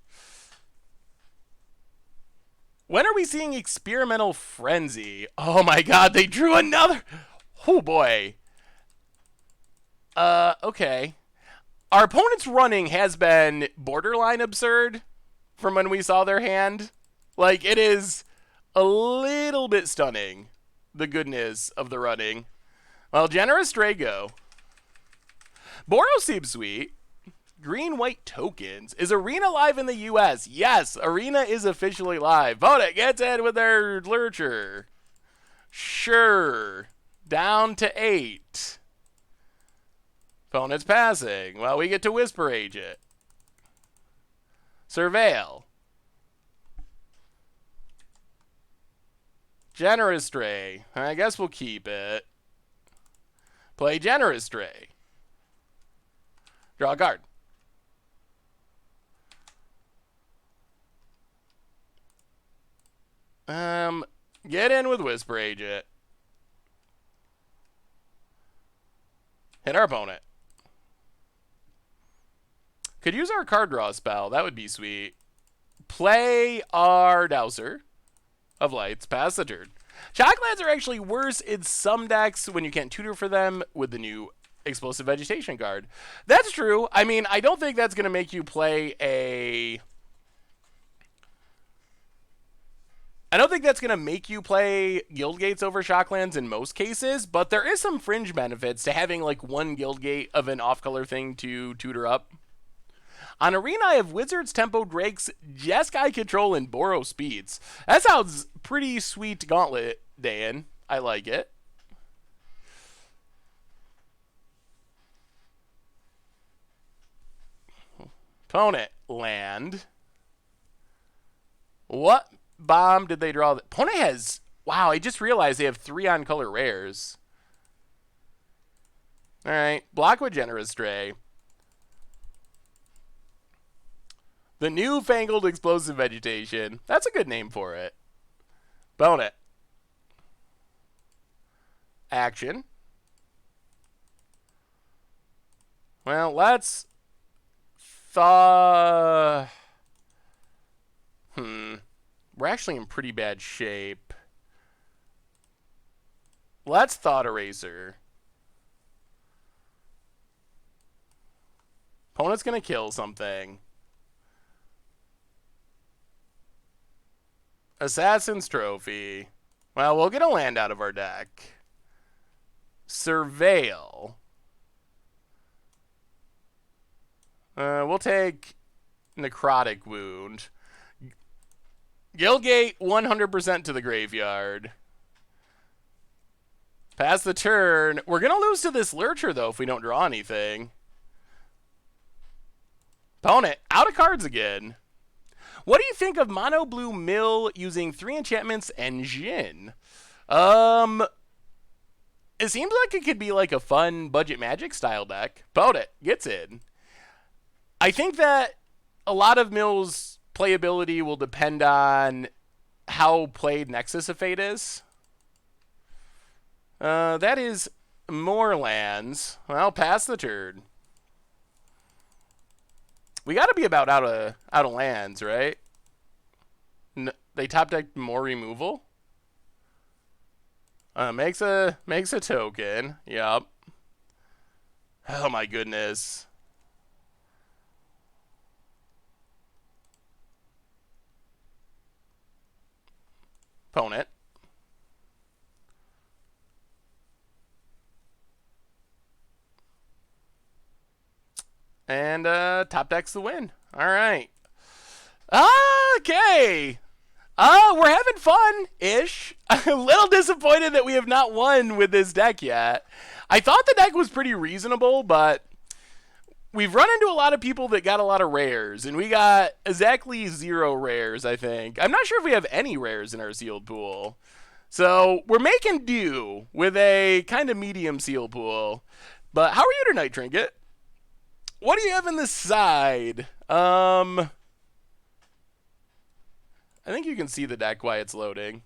When are we seeing Experimental Frenzy? Oh my god, they drew another. Oh boy. Okay. Our opponent's running has been borderline absurd from when we saw their hand. Like, it is a little bit stunning, the goodness of the running. Well, Generous Drago. Boros seems sweet. Green-white tokens. Is Arena live in the U.S.? Yes, Arena is officially live. Opponent gets in with their Lurcher. Sure. Down to 8. Opponent's passing. Well, we get to Whisper Agent. Surveil. Generous Stray. I guess we'll keep it. Play Generous Stray. Draw a card. Get in with Whisper Agent. Hit our opponent. Could use our card draw spell. That would be sweet. Play our Dowser of Lights. Pass the turn. Shocklands are actually worse in some decks when you can't tutor for them with the new Explosive Vegetation card. That's true. I mean, I don't think that's going to make you play a... I don't think that's going to make you play Guildgates over Shocklands in most cases, but there is some fringe benefits to having like one Guildgate of an off-color thing to tutor up. On Arena, I have Wizards, Tempo Drakes, Jeskai Control, and Boros Speeds. That sounds pretty sweet gauntlet, Dan. I like it. Opponent, land. What bomb did they draw? Opponent has... Wow, I just realized they have 3 on-color rares. Alright, block with Generous Stray. The newfangled explosive vegetation. That's a good name for it. Bone it. Action. Well, let's thaw. We're actually in pretty bad shape. Let's Thought Eraser. Opponent's going to kill something. Assassin's Trophy. Well, we'll get a land out of our deck. Surveil. We'll take Necrotic Wound. Guildgate 100% to the graveyard. Pass the turn. We're going to lose to this Lurcher, though, if we don't draw anything. Opponent, out of cards again. What do you think of Mono Blue Mill using 3 enchantments and Jhin? It seems like it could be like a fun budget Magic style deck. Opponent gets in. I think that a lot of Mill's playability will depend on how played Nexus of Fate is. That is more lands. Well, pass the turn. We got to be about out of lands, right? They top deck more removal. Makes a token. Yep. Oh my goodness. Opponent. And top deck's the win. All right. Okay. We're having fun-ish. I'm a little disappointed that we have not won with this deck yet. I thought the deck was pretty reasonable, but we've run into a lot of people that got a lot of rares, and we got exactly 0 rares, I think. I'm not sure if we have any rares in our sealed pool. So we're making do with a kind of medium sealed pool. But how are you tonight, Trinket? What do you have in the side? I think you can see the deck while it's loading.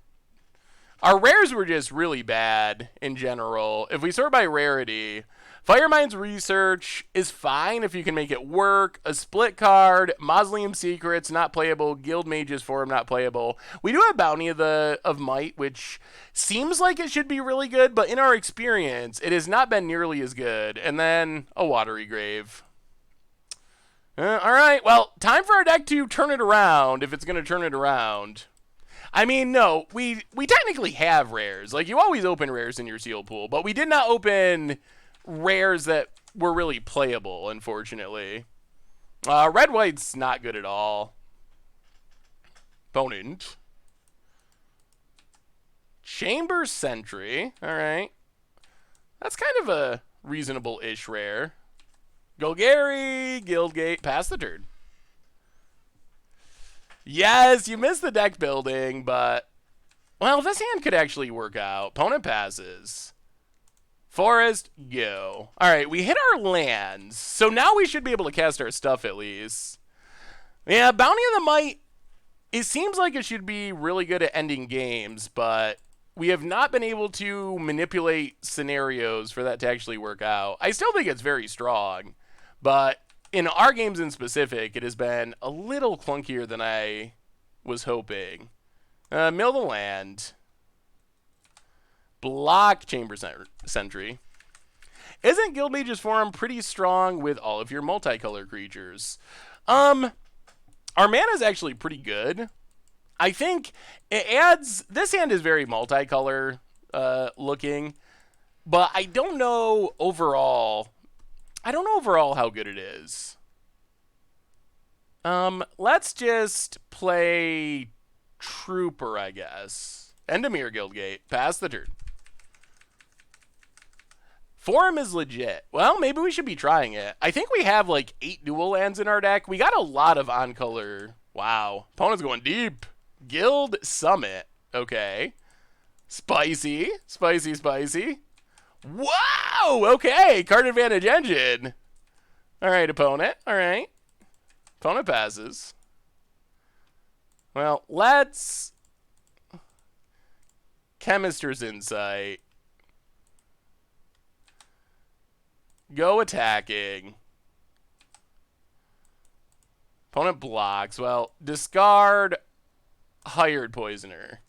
Our rares were just really bad in general. If we sort by rarity, Firemind's Research is fine if you can make it work. A split card, Mausoleum Secrets, not playable. Guild Mage's Forum, not playable. We do have Bounty of Might, which seems like it should be really good, but in our experience, it has not been nearly as good. And then a Watery Grave. All right, well, time for our deck to turn it around, if it's going to turn it around. I mean, no, we technically have rares. Like, you always open rares in your sealed pool, but we did not open rares that were really playable, unfortunately. Red-White's not good at all. Opponent. Chamber Sentry, all right. That's kind of a reasonable-ish rare. Golgari, Guildgate, pass the turn. Yes, you missed the deck building, but... Well, this hand could actually work out. Opponent passes. Forest, go. Alright, we hit our lands. So now we should be able to cast our stuff at least. Yeah, Bounty of the Might, it seems like it should be really good at ending games, but we have not been able to manipulate scenarios for that to actually work out. I still think it's very strong. But in our games in specific, it has been a little clunkier than I was hoping. Mill the land. Block Chamber Sentry. Isn't Guildmage's Forum pretty strong with all of your multicolor creatures? Our mana is actually pretty good. I think it adds... This hand is very multicolor looking. But I don't know overall... how good it is. Let's just play Trooper, I guess. Endemir Guildgate. Pass the turn. Forum is legit. Well, maybe we should be trying it. I think we have like 8 dual lands in our deck. We got a lot of on-color. Wow. Opponent's going deep. Guild Summit. Okay. Spicy. Spicy, spicy. Wow! Okay, card advantage engine. All right, opponent. All right. Opponent passes. Well, let's... Chemister's Insight. Go attacking. Opponent blocks. Well, discard Hired Poisoner.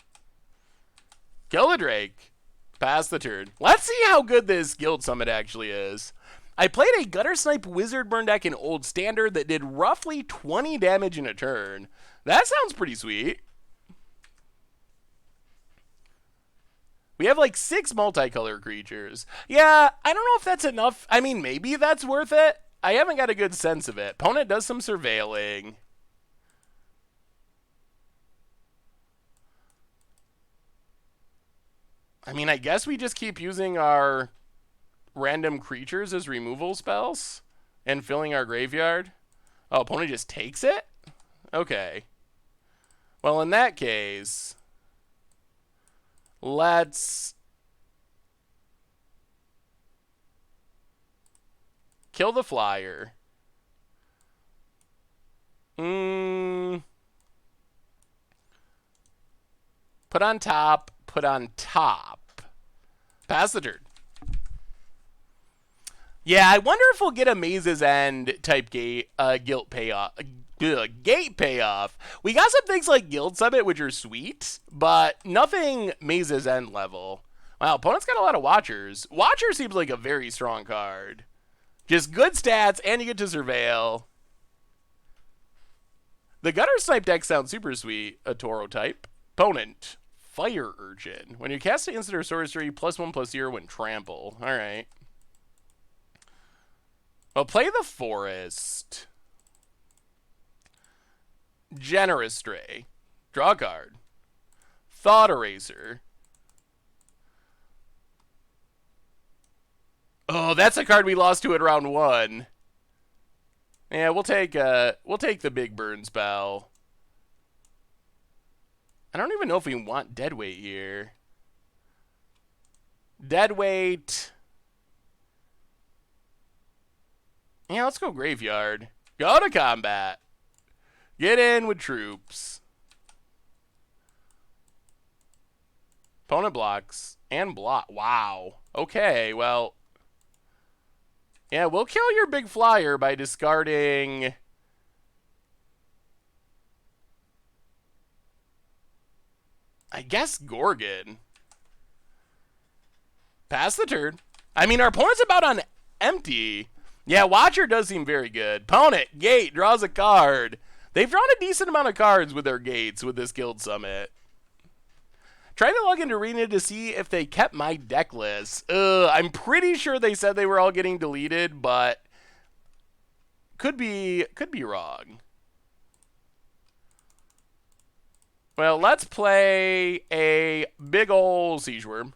Kill the Drake. Pass the turn. Let's see how good this Guild Summit actually is. I played a Gutter Snipe Wizard burn deck in Old Standard that did roughly 20 damage in a turn. That sounds pretty sweet. We have like 6 multicolor creatures. Yeah, I don't know if that's enough. I mean, maybe that's worth it. I haven't got a good sense of it. Opponent does some surveilling. I mean, I guess we just keep using our random creatures as removal spells and filling our graveyard. Oh, opponent just takes it? Okay. Well, in that case, let's kill the flyer. Put on top, put on top. Pass the turn. Yeah, I wonder if we'll get a Maze's End type guild payoff. Gate payoff. We got some things like Guild Summit, which are sweet, but nothing Maze's End level. Wow, opponent's got a lot of Watchers. Watcher seems like a very strong card. Just good stats, and you get to surveil. The Gutter Snipe deck sounds super sweet. A Toro type. Opponent. Fire Urchin. When you cast an instant or sorcery, +1/+0 when trample. Alright. Well, play the Forest. Generous Stray. Draw a card. Thought Eraser. Oh, that's a card we lost to at round 1. Yeah, we'll take the big burn spell. I don't even know if we want Deadweight here. Deadweight. Yeah, let's go Graveyard. Go to combat. Get in with troops. Opponent blocks and block. Wow. Okay, well. Yeah, we'll kill your big flyer by discarding... I guess Gorgon. Pass the turn. I mean, our opponent's about on empty. Yeah, Watcher does seem very good. Opponent, gate, draws a card. They've drawn a decent amount of cards with their gates with this Guild Summit. Trying to log into Arena to see if they kept my deck list. I'm pretty sure they said they were all getting deleted, but could be wrong. Well, let's play a big ol' Siege Worm.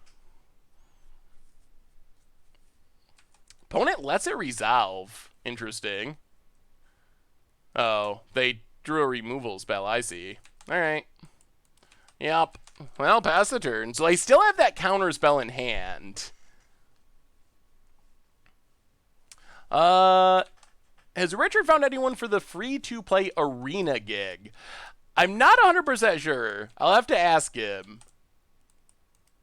Opponent lets it resolve. Interesting. Oh, they drew a removal spell. I see. All right. Yep. Well, pass the turn. So I still have that counter spell in hand. Has Richard found anyone for the free-to-play Arena gig? I'm not 100% sure. I'll have to ask him.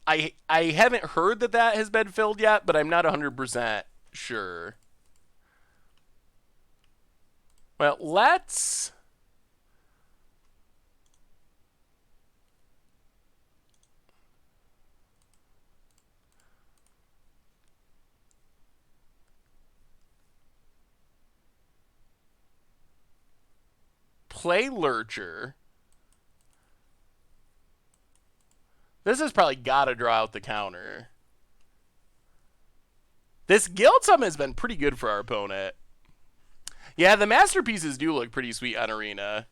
I haven't heard that has been filled yet, but I'm not 100% sure. Well, let's... play Lurcher. This has probably got to draw out the counter. This Guild Summit has been pretty good for our opponent. Yeah, the masterpieces do look pretty sweet on Arena.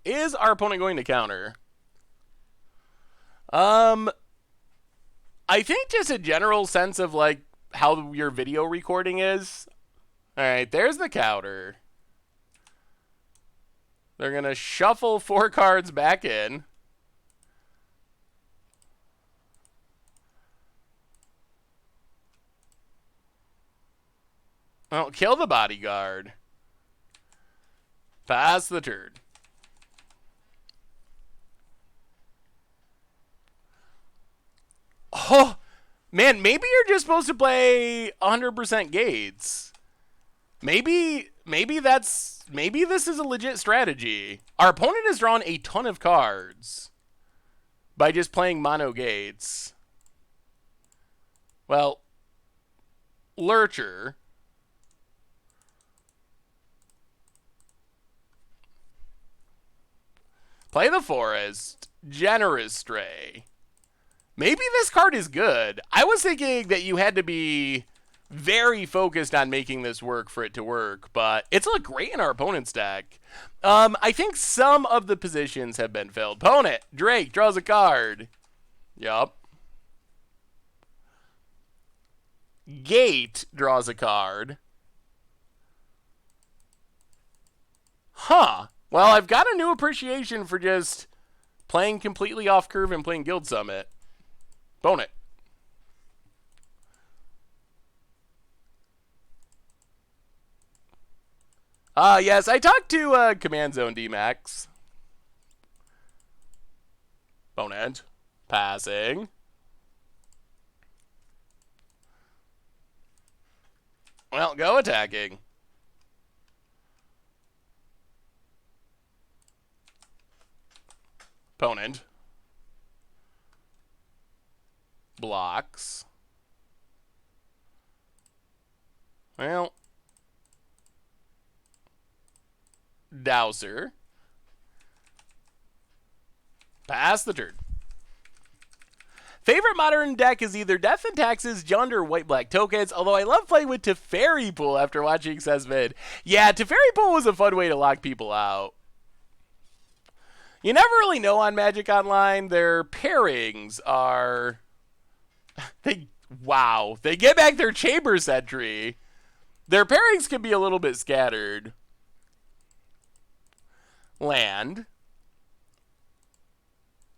Is our opponent going to counter? I think just a general sense of like how your video recording is. All right, there's the counter. They're going to shuffle 4 cards back in. Oh, kill the bodyguard. Pass the turn. Oh, man, maybe you're just supposed to play 100% gates. Maybe this is a legit strategy. Our opponent has drawn a ton of cards by just playing mono gates. Well, Lurcher. Play the Forest. Generous Stray. Maybe this card is good. I was thinking that you had to be very focused on making this work for it to work, but it's looked great in our opponent's deck. I think some of the positions have been filled. Opponent, Drake, draws a card. Yup. Gate draws a card. Huh. Well, I've got a new appreciation for just playing completely off curve and playing Guild Summit. Opponent. Yes, I talked to Command Zone D-Max. Opponent. Passing. Well, go attacking. Opponent. Blocks. Well. Dowser. Pass the turn. Favorite modern deck is either Death and Taxes, Jund, or White-Black Tokens, although I love playing with Teferi Pool after watching Sesvid. Yeah, Teferi Pool was a fun way to lock people out. You never really know on Magic Online. Their pairings are... Wow. They get back their Chamber Sentry. Their pairings can be a little bit scattered. Land.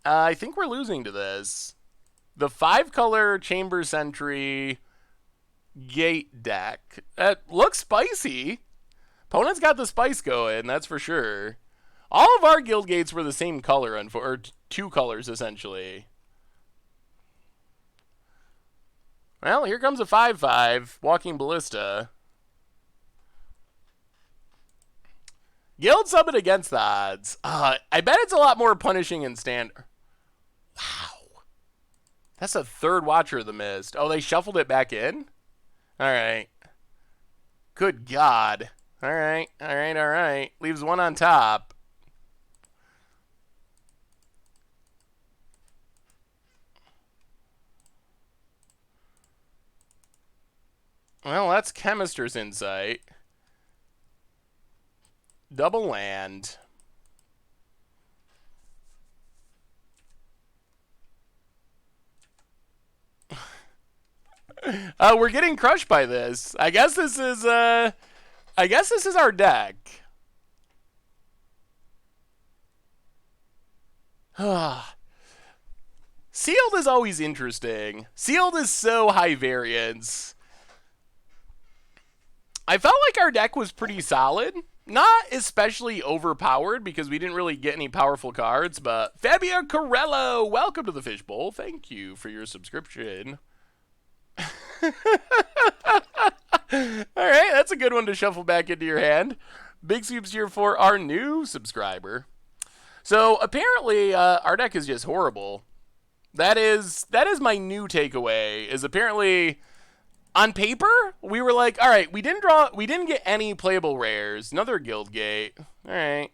I think we're losing to this. The 5-color Chamber Sentry Gate deck. It looks spicy. Opponent's got the spice going, that's for sure. All of our Guild Gates were the same color, or 2 colors, essentially. Well, here comes a 5/5, Walking Ballista. Guild Summit against the odds. I bet it's a lot more punishing in Standard. Wow. That's a third Watcher of the Mist. Oh, they shuffled it back in? Alright. Good God. Alright. Leaves one on top. Well, that's Chemister's Insight. Double land. We're getting crushed by this. I guess this is our deck. Sealed is always interesting. Sealed is so high variance. I felt like our deck was pretty solid. Not especially overpowered because we didn't really get any powerful cards, but Fabio Corello, welcome to the Fishbowl. Thank you for your subscription. Alright, that's a good one to shuffle back into your hand. Big soups here for our new subscriber. So apparently our deck is just horrible. That is my new takeaway, is apparently on paper we were like, all right, we didn't get any playable rares. Another Guild Gate. All right.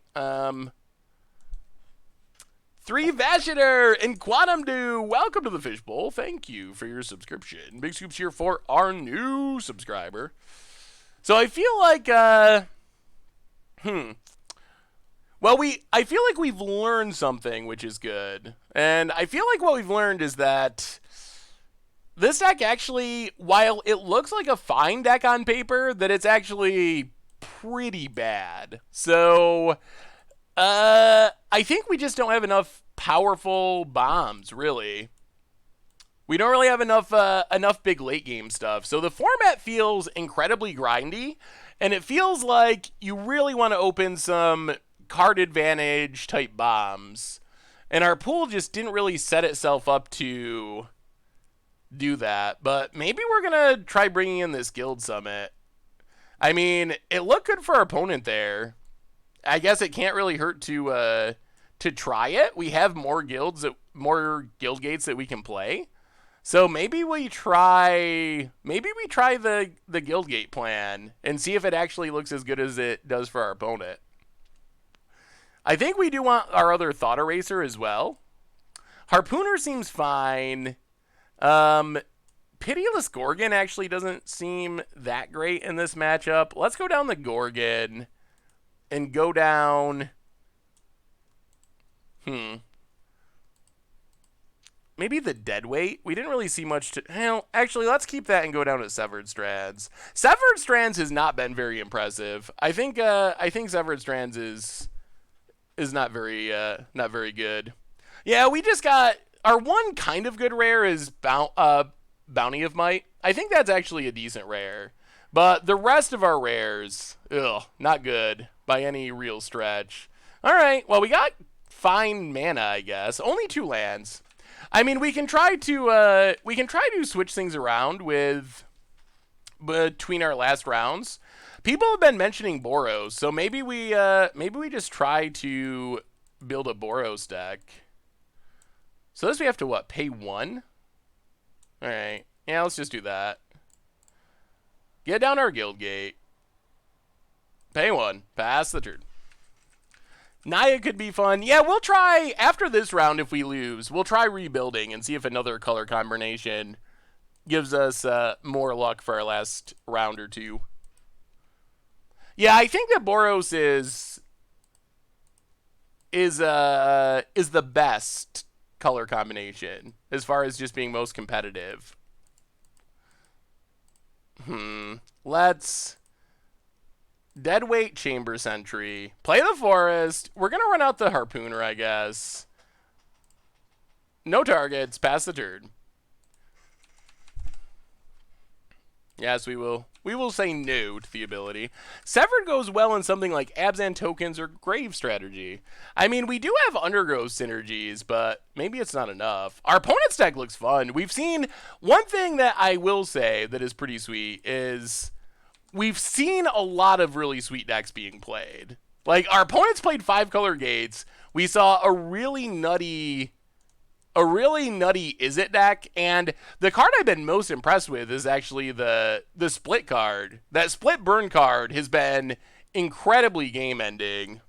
3 Vashiter and Quantum Dew. Welcome to the Fishbowl. Thank you for your subscription. Big scoops here for our new subscriber. So I feel like well, I feel like we've learned something, which is good. And I feel like what we've learned is that this deck actually, while it looks like a fine deck on paper, that it's actually pretty bad. So I think we just don't have enough powerful bombs, really. We don't really have enough big late game stuff. So the format feels incredibly grindy, and it feels like you really want to open some card advantage type bombs. And our pool just didn't really set itself up to do that. But maybe we're going to try bringing in this Guild Summit. I mean, it looked good for our opponent there. I guess it can't really hurt to try it. We have more more guild gates that we can play. So maybe we try the Guildgate plan and see if it actually looks as good as it does for our opponent. I think we do want our other Thought Eraser as well. Harpooner seems fine. Pitiless Gorgon actually doesn't seem that great in this matchup. Let's go down the Gorgon and go down... Maybe the Deadweight. We didn't really see much to... Hell, actually, let's keep that and go down to Severed Strands. Severed Strands has not been very impressive. I think Severed Strands is not very good. Yeah, we just got... Our one kind of good rare is Bounty of Might. I think that's actually a decent rare. But the rest of our rares, not good by any real stretch. All right, well, we got fine mana, I guess. Only 2 lands. I mean, we can try to switch things around between our last rounds. People have been mentioning Boros, so maybe we just try to build a Boros deck. So this we have to what? Pay 1? All right. Yeah, let's just do that. Get down our guild gate. Pay 1. Pass the turn. Naya could be fun. Yeah, we'll try, after this round, if we lose, we'll try rebuilding and see if another color combination gives us more luck for our last round or 2. Yeah, I think that Boros is the best color combination as far as just being most competitive. Let's... Deadweight Chamber Sentry. Play the Forest. We're going to run out the Harpooner, I guess. No targets. Pass the turn. Yes, we will. We will say no to the ability. Severed goes well in something like Abzan Tokens or Grave Strategy. I mean, we do have Undergrowth synergies, but maybe it's not enough. Our opponent's deck looks fun. We've seen... One thing that I will say that is pretty sweet is... We've seen a lot of really sweet decks being played. Like, our opponents played 5-color gates. We saw a really nutty Is It deck, and the card I've been most impressed with is actually the split card. That split burn card has been incredibly game-ending.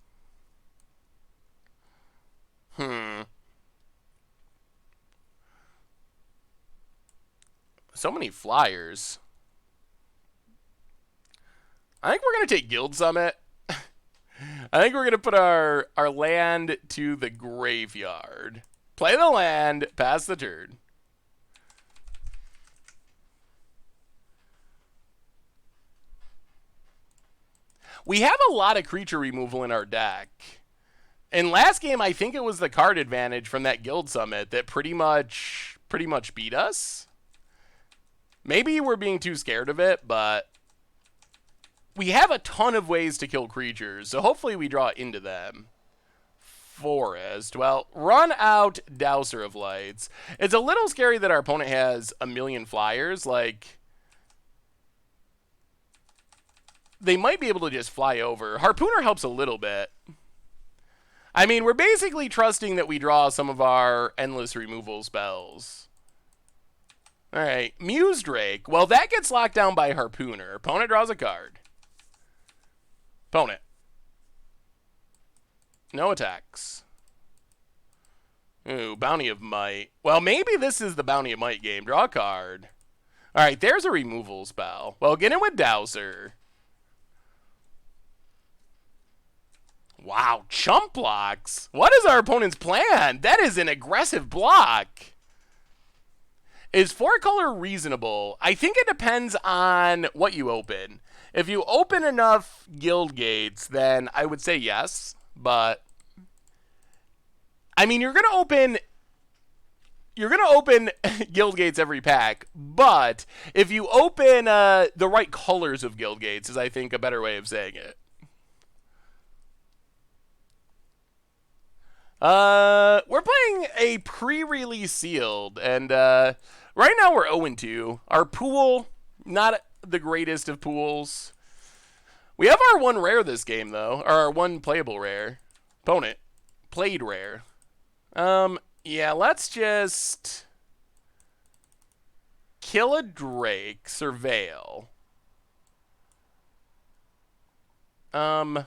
So many flyers. I think we're going to take Guild Summit. I think we're going to put our land to the graveyard. Play the land, pass the turn. We have a lot of creature removal in our deck. In last game, I think it was the card advantage from that Guild Summit that pretty much beat us. Maybe we're being too scared of it, but... We have a ton of ways to kill creatures, so hopefully we draw into them. Forest. Well, run out Dowser of Lights. It's a little scary that our opponent has a million flyers. Like, they might be able to just fly over. Harpooner helps a little bit. I mean, we're basically trusting that we draw some of our endless removal spells. All right, Muse Drake. Well, that gets locked down by Harpooner. Opponent draws a card. Opponent. No attacks. Ooh, Bounty of Might. Well, maybe this is the Bounty of Might game. Draw a card. All right, there's a removal spell. Well, get in with Dowser. Wow, chump blocks. What is our opponent's plan? That is an aggressive block. Is 4-color reasonable? I think it depends on what you open. If you open enough guild gates, then I would say yes. But, I mean, you're going to open you're going to open guild gates every pack, but if you open the right colors of guild gates is, I think, a better way of saying it. We're playing a pre-release sealed, and right now we're 0-2. Our pool, not the greatest of pools. We have our one rare this game, though, or our one playable rare. Opponent, played rare. Yeah, let's just kill a Drake, surveil. I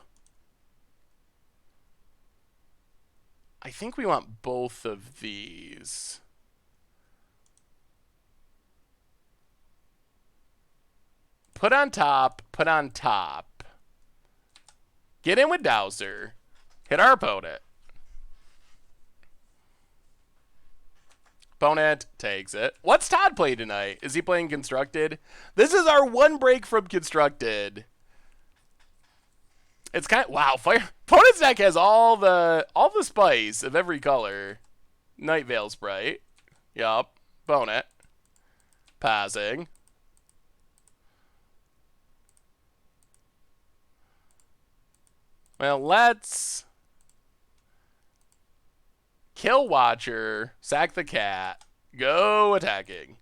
think we want both of these. Put on top, put on top. Get in with Dowser. Hit our opponent. Opponent takes it. What's Todd playing tonight? Is he playing Constructed? This is our one break from Constructed. It's kind of, wow, fire. Opponent's deck has all the spice of every color. Night Veil Sprite. Yup. Opponent. Passing. Well, let's kill Watcher, sack the cat, go attacking.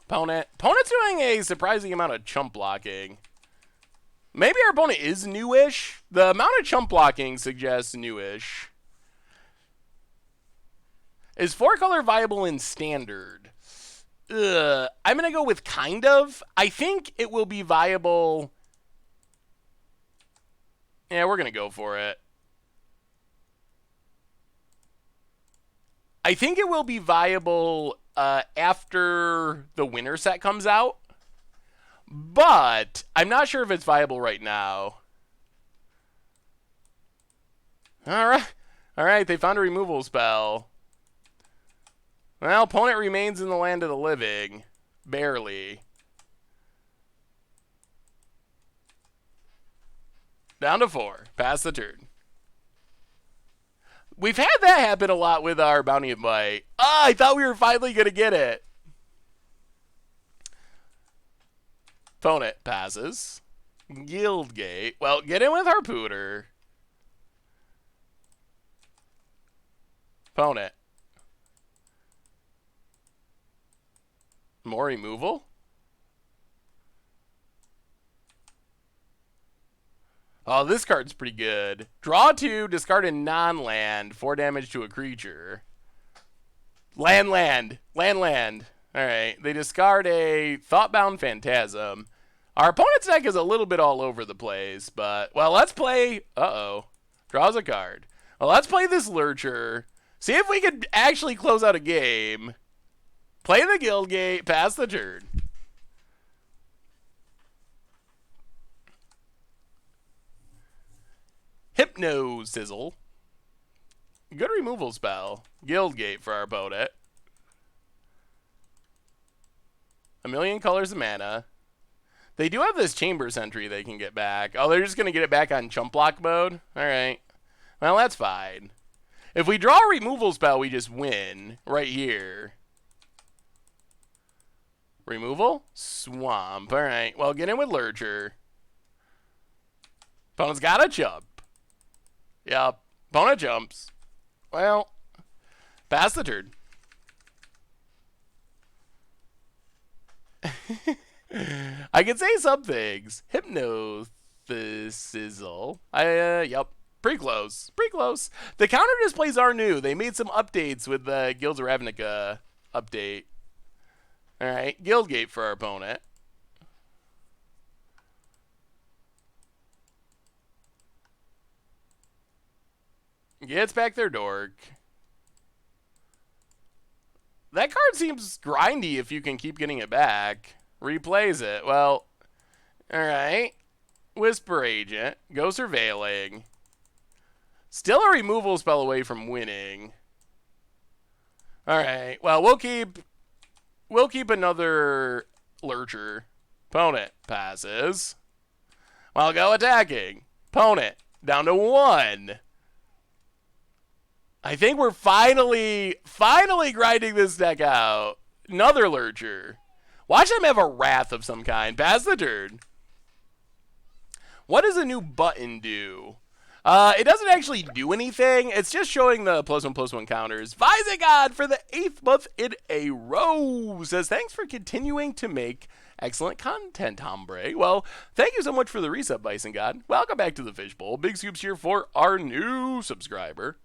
Opponent's doing a surprising amount of chump blocking. Maybe our opponent is newish. The amount of chump blocking suggests newish. Is 4-color viable in Standard? I'm going to go with kind of. I think it will be viable. Yeah, we're going to go for it. I think it will be viable after the winter set comes out. But I'm not sure if it's viable right now. All right, they found a removal spell. Well, opponent remains in the land of the living. Barely. Down to 4. Pass the turn. We've had that happen a lot with our Bounty of Might. I thought we were finally going to get it. Opponent passes. Guildgate. Well, get in with Harpooner. Opponent. More removal? Oh, this card's pretty good. Draw 2, discard a non-land, 4 damage to a creature. Land. Alright, they discard a Thoughtbound Phantasm. Our opponent's deck is a little bit all over the place, but, well, let's play... Uh-oh. Draws a card. Well, let's play this Lurcher. See if we could actually close out a game. Play the Guildgate, pass the turn. Hypno Sizzle. Good removal spell. Guildgate for our opponent. 1,000,000 colors of mana. They do have this chamber sentry they can get back. Oh, they're just going to get it back on chump block mode? Alright. Well, that's fine. If we draw a removal spell, we just win right here. Removal? Swamp. Alright. Well, get in with Lurcher. Opponent's got a chump. Yup. Opponent jumps. Well, pass the turn. I can say some things. Hypno Sizzle. Yup. Pretty close. The counter displays are new. They made some updates with the Guilds of Ravnica update. Alright. Guildgate for our opponent. Gets back their dork. That card seems grindy if you can keep getting it back. Replays it. Well, alright. Whisper Agent. Go Surveilling. Still a removal spell away from winning. Alright. Well, we'll keep another Lurcher. Opponent passes. Well, go attacking. Opponent down to 1. I think we're finally grinding this deck out. Another Lurcher. Watch them have a Wrath of some kind. Pass the turn. What does a new button do? It doesn't actually do anything. It's just showing the +1/+1 counters. Visagod for the 8th month in a row says, thanks for continuing to make excellent content, Hombre. Well, thank you so much for the reset, Bison God. Welcome back to the Fishbowl. Big scoops here for our new subscriber.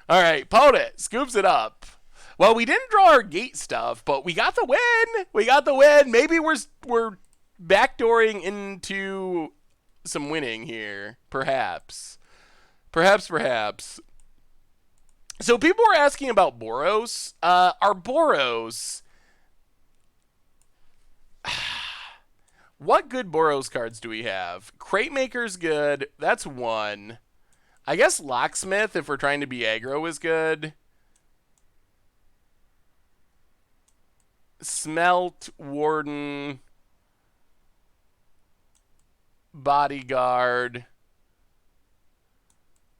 All right, Podit scoops it up. Well, we didn't draw our gate stuff, but we got the win. We got the win. Maybe we're backdooring into some winning here, perhaps. Perhaps. So people were asking about Boros. Our Boros. What good Boros cards do we have? Crate Maker's good. That's one. I guess Locksmith, if we're trying to be aggro, is good. Smelt, Warden, Bodyguard,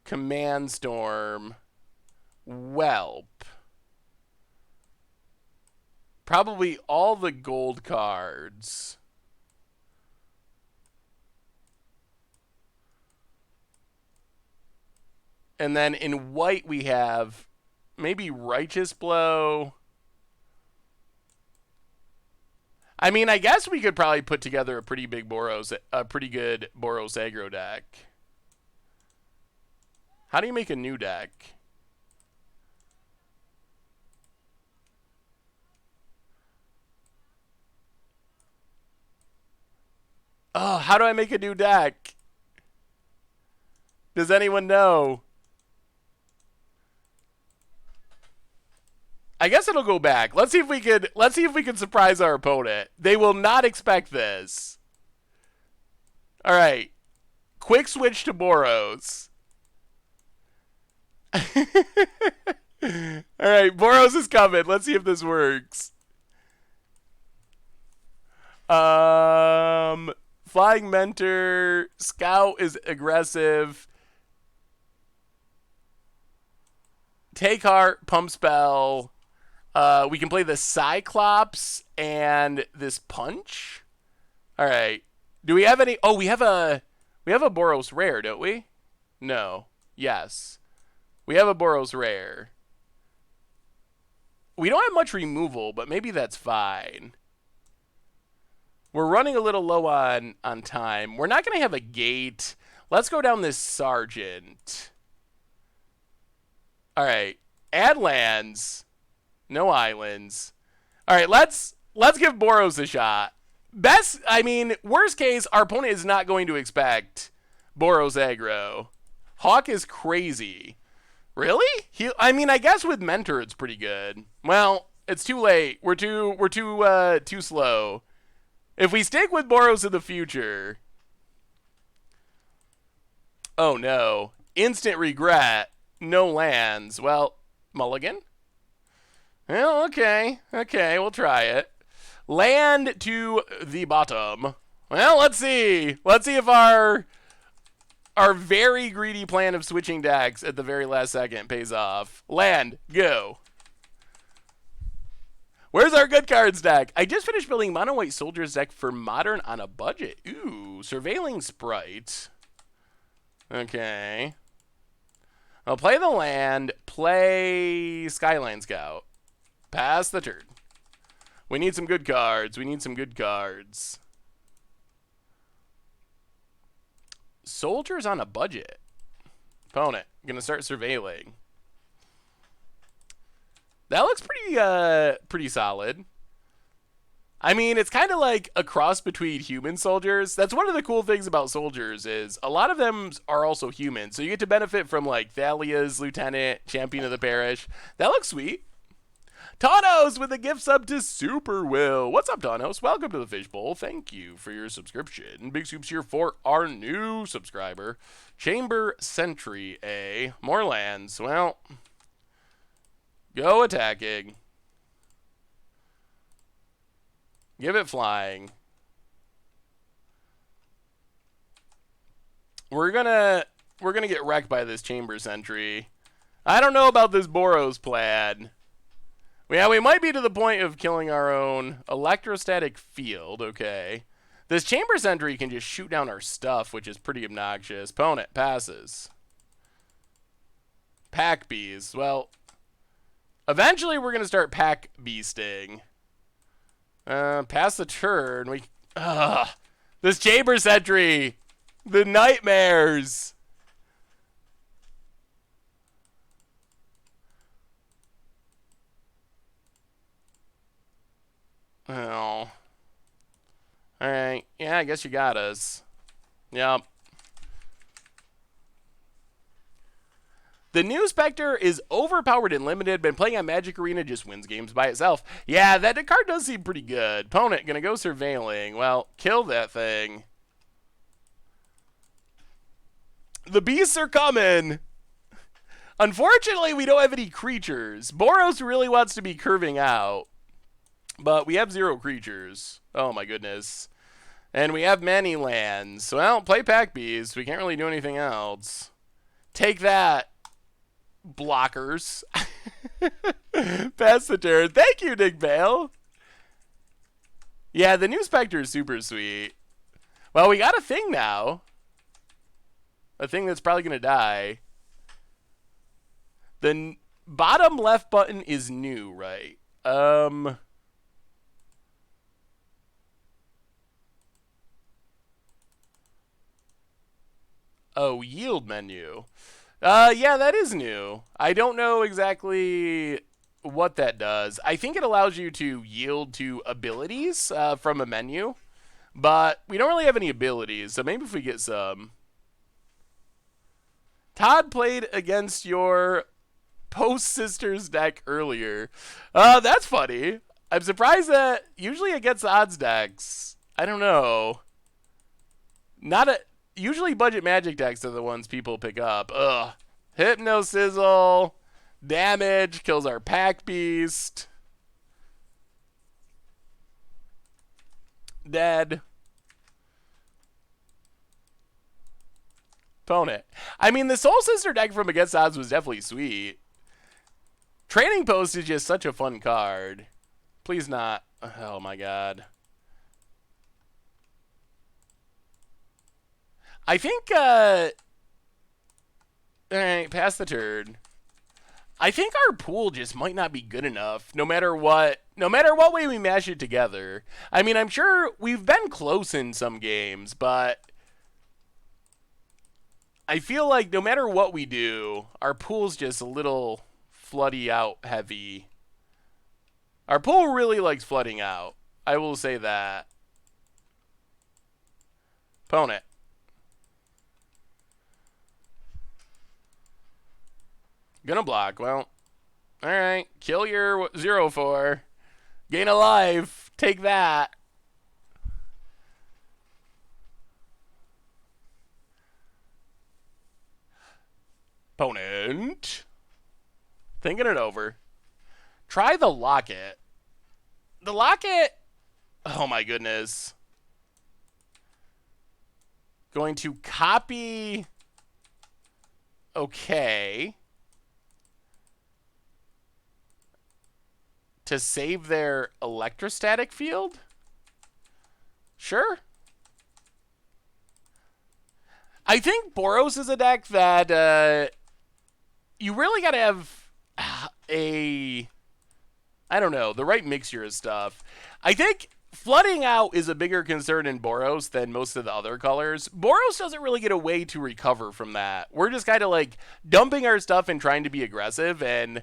Command Storm, Whelp. Probably all the gold cards. And then in white we have maybe Righteous Blow. I mean, I guess we could probably put together a pretty good Boros aggro deck. How do you make a new deck? Oh, how do I make a new deck? Does anyone know? I guess it'll go back. Let's see if we could surprise our opponent. They will not expect this. All right. Quick switch to Boros. All right, Boros is coming. Let's see if this works. Flying Mentor, Scout is aggressive. Take Heart, Pump Spell. We can play the Cyclops and this Punch. All right. Do we have any? Oh, we have a Boros rare, don't we? No. Yes. We have a Boros rare. We don't have much removal, but maybe that's fine. We're running a little low on time. We're not going to have a gate. Let's go down this Sergeant. All right. Add lands. No islands. All right, let's give Boros a shot. Worst case, our opponent is not going to expect Boros aggro. Hawk is crazy. Really? I guess with Mentor it's pretty good. Well, it's too late. We're too slow. If we stick with Boros in the future. Oh no. Instant regret. No lands. Well, mulligan? Well, okay, we'll try it. Land to the bottom. Well, let's see. Let's see if our very greedy plan of switching decks at the very last second pays off. Land, go. Where's our good cards deck? I just finished building Mono White Soldiers deck for Modern on a budget. Ooh, Surveilling Sprite. Okay. I'll play the land, play Skyline Scout. Pass the turn. We need some good cards. Soldiers on a budget. Opponent. Gonna start surveilling. That looks pretty solid. I mean, it's kind of like a cross between human soldiers. That's one of the cool things about soldiers is a lot of them are also human. So you get to benefit from like Thalia's Lieutenant, Champion of the Parish. That looks sweet. Tanos with a gift sub to Super Will. What's up, Tanos? Welcome to the Fishbowl. Thank you for your subscription. Big soups here for our new subscriber. Chamber Sentry A. More lands. Well, go attacking. Give it flying. We're gonna get wrecked by this Chamber Sentry. I don't know about this Boros plan. Yeah, we might be to the point of killing our own electrostatic field. Okay. This chamber sentry can just shoot down our stuff, which is pretty obnoxious. Opponent passes. Pack bees. Well, eventually we're going to start pack beasting. Pass the turn. This chamber sentry. The nightmares. Oh. Alright. Yeah, I guess you got us. Yep. The new Spectre is overpowered and limited. Been playing on Magic Arena, just wins games by itself. Yeah, that card does seem pretty good. Opponent gonna go surveilling. Well, kill that thing. The beasts are coming. Unfortunately, we don't have any creatures. Boros really wants to be curving out. But we have 0 creatures. Oh my goodness. And we have many lands. Well, play Pack Bees. We can't really do anything else. Take that, blockers. Pass the turn. Thank you, Nick Bale. Yeah, the new Spectre is super sweet. Well, we got a thing now. A thing that's probably going to die. The bottom left button is new, right? Oh, yield menu. Yeah, that is new. I don't know exactly what that does. I think it allows you to yield to abilities from a menu, but we don't really have any abilities, so maybe if we get some. Todd played against your Post Sisters deck earlier. That's funny. I'm surprised that usually against the odds decks. I don't know. Usually budget Magic decks are the ones people pick up. Ugh. Hypno Sizzle. Damage. Kills our Pack Beast. Dead. Opponent. I mean, the Soul Sister deck from Against Odds was definitely sweet. Training Post is just such a fun card. Please not. Oh my god. I think, alright, pass the turn. I think our pool just might not be good enough, no matter what way we mash it together. I mean, I'm sure we've been close in some games, but I feel like no matter what we do, our pool's just a little floody out heavy. Our pool really likes flooding out. I will say that. Opponent. Gonna block. Well, alright. Kill your 0/4. Gain a life. Take that. Opponent. Thinking it over. Try the Locket. The Locket. Oh my goodness. Going to copy. Okay. To save their electrostatic field? Sure. I think Boros is a deck that you really got to have I don't know, the right mixture of stuff. I think flooding out is a bigger concern in Boros than most of the other colors. Boros doesn't really get a way to recover from that. We're just kind of like dumping our stuff and trying to be aggressive, and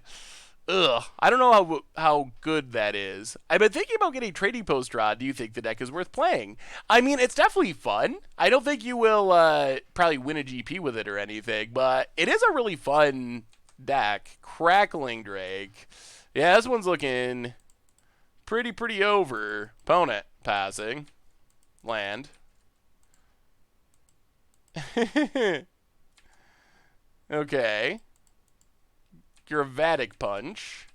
I don't know how good that is. I've been thinking about getting Trading Post Draw. Do you think the deck is worth playing? I mean, it's definitely fun. I don't think you will probably win a GP with it or anything, but it is a really fun deck. Crackling Drake. Yeah, this one's looking pretty over. Opponent passing. Land. Okay. Gravatic Punch.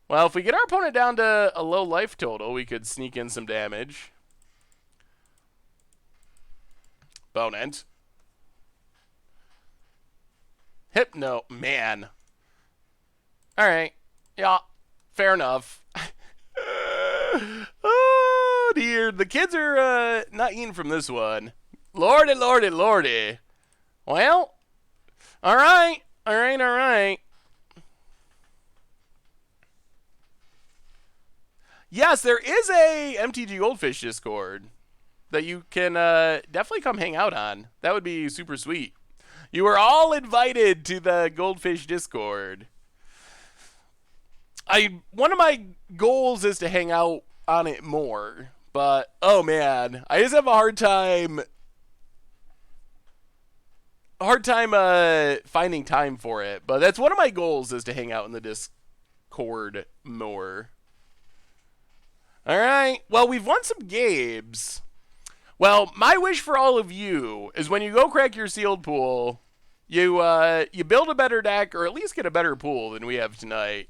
Well, if we get our opponent down to a low life total, we could sneak in some damage. Opponent. Hypno. Man. Alright. Yeah. Fair enough. Oh, dear. The kids are not eating from this one. Lordy, lordy, lordy. Well, alright. Alright, alright. Yes, there is a MTG Goldfish Discord that you can definitely come hang out on. That would be super sweet. You are all invited to the Goldfish Discord. One of my goals is to hang out on it more, but oh man, I just have a hard time finding time for it. But that's one of my goals, is to hang out in the Discord more. All right. Well, we've won some games. Well, my wish for all of you is when you go crack your sealed pool, you build a better deck, or at least get a better pool than we have tonight.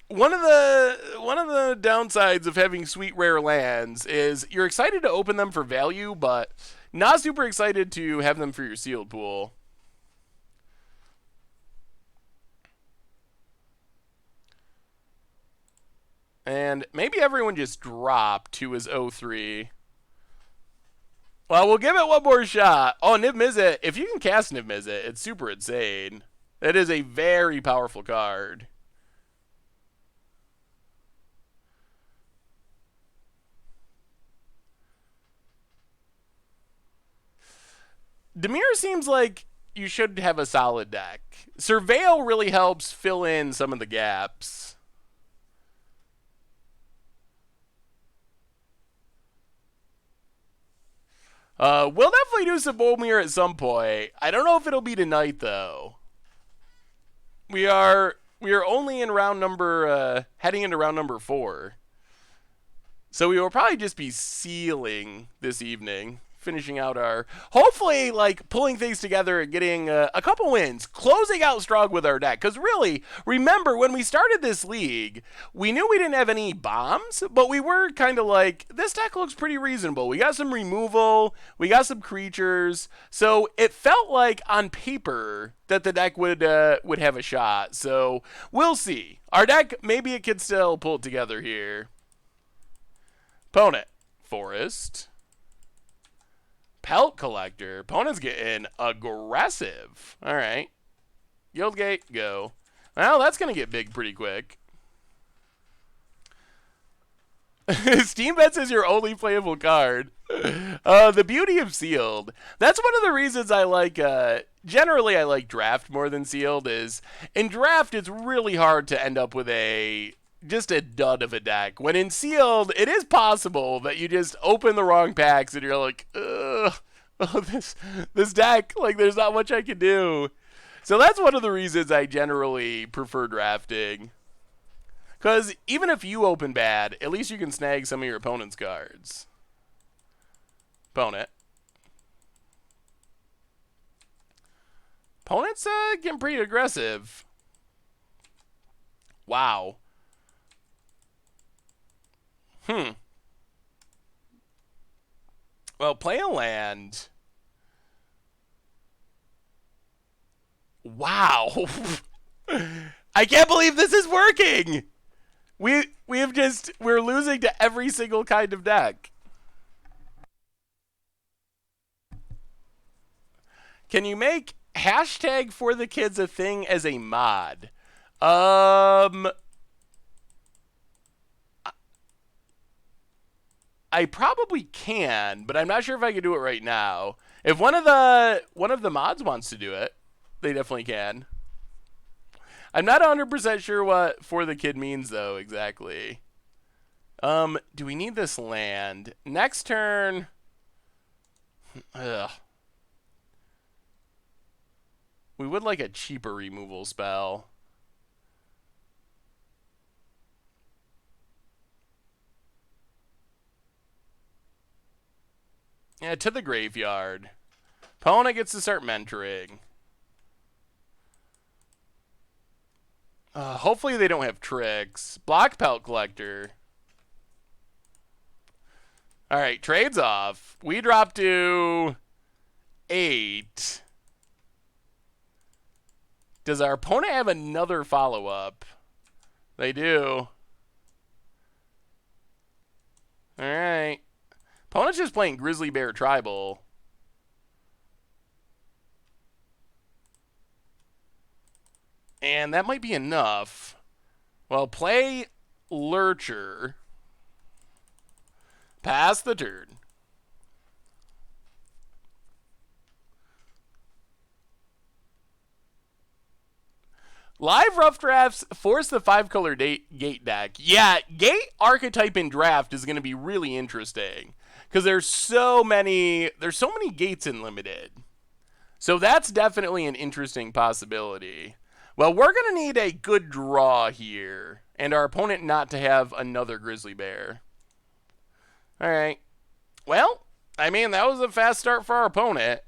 One of the downsides of having sweet rare lands is you're excited to open them for value, but not super excited to have them for your sealed pool. And maybe everyone just dropped to his 0-3. Well, we'll give it one more shot. Oh, Niv Mizzet. If you can cast Niv Mizzet, it's super insane. That is a very powerful card. Demir seems like you should have a solid deck. Surveil really helps fill in some of the gaps. We'll definitely do some Bomir at some point. I don't know if it'll be tonight, though. We are only in round number, heading into round number 4. So we will probably just be sealing this evening, finishing out our, hopefully, like, pulling things together and getting a couple wins, closing out strong with our deck. Because really, remember, when we started this league, we knew we didn't have any bombs, but we were kind of like, this deck looks pretty reasonable. We got some removal, we got some creatures, so it felt like, on paper, that the deck would have a shot. So, we'll see. Our deck, maybe it could still pull it together here. Opponent, Forest. Pelt Collector. Opponent's getting aggressive. All right. Guildgate, go. Well, that's going to get big pretty quick. Steam Bets is your only playable card. The beauty of Sealed. That's one of the reasons I like, generally I like Draft more than Sealed, is in Draft it's really hard to end up with just a dud of a deck. When in Sealed, it is possible that you just open the wrong packs and you're like, ugh, oh, this deck, like, there's not much I can do. So that's one of the reasons I generally prefer drafting. Because even if you open bad, at least you can snag some of your opponent's cards. Opponent. Opponent's getting pretty aggressive. Wow. Well, play a land. Wow. I can't believe this is working. We're losing to every single kind of deck. Can you make hashtag for the kids a thing as a mod? I probably can, but I'm not sure if I can do it right now. If one of the mods wants to do it, they definitely can. I'm not 100% sure what for the kid means though exactly. Do we need this land? Next turn. Ugh. We would like a cheaper removal spell. Yeah, to the graveyard. Opponent gets to start mentoring. Hopefully they don't have tricks. Block Pelt Collector. Alright, trades off. We drop to 8. Does our opponent have another follow-up? They do. All right. Opponent's just playing Grizzly Bear Tribal. And that might be enough. Well, play Lurcher. Pass the turn. Live Rough Drafts force the 5-color gate deck. Yeah, gate archetype in draft is going to be really interesting because there's so many gates in limited. So that's definitely an interesting possibility. Well, we're going to need a good draw here and our opponent not to have another Grizzly Bear. All right. Well, I mean, that was a fast start for our opponent.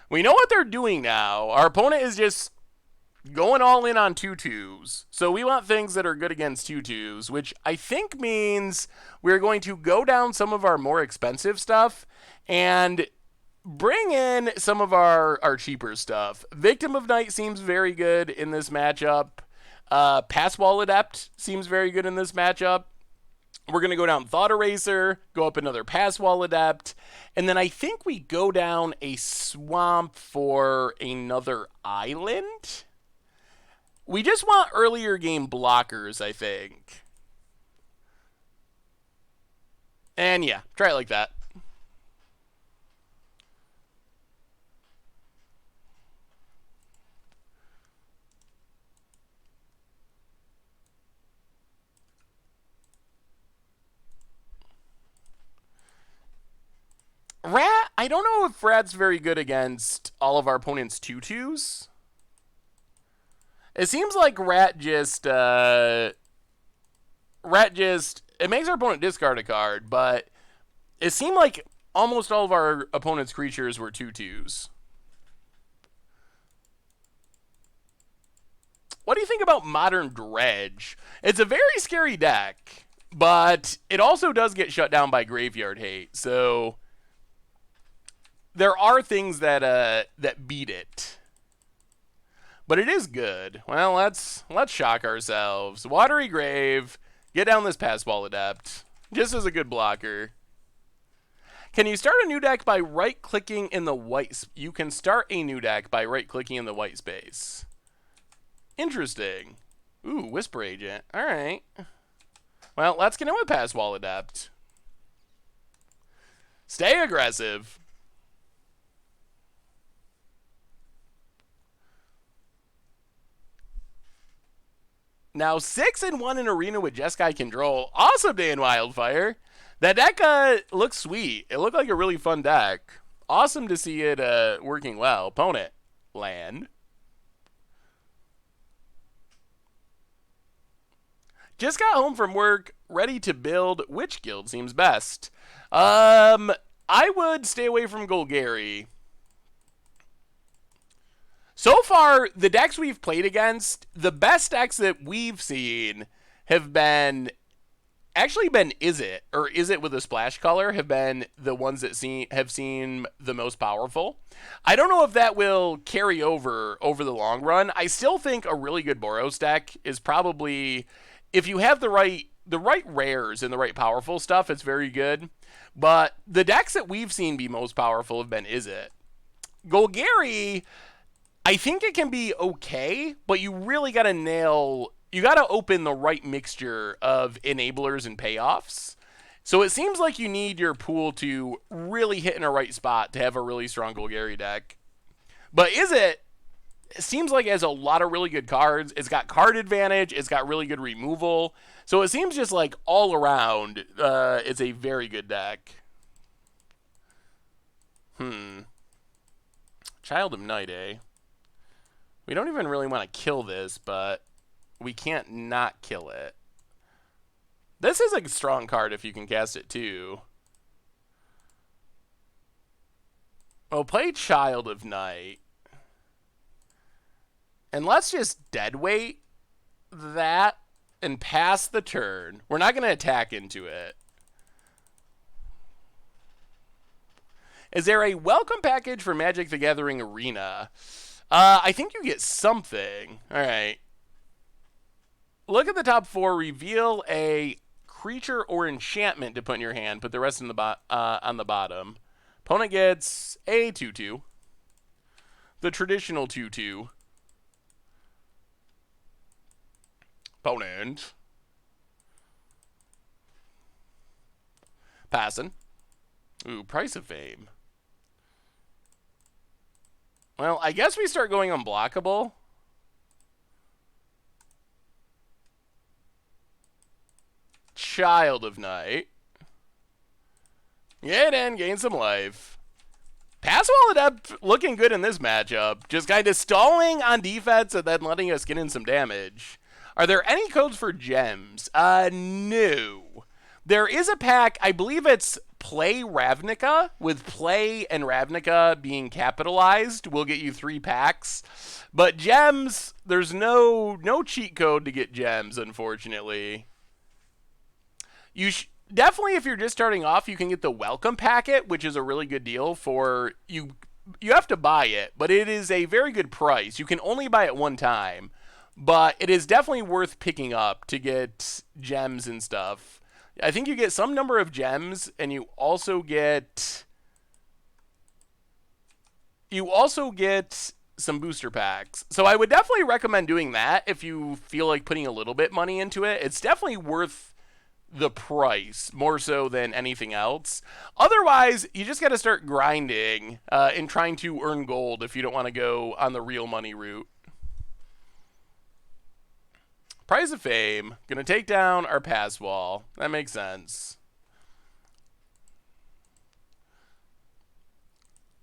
We know what they're doing now. Our opponent is just going all in on 2/2s. So we want things that are good against 2/2s, which I think means we're going to go down some of our more expensive stuff and bring in some of our cheaper stuff. Victim of Night seems very good in this matchup. Passwall Adept seems very good in this matchup. We're going to go down Thought Eraser, go up another Passwall Adept, and then I think we go down a Swamp for another Island. We just want earlier game blockers, I think. And yeah, try it like that. Rat, I don't know if Rat's very good against all of our opponent's 2/2s. It seems like Rat just it makes our opponent discard a card, but it seemed like almost all of our opponent's creatures were 2/2s. What do you think about Modern Dredge? It's a very scary deck, but it also does get shut down by Graveyard Hate, so there are things that beat it. But it is good. Well, let's shock ourselves. Watery Grave. Get down this Passwall Adept. Just as a good blocker. Can you start a new deck by right-clicking in the white... You can start a new deck by right-clicking in the white space. Interesting. Ooh, Whisper Agent. All right. Well, let's get in with Passwall Adept. Stay aggressive. Now 6-1 in Arena with Jeskai Control. Awesome day in Wildfire. That deck looks sweet. It looked like a really fun deck. Awesome to see it working well. Opponent. Land. Just got home from work. Ready to build. Which guild seems best? I would stay away from Golgari. So far, the decks we've played against, the best decks that we've seen have been Is It with a splash color have been the ones that have seen the most powerful. I don't know if that will carry over the long run. I still think a really good Boros deck is probably, if you have the right rares and the right powerful stuff, it's very good. But the decks that we've seen be most powerful have been Is It. Golgari, I think it can be okay, but you really got to open the right mixture of enablers and payoffs. So it seems like you need your pool to really hit in a right spot to have a really strong Golgari deck. But it seems like it has a lot of really good cards. It's got card advantage. It's got really good removal. So it seems just like all around, it's a very good deck. Child of Night, eh? We don't even really want to kill this, but we can't not kill it. This is a strong card if you can cast it too. We'll play Child of Night. And let's just deadweight that and pass the turn. We're not going to attack into it. Is there a welcome package for Magic the Gathering Arena? I think you get something. All right. Look at the top 4. Reveal a creature or enchantment to put in your hand. Put the rest in the on the bottom. Opponent gets a 2/2. The traditional 2/2. Opponent. Passing. Ooh, Price of Fame. Well, I guess we start going unblockable. Child of Night. Get in, gain some life. Passwall Adept looking good in this matchup. Just kind of stalling on defense and then letting us get in some damage. Are there any codes for gems? No. There is a pack, I believe it's Play Ravnica, with Play and Ravnica being capitalized. Will get you 3 packs. But gems, there's no cheat code to get gems, unfortunately. You definitely, if you're just starting off, you can get the welcome packet, which is a really good deal for you. You have to buy it, but it is a very good price. You can only buy it one time, but it is definitely worth picking up to get gems and stuff. I think you get some number of gems, and you also get some booster packs. So I would definitely recommend doing that if you feel like putting a little bit money into it. It's definitely worth the price more so than anything else. Otherwise, you just got to start grinding and trying to earn gold if you don't want to go on the real money route. Prize of Fame. Gonna take down our pass wall. That makes sense.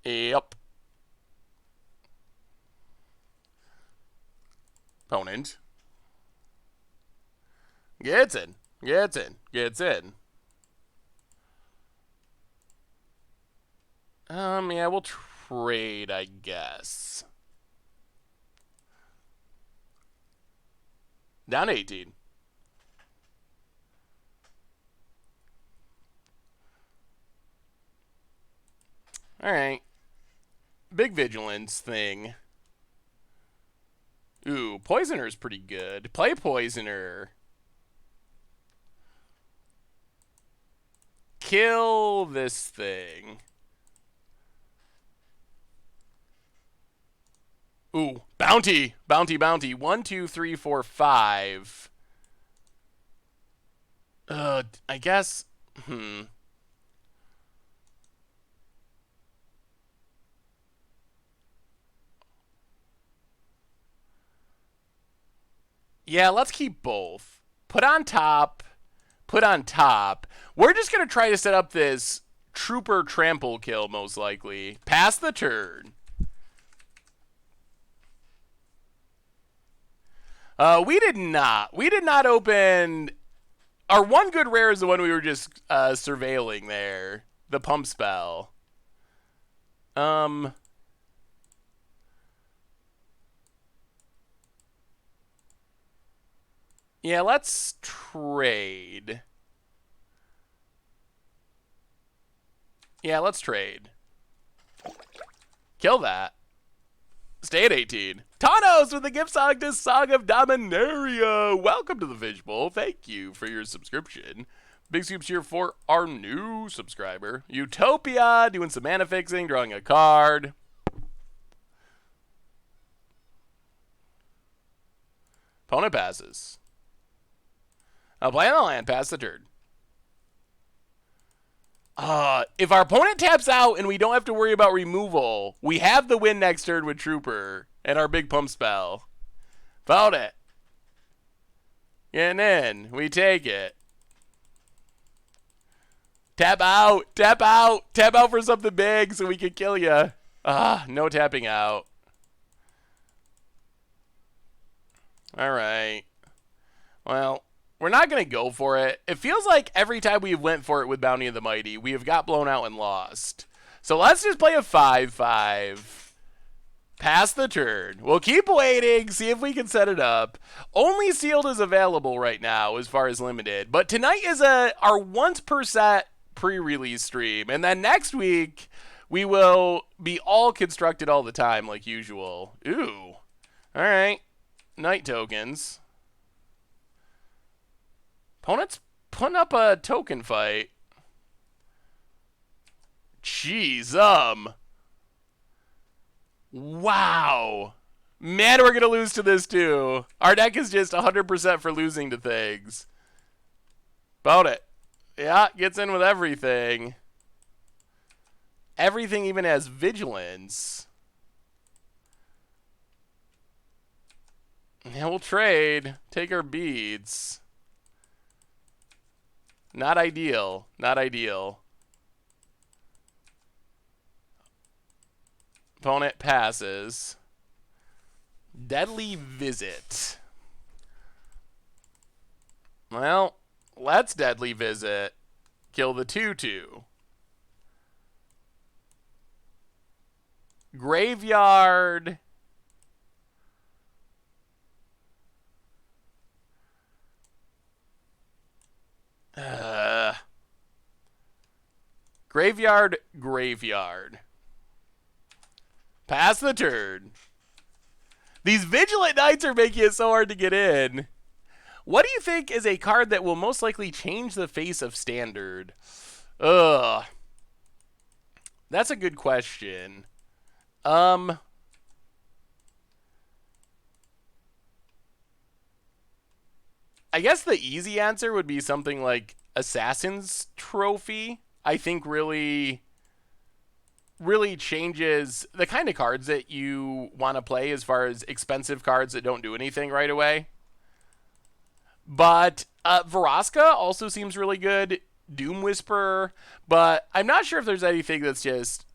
Yep. Opponent. Gets in. Gets in. Gets in. Yeah, we'll trade, I guess. Down 18. All right. Big vigilance thing. Ooh, Poisoner's pretty good. Play Poisoner. Kill this thing. Ooh, bounty, bounty, bounty. 1, 2, 3, 4, 5. I guess. Yeah, let's keep both. Put on top. Put on top. We're just gonna try to set up this Trooper trample kill, most likely. Pass the turn. We did not. We did not open. Our one good rare is the one we were just surveilling there. The pump spell. Yeah, let's trade. Yeah, let's trade. Kill that. Stay at 18. Tanos with the gift song to Song of Dominaria. Welcome to the Fishbowl. Thank you for your subscription. Big scoops here for our new subscriber. Utopia, doing some mana fixing, drawing a card. Opponent passes. I'll play on the land, pass the turn. If our opponent taps out and we don't have to worry about removal, we have the win next turn with Trooper and our big pump spell. Found it. Getting in. We take it. Tap out. Tap out. Tap out for something big so we can kill you. No tapping out. All right. Well, we're not going to go for it. It feels like every time we went for it with Bounty of the Mighty, we have got blown out and lost. So let's just play a 5/5. Pass the turn. We'll keep waiting, see if we can set it up. Only sealed is available right now as far as limited. But tonight is our once per set pre-release stream. And then next week, We will be all constructed all the time like usual. Ooh. All right. Night tokens. Opponent's putting up a token fight. Jeez, wow. Man, we're going to lose to this too. Our deck is just 100% for losing to things. About it. Yeah, gets in with everything. Everything even has vigilance. Yeah, we'll trade. Take our beads. Not ideal. Not ideal. Opponent passes. Deadly Visit. Well, let's Deadly Visit. Kill the 2/2. Graveyard. Graveyard. Pass the turn. These Vigilant Knights are making it so hard to get in. What do you think is a card that will most likely change the face of Standard? Ugh. That's a good question. I guess the easy answer would be something like Assassin's Trophy. I think really changes the kind of cards that you want to play as far as expensive cards that don't do anything right away. But Vraska also seems really good. Doom Whisperer. But I'm not sure if there's anything that's just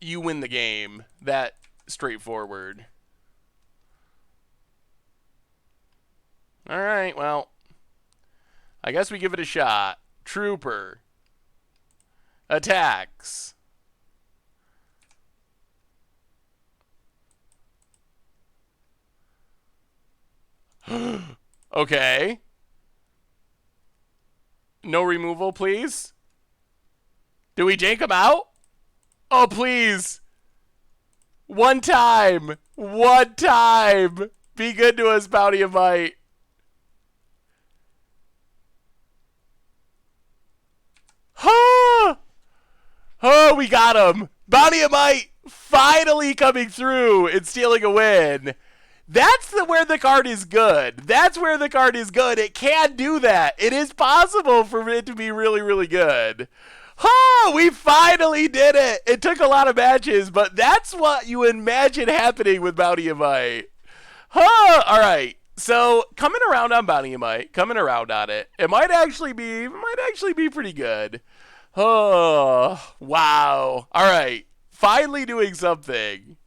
you win the game that straightforward. All right, well, I guess we give it a shot. Trooper. Attacks. Okay. No removal, please. Do we jank him out? Oh, please. One time. One time. Be good to us, Bounty of Might. Oh, we got him. Bounty of Might finally coming through and stealing a win. That's where the card is good. That's where the card is good. It can do that. It is possible for it to be really, really good. Oh, we finally did it. It took a lot of matches, but that's what you imagine happening with Bounty of Might. Oh, all right. So coming around on Bounty of Might, coming around on it, it might actually be pretty good. Oh, wow. All right. Finally doing something.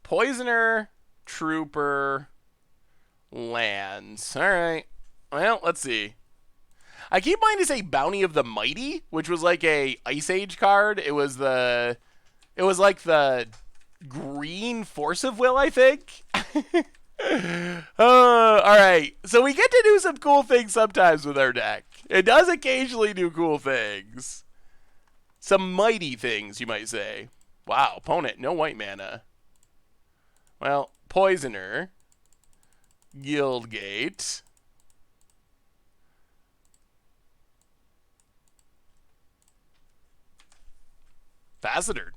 Poisoner, Trooper, lands. All right. Well, let's see. I keep wanting to say Bounty of the Mighty, which was like a Ice Age card. It was like the green Force of Will, I think. All right. So we get to do some cool things sometimes with our deck. It does occasionally do cool things. Some mighty things, you might say. Wow, opponent, no white mana. Well, Poisoner. Guildgate. Facetor.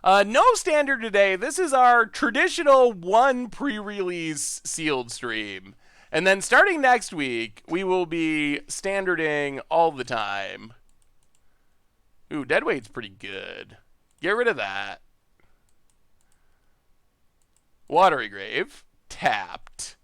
No standard today. This is our traditional one pre-release sealed stream. And then starting next week, we will be standarding all the time. Ooh, Deadweight's pretty good. Get rid of that. Watery Grave. Tapped.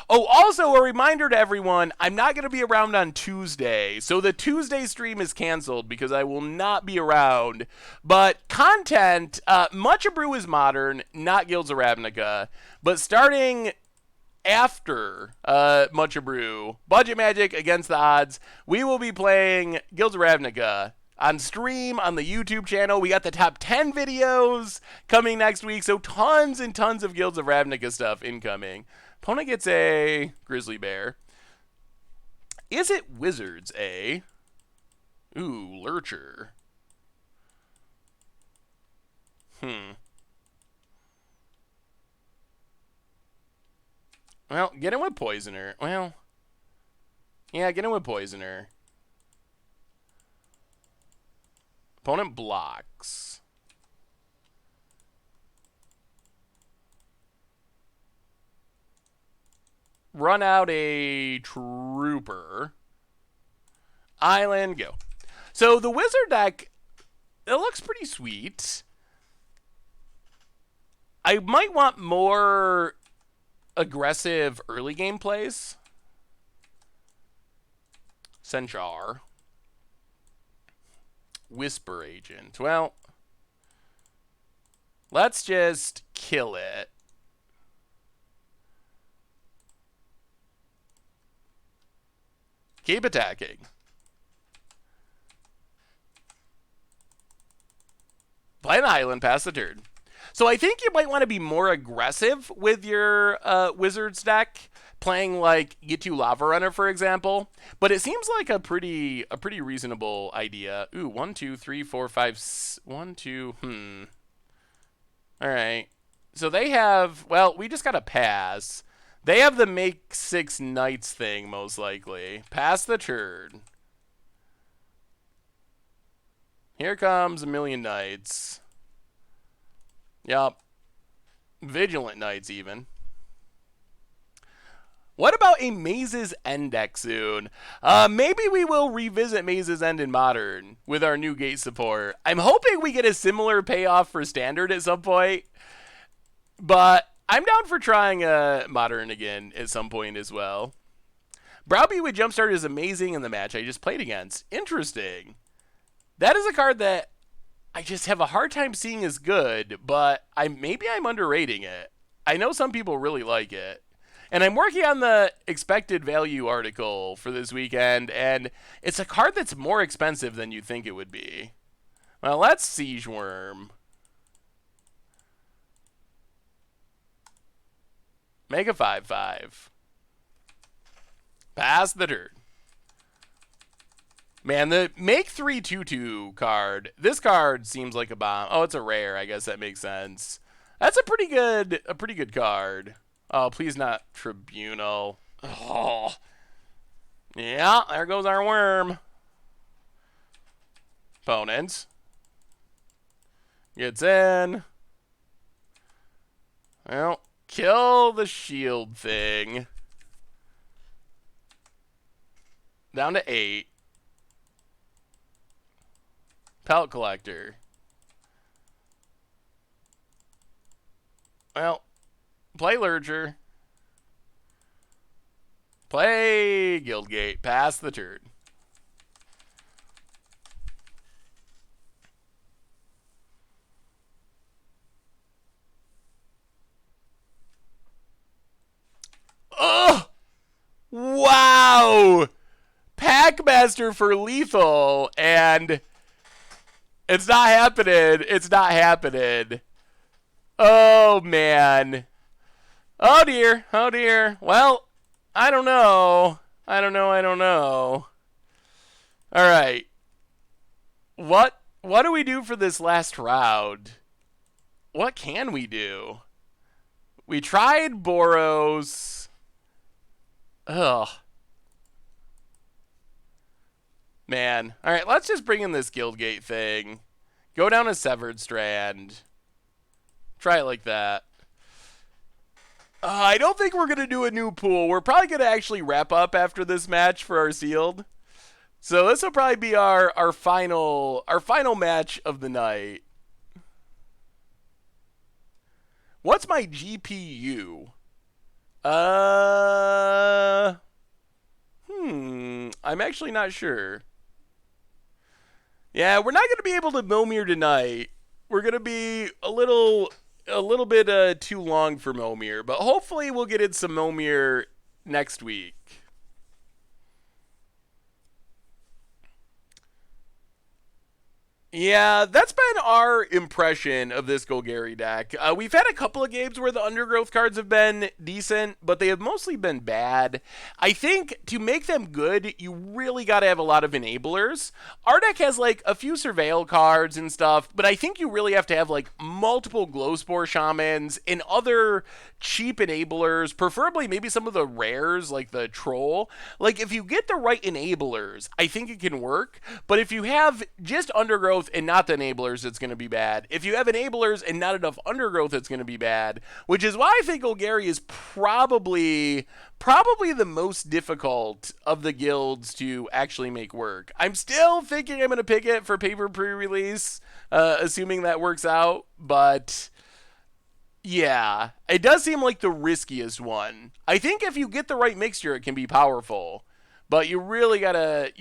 Oh, also a reminder to everyone, I'm not going to be around on Tuesday. So the Tuesday stream is canceled because I will not be around. But content, Much Brew is modern, not Guilds of Ravnica. But starting after Much Brew, Budget Magic Against the Odds, we will be playing Guilds of Ravnica on stream on the YouTube channel. We got the top 10 videos coming next week. So tons and tons of Guilds of Ravnica stuff incoming. Opponent gets a Grizzly Bear. Is it Wizards A? Ooh, Lurcher. Well, get him with Poisoner. Well, yeah, get him with Poisoner. Opponent blocks. Run out a Trooper. Island, go. So the Wizard deck, it looks pretty sweet. I might want more aggressive early game plays. Centaur. Whisper Agent. Well, let's just kill it. Keep attacking. Play an island, pass the turn. So I think you might want to be more aggressive with your Wizards deck, playing like Gitu Lava Runner, for example. But it seems like a pretty reasonable idea. Ooh, 1, 2, 3, 4, 5, 1, 2. All right. So they have. Well, we just got to pass. They have the make 6 knights thing, most likely. Pass the turn. Here comes a million knights. Yup. Vigilant knights, even. What about a Maze's End deck soon? Maybe we will revisit Maze's End in Modern with our new gate support. I'm hoping we get a similar payoff for Standard at some point. But I'm down for trying Modern again at some point as well. Browbeat with Jumpstart is amazing in the match I just played against. Interesting. That is a card that I just have a hard time seeing as good, but maybe I'm underrating it. I know some people really like it. And I'm working on the expected value article for this weekend, and it's a card that's more expensive than you think it would be. Well, let's Siege Worm. Make a 5/5. Pass the turn. Man, the make 3/2/2 card. This card seems like a bomb. Oh, it's a rare. I guess that makes sense. That's a pretty good card. Oh, please not Tribunal. Oh. Yeah, there goes our worm. Opponent gets in. Well, kill the shield thing. Down to 8. Pellet Collector. Well, play Lurcher. Play Guildgate. Pass the turn. Oh! Wow! Packmaster for lethal, and it's not happening. It's not happening. Oh, man. Oh, dear. Oh, dear. Well, I don't know. I don't know. All right. What do we do for this last round? What can we do? We tried Boros. Ugh. Man. All right, let's just bring in this Guildgate thing. Go down a Severed Strand. Try it like that. I don't think we're going to do a new pool. We're probably going to actually wrap up after this match for our sealed. So this will probably be our final match of the night. What's my GPU? I'm actually not sure. Yeah, we're not going to be able to Momir tonight. We're going to be a little bit too long for Momir, but hopefully we'll get in some Momir next week. Yeah, that's been our impression of this Golgari deck, we've had a couple of games where the Undergrowth cards have been decent, but they have mostly been bad. I think to make them good, you really got to have a lot of enablers. Our deck has like a few Surveil cards and stuff, but I think you really have to have like multiple Glowspore Shamans and other cheap enablers, preferably maybe some of the rares like the Troll. Like if you get the right enablers, I think it can work, but if you have just Undergrowth and not the enablers, it's going to be bad. If you have enablers and not enough Undergrowth, it's going to be bad, which is why I think Golgari is probably the most difficult of the guilds to actually make work. I'm still thinking I'm going to pick it for paper pre-release, assuming that works out, but yeah, it does seem like the riskiest one. I think if you get the right mixture, it can be powerful, but you really gotta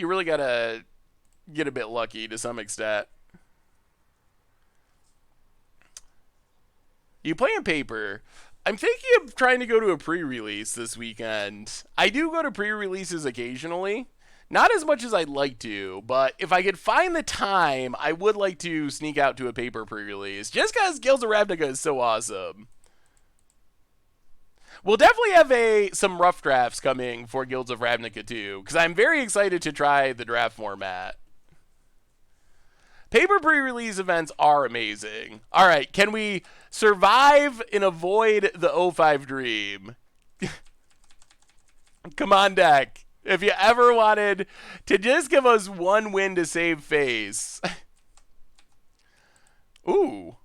get a bit lucky to some extent. You play in paper. I'm thinking of trying to go to a pre-release this weekend. I do go to pre-releases occasionally. Not as much as I'd like to, but if I could find the time, I would like to sneak out to a paper pre-release, just because Guilds of Ravnica is so awesome. We'll definitely have some rough drafts coming for Guilds of Ravnica too, because I'm very excited to try the draft format. Paper pre-release events are amazing. All right, can we survive and avoid the O5 dream? Come on, deck. If you ever wanted to just give us one win to save face. Ooh.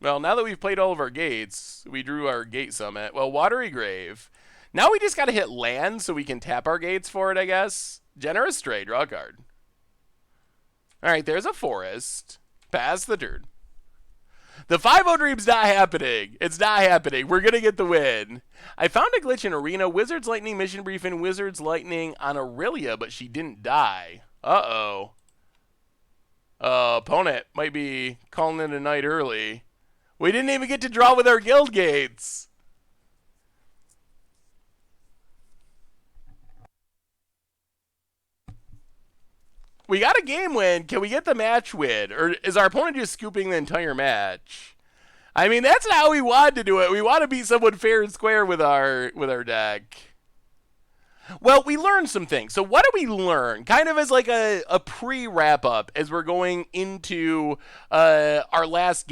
Well, now that we've played all of our gates, we drew our gate summit. Well, Watery Grave. Now we just got to hit land so we can tap our gates for it, I guess. Generous Stray, draw a card. All right, there's a forest. Pass the turn. The 5-0 dream's not happening. It's not happening. We're going to get the win. I found a glitch in Arena. Wizard's Lightning Mission Brief and Wizard's Lightning on Aurelia, but she didn't die. Uh-oh. Opponent might be calling in a night early. We didn't even get to draw with our guild gates. We got a game win. Can we get the match win? Or is our opponent just scooping the entire match? I mean, that's not how we want to do it. We want to beat someone fair and square with our deck. Well, we learned some things. So what did we learn? Kind of as like a pre-wrap-up as we're going into our last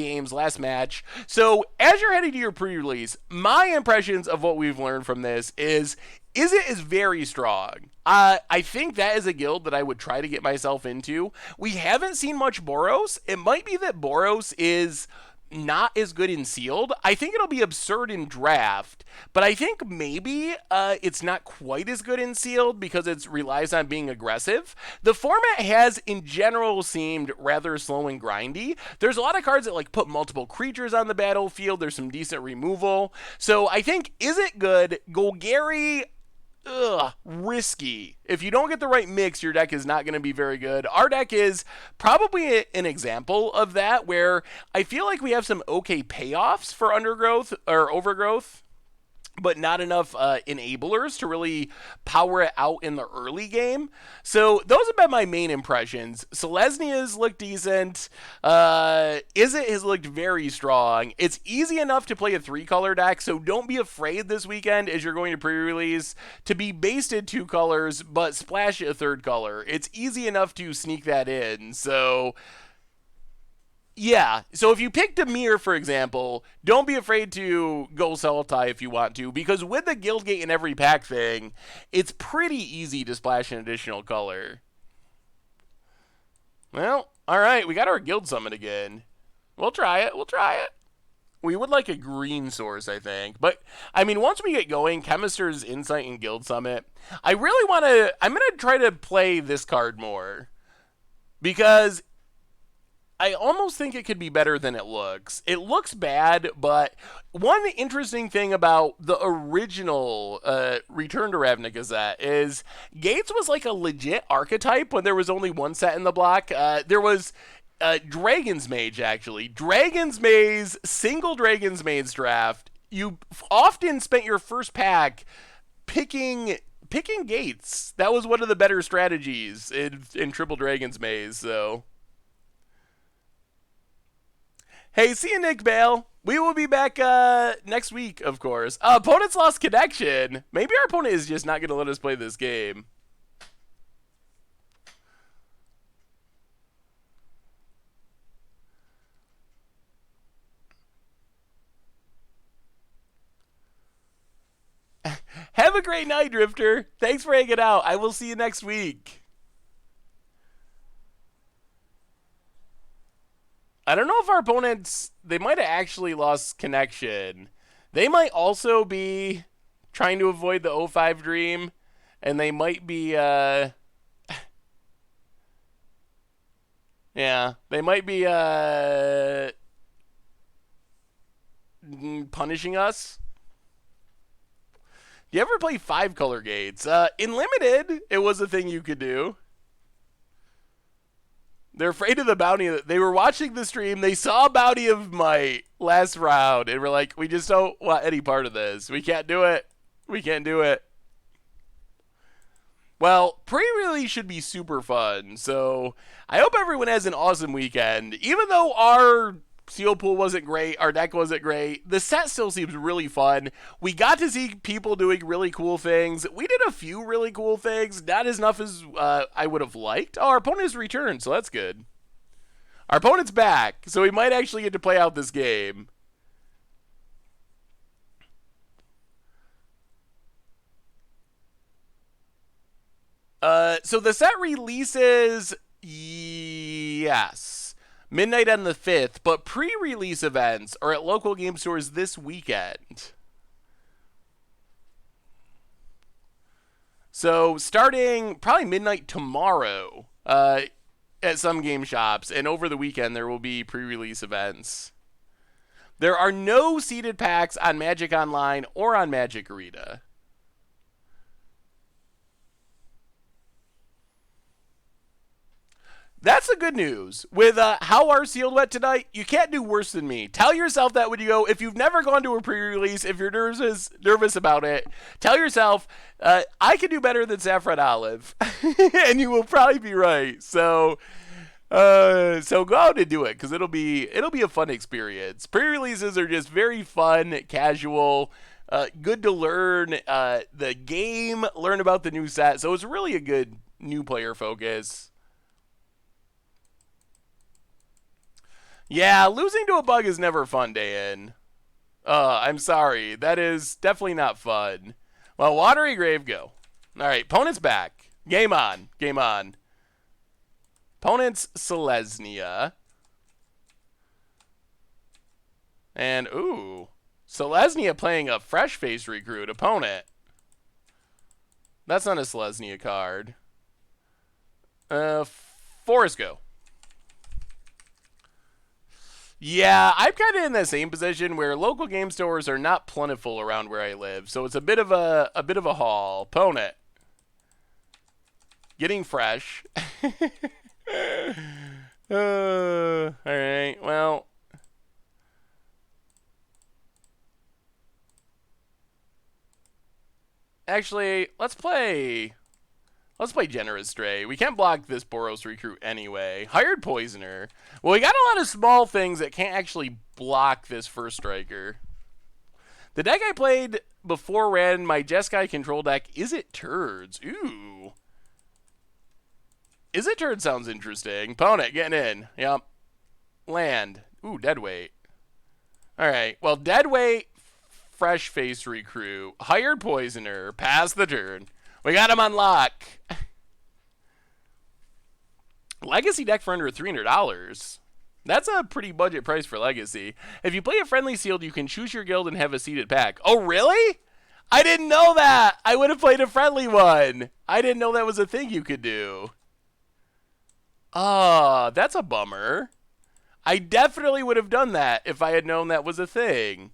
match. So as you're heading to your pre-release, my impressions of what we've learned from this is it is very strong. I think that is a guild that I would try to get myself into. We haven't seen much Boros. It might be that Boros is not as good in sealed. I think it'll be absurd in draft, but I think maybe it's not quite as good in sealed because it relies on being aggressive. The format has in general seemed rather slow and grindy. There's a lot of cards that like put multiple creatures on the battlefield. There's some decent removal. So I think, is it good? Golgari, risky. If you don't get the right mix, your deck is not going to be very good. Our deck is probably an example of that, where I feel like we have some okay payoffs for Undergrowth or Overgrowth, but not enough enablers to really power it out in the early game. So those have been my main impressions. Selesnya's looked decent. Izzet has looked very strong. It's easy enough to play a 3-color deck, so don't be afraid this weekend as you're going to pre-release to be basted 2 colors, but splash a 3rd color. It's easy enough to sneak that in. So yeah, so if you pick Dimir, for example, don't be afraid to go Sultai if you want to, because with the Guildgate in every pack thing, it's pretty easy to splash an additional color. Well, alright, we got our Guild Summit again. We'll try it. We would like a green source, I think. But, I mean, once we get going, Chemister's Insight and Guild Summit, I'm going to try to play this card more, because I almost think it could be better than it looks. It looks bad, but one interesting thing about the original Return to Ravnica set is Gates was like a legit archetype when there was only one set in the block. There was Dragon's Mage, actually. Dragon's Maze, single Dragon's Maze draft. You often spent your first pack picking Gates. That was one of the better strategies in Triple Dragon's Maze, so Hey, see you, Nick Bale. We will be back next week, of course. Opponent's lost connection. Maybe our opponent is just not going to let us play this game. Have a great night, Drifter. Thanks for hanging out. I will see you next week. I don't know if our opponents, they might have actually lost connection. They might also be trying to avoid the O5 dream, and they might be, yeah, they might be, punishing us. Do you ever play 5-color gates? In Limited, it was a thing you could do. They're afraid of the bounty. They were watching the stream. They saw Bounty of Might last round, and we're like, we just don't want any part of this. We can't do it. We can't do it. Well, pre-release should be super fun, so I hope everyone has an awesome weekend. Even though our seal pool wasn't great, our deck wasn't great, the set still seems really fun. We got to see people doing really cool things. We did a few really cool things, not as enough as I would have liked. Oh, our opponent has returned, so that's good. Our opponent's back, so we might actually get to play out this game. So the set releases, yes, midnight on the 5th, but pre-release events are at local game stores this weekend. So starting probably midnight tomorrow at some game shops, and over the weekend there will be pre-release events. There are no seeded packs on Magic Online or on Magic Arena. That's the good news. With how our sealed went tonight, you can't do worse than me. Tell yourself that when you go. If you've never gone to a pre-release, if you're nervous about it, tell yourself, I can do better than Saffron Olive. And you will probably be right. So go out and do it, because it'll be a fun experience. Pre-releases are just very fun, casual, good to learn the game, learn about the new set. So it's really a good new player focus. Yeah, losing to a bug is never fun, Dayan. I'm sorry. That is definitely not fun. Well, Watery Grave, go. All right, opponent's back. Game on. Game on. Opponent's Selesnya. And, ooh. Selesnya playing a fresh face recruit opponent. That's not a Selesnya card. Forest, go. Yeah, I'm kind of in the same position where local game stores are not plentiful around where I live, so it's a bit of a haul. Opponent getting fresh. All right. Well, actually, let's play Generous Stray. We can't block this Boros recruit anyway. Hired Poisoner. Well, we got a lot of small things that can't actually block this first striker. The deck I played before ran my Jeskai control deck, Is It Turds? Ooh. Is It Turds sounds interesting. Opponent getting in. Yep. Land. Ooh, Deadweight. Alright, well, Deadweight, fresh face recruit, Hired Poisoner, pass the turn. We got him on lock. Legacy deck for under $300. That's a pretty budget price for Legacy. If you play a friendly sealed, you can choose your guild and have a seeded pack. Oh, really? I didn't know that. I would have played a friendly one. I didn't know that was a thing you could do. Ah, that's a bummer. I definitely would have done that if I had known that was a thing.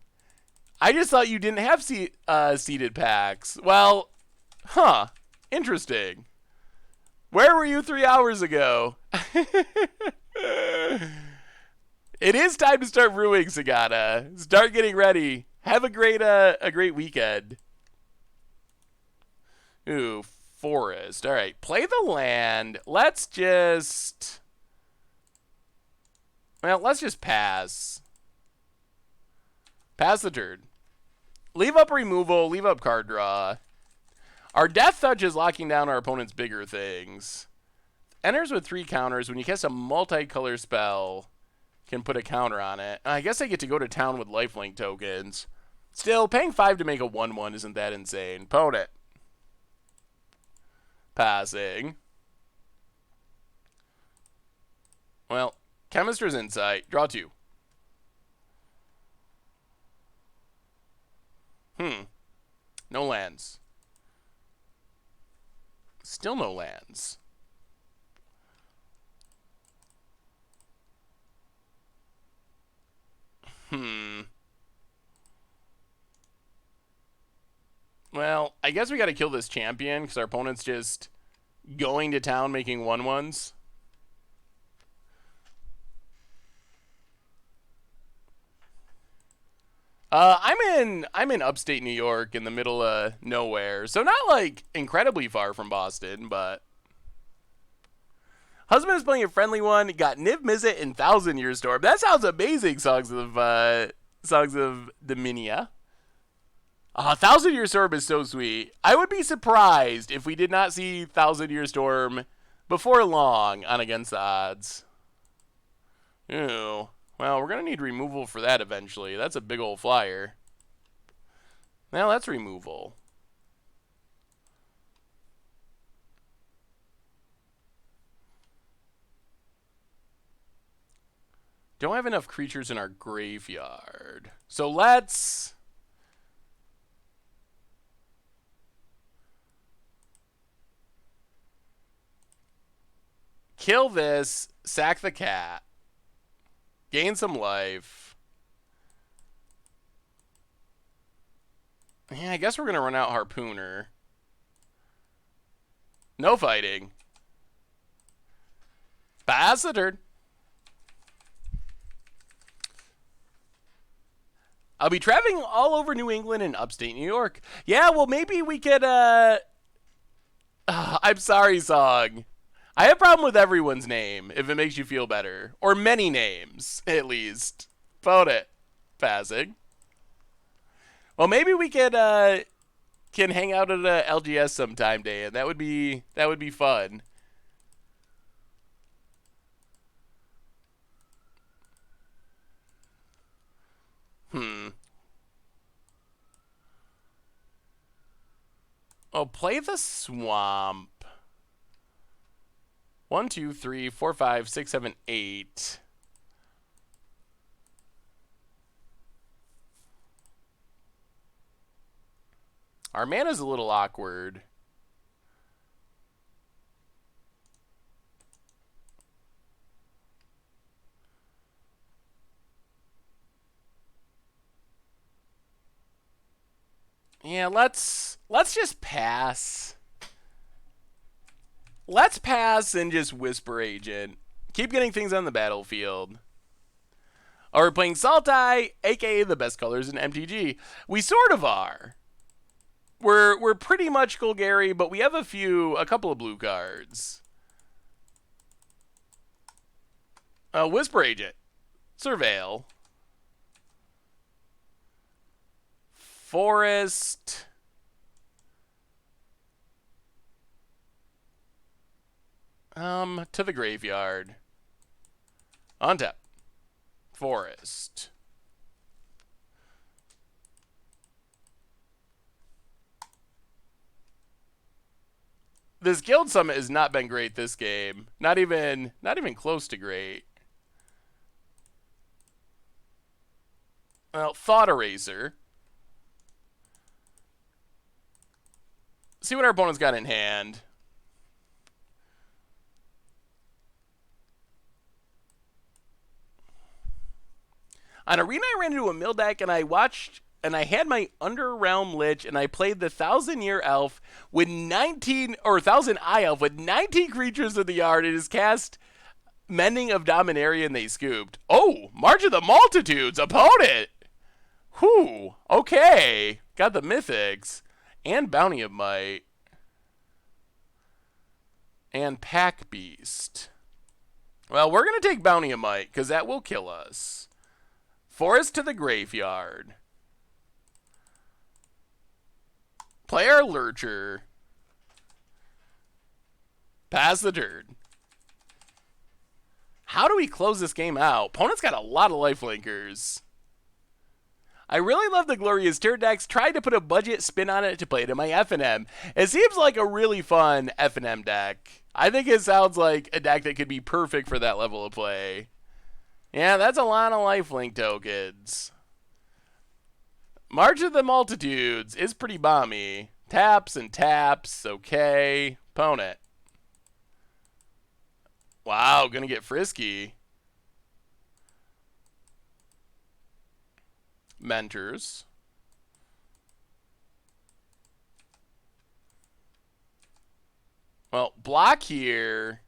I just thought you didn't have seeded packs. Well, huh. Interesting. Where were you 3 hours ago? It is time to start brewing, Sagata. Start getting ready. Have a great weekend. Ooh, Forest. All right, play the land. Let's just pass. Pass the turn. Leave up removal, leave up card draw. Our Death Touch is locking down our opponent's bigger things. Enters with 3 counters. When you cast a multicolor spell, can put a counter on it. I guess I get to go to town with lifelink tokens. Still, paying 5 to make a 1/1 isn't that insane. Opponent. Passing. Well, Chemister's Insight. Draw 2. No lands. Still no lands. Well, I guess we got to kill this champion because our opponent's just going to town making 1/1s. I'm in upstate New York in the middle of nowhere, so not like incredibly far from Boston, but husband is playing a friendly one. Got Niv Mizzet and Thousand Year Storm. That sounds amazing. Songs of Dominia. 1,000 Year Storm is so sweet. I would be surprised if we did not see 1,000 Year Storm before long on Against the Odds. Ew. Well, we're going to need removal for that eventually. That's a big old flyer. Now that's removal. Don't have enough creatures in our graveyard. So let's... kill this, sack the cat, gain some life. Yeah, I guess we're going to run out Harpooner. No fighting. Pass the turn. I'll be traveling all over New England and upstate New York. Yeah, well, maybe we could, I'm sorry, Song. I have a problem with everyone's name, if it makes you feel better. Or many names, at least. Vote it. Passing. Well, maybe we can hang out at a LGS sometime, Dan. That would be fun. Oh, play the swamp. 1, 2, 3, 4, 5, 6, 7, 8. Our mana's a little awkward. Yeah, let's just pass. Let's pass and just Whisper Agent. Keep getting things on the battlefield. Oh, we're playing Sultai, aka the best colors in MTG. We sort of are. We're pretty much Golgari, but we have a couple of blue cards. Whisper Agent. Surveil. Forest. To the graveyard. Untap. Forest. This Guild Summit has not been great this game. Not even close to great. Well, Thought Eraser. See what our opponent's got in hand. On Arena, I ran into a mill deck, and I had my Underrealm Lich, and I played the 1,000-Year Elf with 19, or 1,000-Eye Elf with 19 creatures in the yard. It is cast Mending of Dominaria, and they scooped. Oh, March of the Multitudes, opponent! Whew, okay. Got the Mythics, and Bounty of Might, and Pack Beast. Well, we're going to take Bounty of Might, because that will kill us. Forest to the graveyard. Play our Lurcher. Pass the turn. How do we close this game out? Opponent's got a lot of lifelinkers. I really love the Glorious Turn decks. Tried to put a budget spin on it to play it in my FNM. It seems like a really fun FNM deck. I think it sounds like a deck that could be perfect for that level of play. Yeah, that's a lot of lifelink tokens. March of the Multitudes is pretty bomby. Taps and taps. Okay. Opponent. Wow, gonna get frisky. Mentors. Well, block here.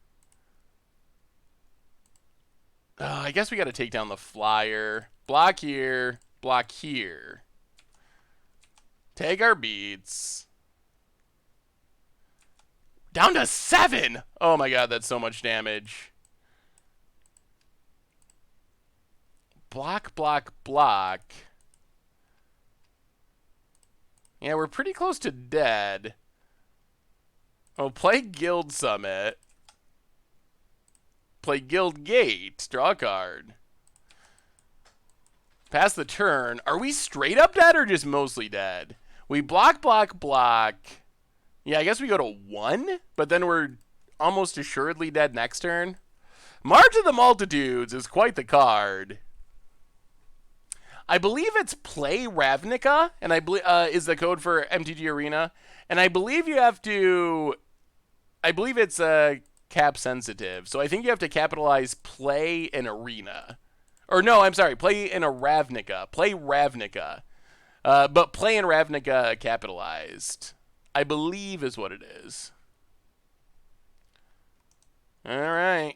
I guess we got to take down the flyer. Block here. Block here. Take our beats. Down to 7! Oh my god, that's so much damage. Block, block, block. Yeah, we're pretty close to dead. Oh, play Guild Summit. Play Guild Gate. Draw a card. Pass the turn. Are we straight up dead or just mostly dead? We block, block, block. Yeah, I guess we go to 1, but then we're almost assuredly dead next turn. March of the Multitudes is quite the card. I believe it's play Ravnica, and I believe is the code for MTG Arena, and I believe you have to. I believe it's cap sensitive, so I think you have to capitalize play in Arena, or no, I'm sorry, play in a Ravnica. Play Ravnica, but play in Ravnica capitalized. I believe is what it is. All right.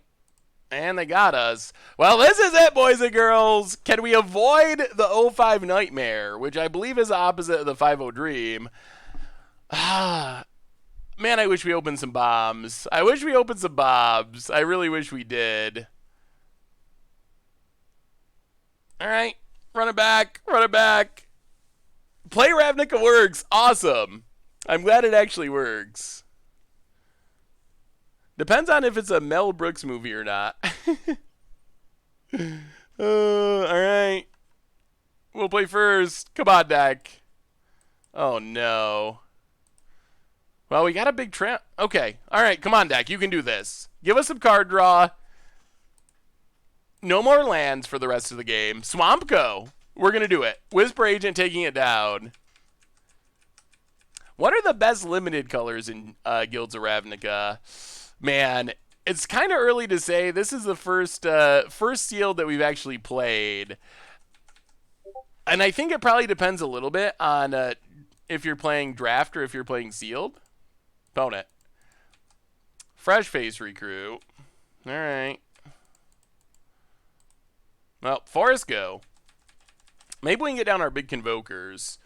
And they got us. Well, this is it, boys and girls. Can we avoid the 05 Nightmare, which I believe is the opposite of the 5-0 Dream? Man, I wish we opened some bombs. I wish we opened some bombs. I really wish we did. All right. Run it back. Run it back. Play Ravnica works. Awesome. I'm glad it actually works. Depends on if it's a Mel Brooks movie or not. All right. We'll play first. Come on, deck. Oh, no. Well, we got a big tramp. Okay. All right. Come on, deck. You can do this. Give us some card draw. No more lands for the rest of the game. Swamp Go. We're going to do it. Whisper Agent taking it down. What are the best limited colors in Guilds of Ravnica? Man, it's kind of early to say. This is the first sealed that we've actually played. And I think it probably depends a little bit on if you're playing draft or if you're playing sealed. Opponent. Fresh face recruit. All right. Well, Forest Go. Maybe we can get down our big Convokers.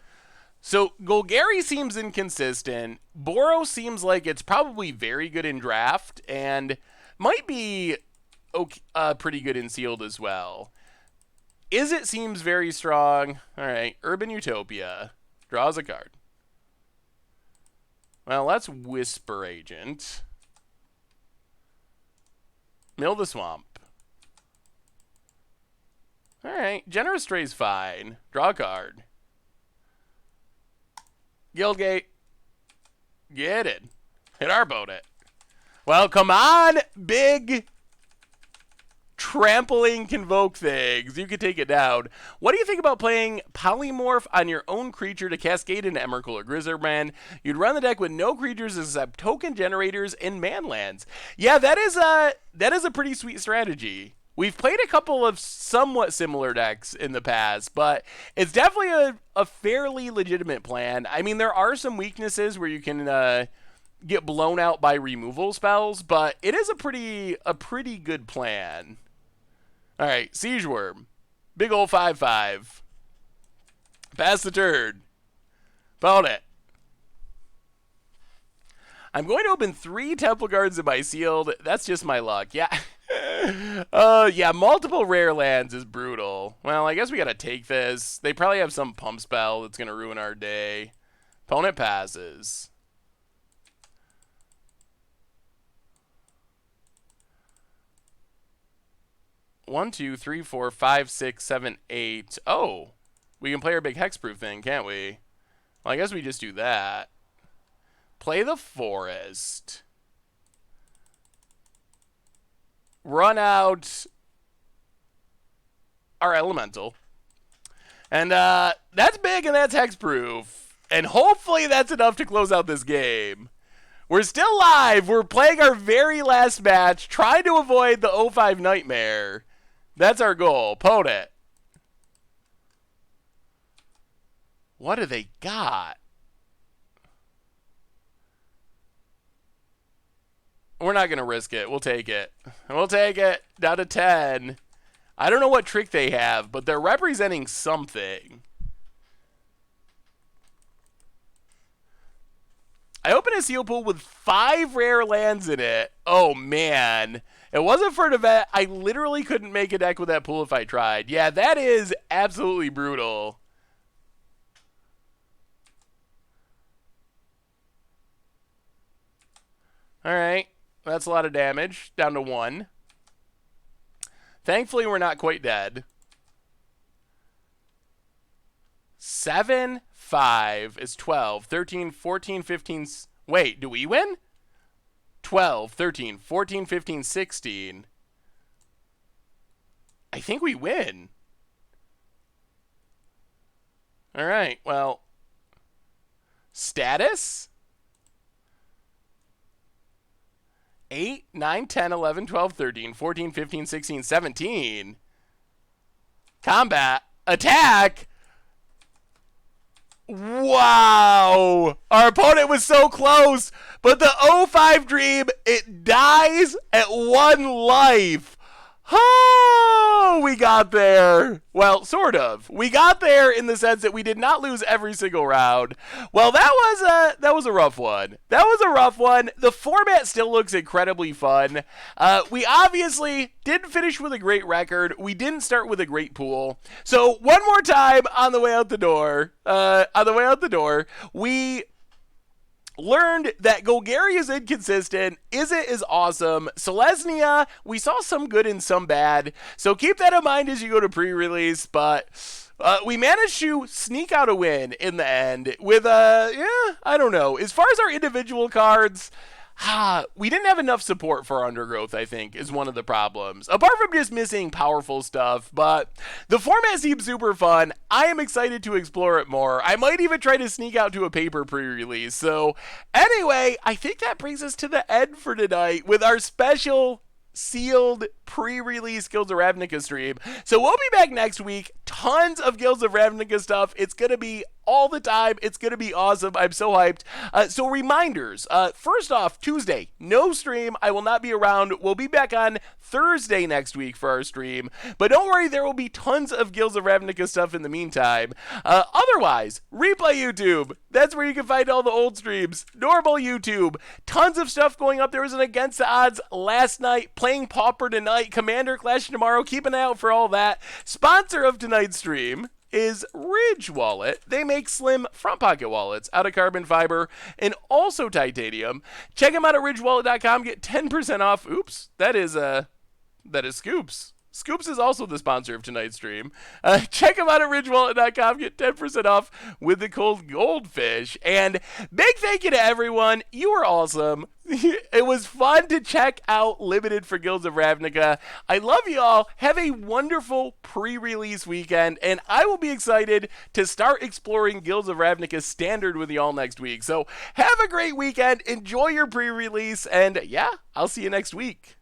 So, Golgari seems inconsistent. Boros seems like it's probably very good in draft and might be okay, pretty good in sealed as well. It seems very strong. All right, Urban Utopia. Draws a card. Well, that's Whisper Agent. Mill the Swamp. All right, Generous Stray's fine. Draw a card. Guildgate. Get it. Hit our opponent. Well, come on, big trampling Convoke things. You can take it down. What do you think about playing Polymorph on your own creature to cascade into Emrakul or Grizzerman? You'd run the deck with no creatures except token generators and manlands. Yeah, that is a pretty sweet strategy. We've played a couple of somewhat similar decks in the past, but it's definitely a fairly legitimate plan. I mean, there are some weaknesses where you can get blown out by removal spells, but it is a pretty good plan. All right, Siege Worm. Big ol' 5/5. Pass the turn. Opponent. I'm going to open 3 Temple Guards in my sealed. That's just my luck. Yeah. Yeah, multiple rare lands is brutal. Well, I guess we gotta take this. They probably have some pump spell that's gonna ruin our day. Opponent passes. One, two, three, four, five, six, seven, eight. Oh, we can play our big hexproof thing, can't we? Well, I guess we just do that. Play the forest. Run out our elemental. And that's big and that's hexproof. And hopefully that's enough to close out this game. We're still live. We're playing our very last match, trying to avoid the 0-5 nightmare. That's our goal. Opponent. What do they got? We're not going to risk it. We'll take it. We'll take it. Down to 10. I don't know what trick they have, but they're representing something. I open a seal pool with 5 rare lands in it. Oh, man. It wasn't for an event. I literally couldn't make a deck with that pool if I tried. Yeah, that is absolutely brutal. All right. That's a lot of damage. Down to 1. Thankfully, we're not quite dead. 7, 5 is 12, 13, 14, 15. Wait, do we win? 12, 13, 14, 15, 16. I think we win. All right, well. Status? 8, 9, 10, 11, 12, 13, 14, 15, 16, 17. Combat. Attack. Wow. Our opponent was so close. But the 0-5 dream, it dies at 1 life. Oh, we got there. Well, sort of. We got there in the sense that we did not lose every single round. Well, that was a rough one. That was a rough one. The format still looks incredibly fun. We obviously didn't finish with a great record. We didn't start with a great pool. So one more time on the way out the door. We learned that Golgari is inconsistent. Izzet is awesome. Selesnya, we saw some good and some bad. So keep that in mind as you go to pre-release. But we managed to sneak out a win in the end with, I don't know. As far as our individual cards, we didn't have enough support for Undergrowth, I think, is one of the problems. Apart from just missing powerful stuff, but the format seems super fun. I am excited to explore it more. I might even try to sneak out to a paper pre-release. So anyway, I think that brings us to the end for tonight with our special sealed pre-release Guilds of Ravnica stream. So we'll be back next week. Tons of Guilds of Ravnica stuff. It's going to be all the time. It's going to be awesome. I'm so hyped. So reminders. First off, Tuesday, no stream. I will not be around. We'll be back on Thursday next week for our stream. But don't worry, there will be tons of Guilds of Ravnica stuff in the meantime. Otherwise, Replay YouTube. That's where you can find all the old streams. Normal YouTube. Tons of stuff going up. There was an Against the Odds last night. Playing Pauper tonight. Commander Clash tomorrow. Keep an eye out for all that. Sponsor of tonight's stream is Ridge Wallet. They make slim front pocket wallets out of carbon fiber and also titanium. Check them out at ridgewallet.com. Get 10% off. Oops, that is Scoops. Scoops is also the sponsor of tonight's stream. Check them out at ridgewallet.com. Get 10% off with the cold goldfish. And big thank you to everyone. You were awesome. It was fun to check out Limited for Guilds of Ravnica. I love you all. Have a wonderful pre-release weekend. And I will be excited to start exploring Guilds of Ravnica Standard with you all next week. So have a great weekend. Enjoy your pre-release. And yeah, I'll see you next week.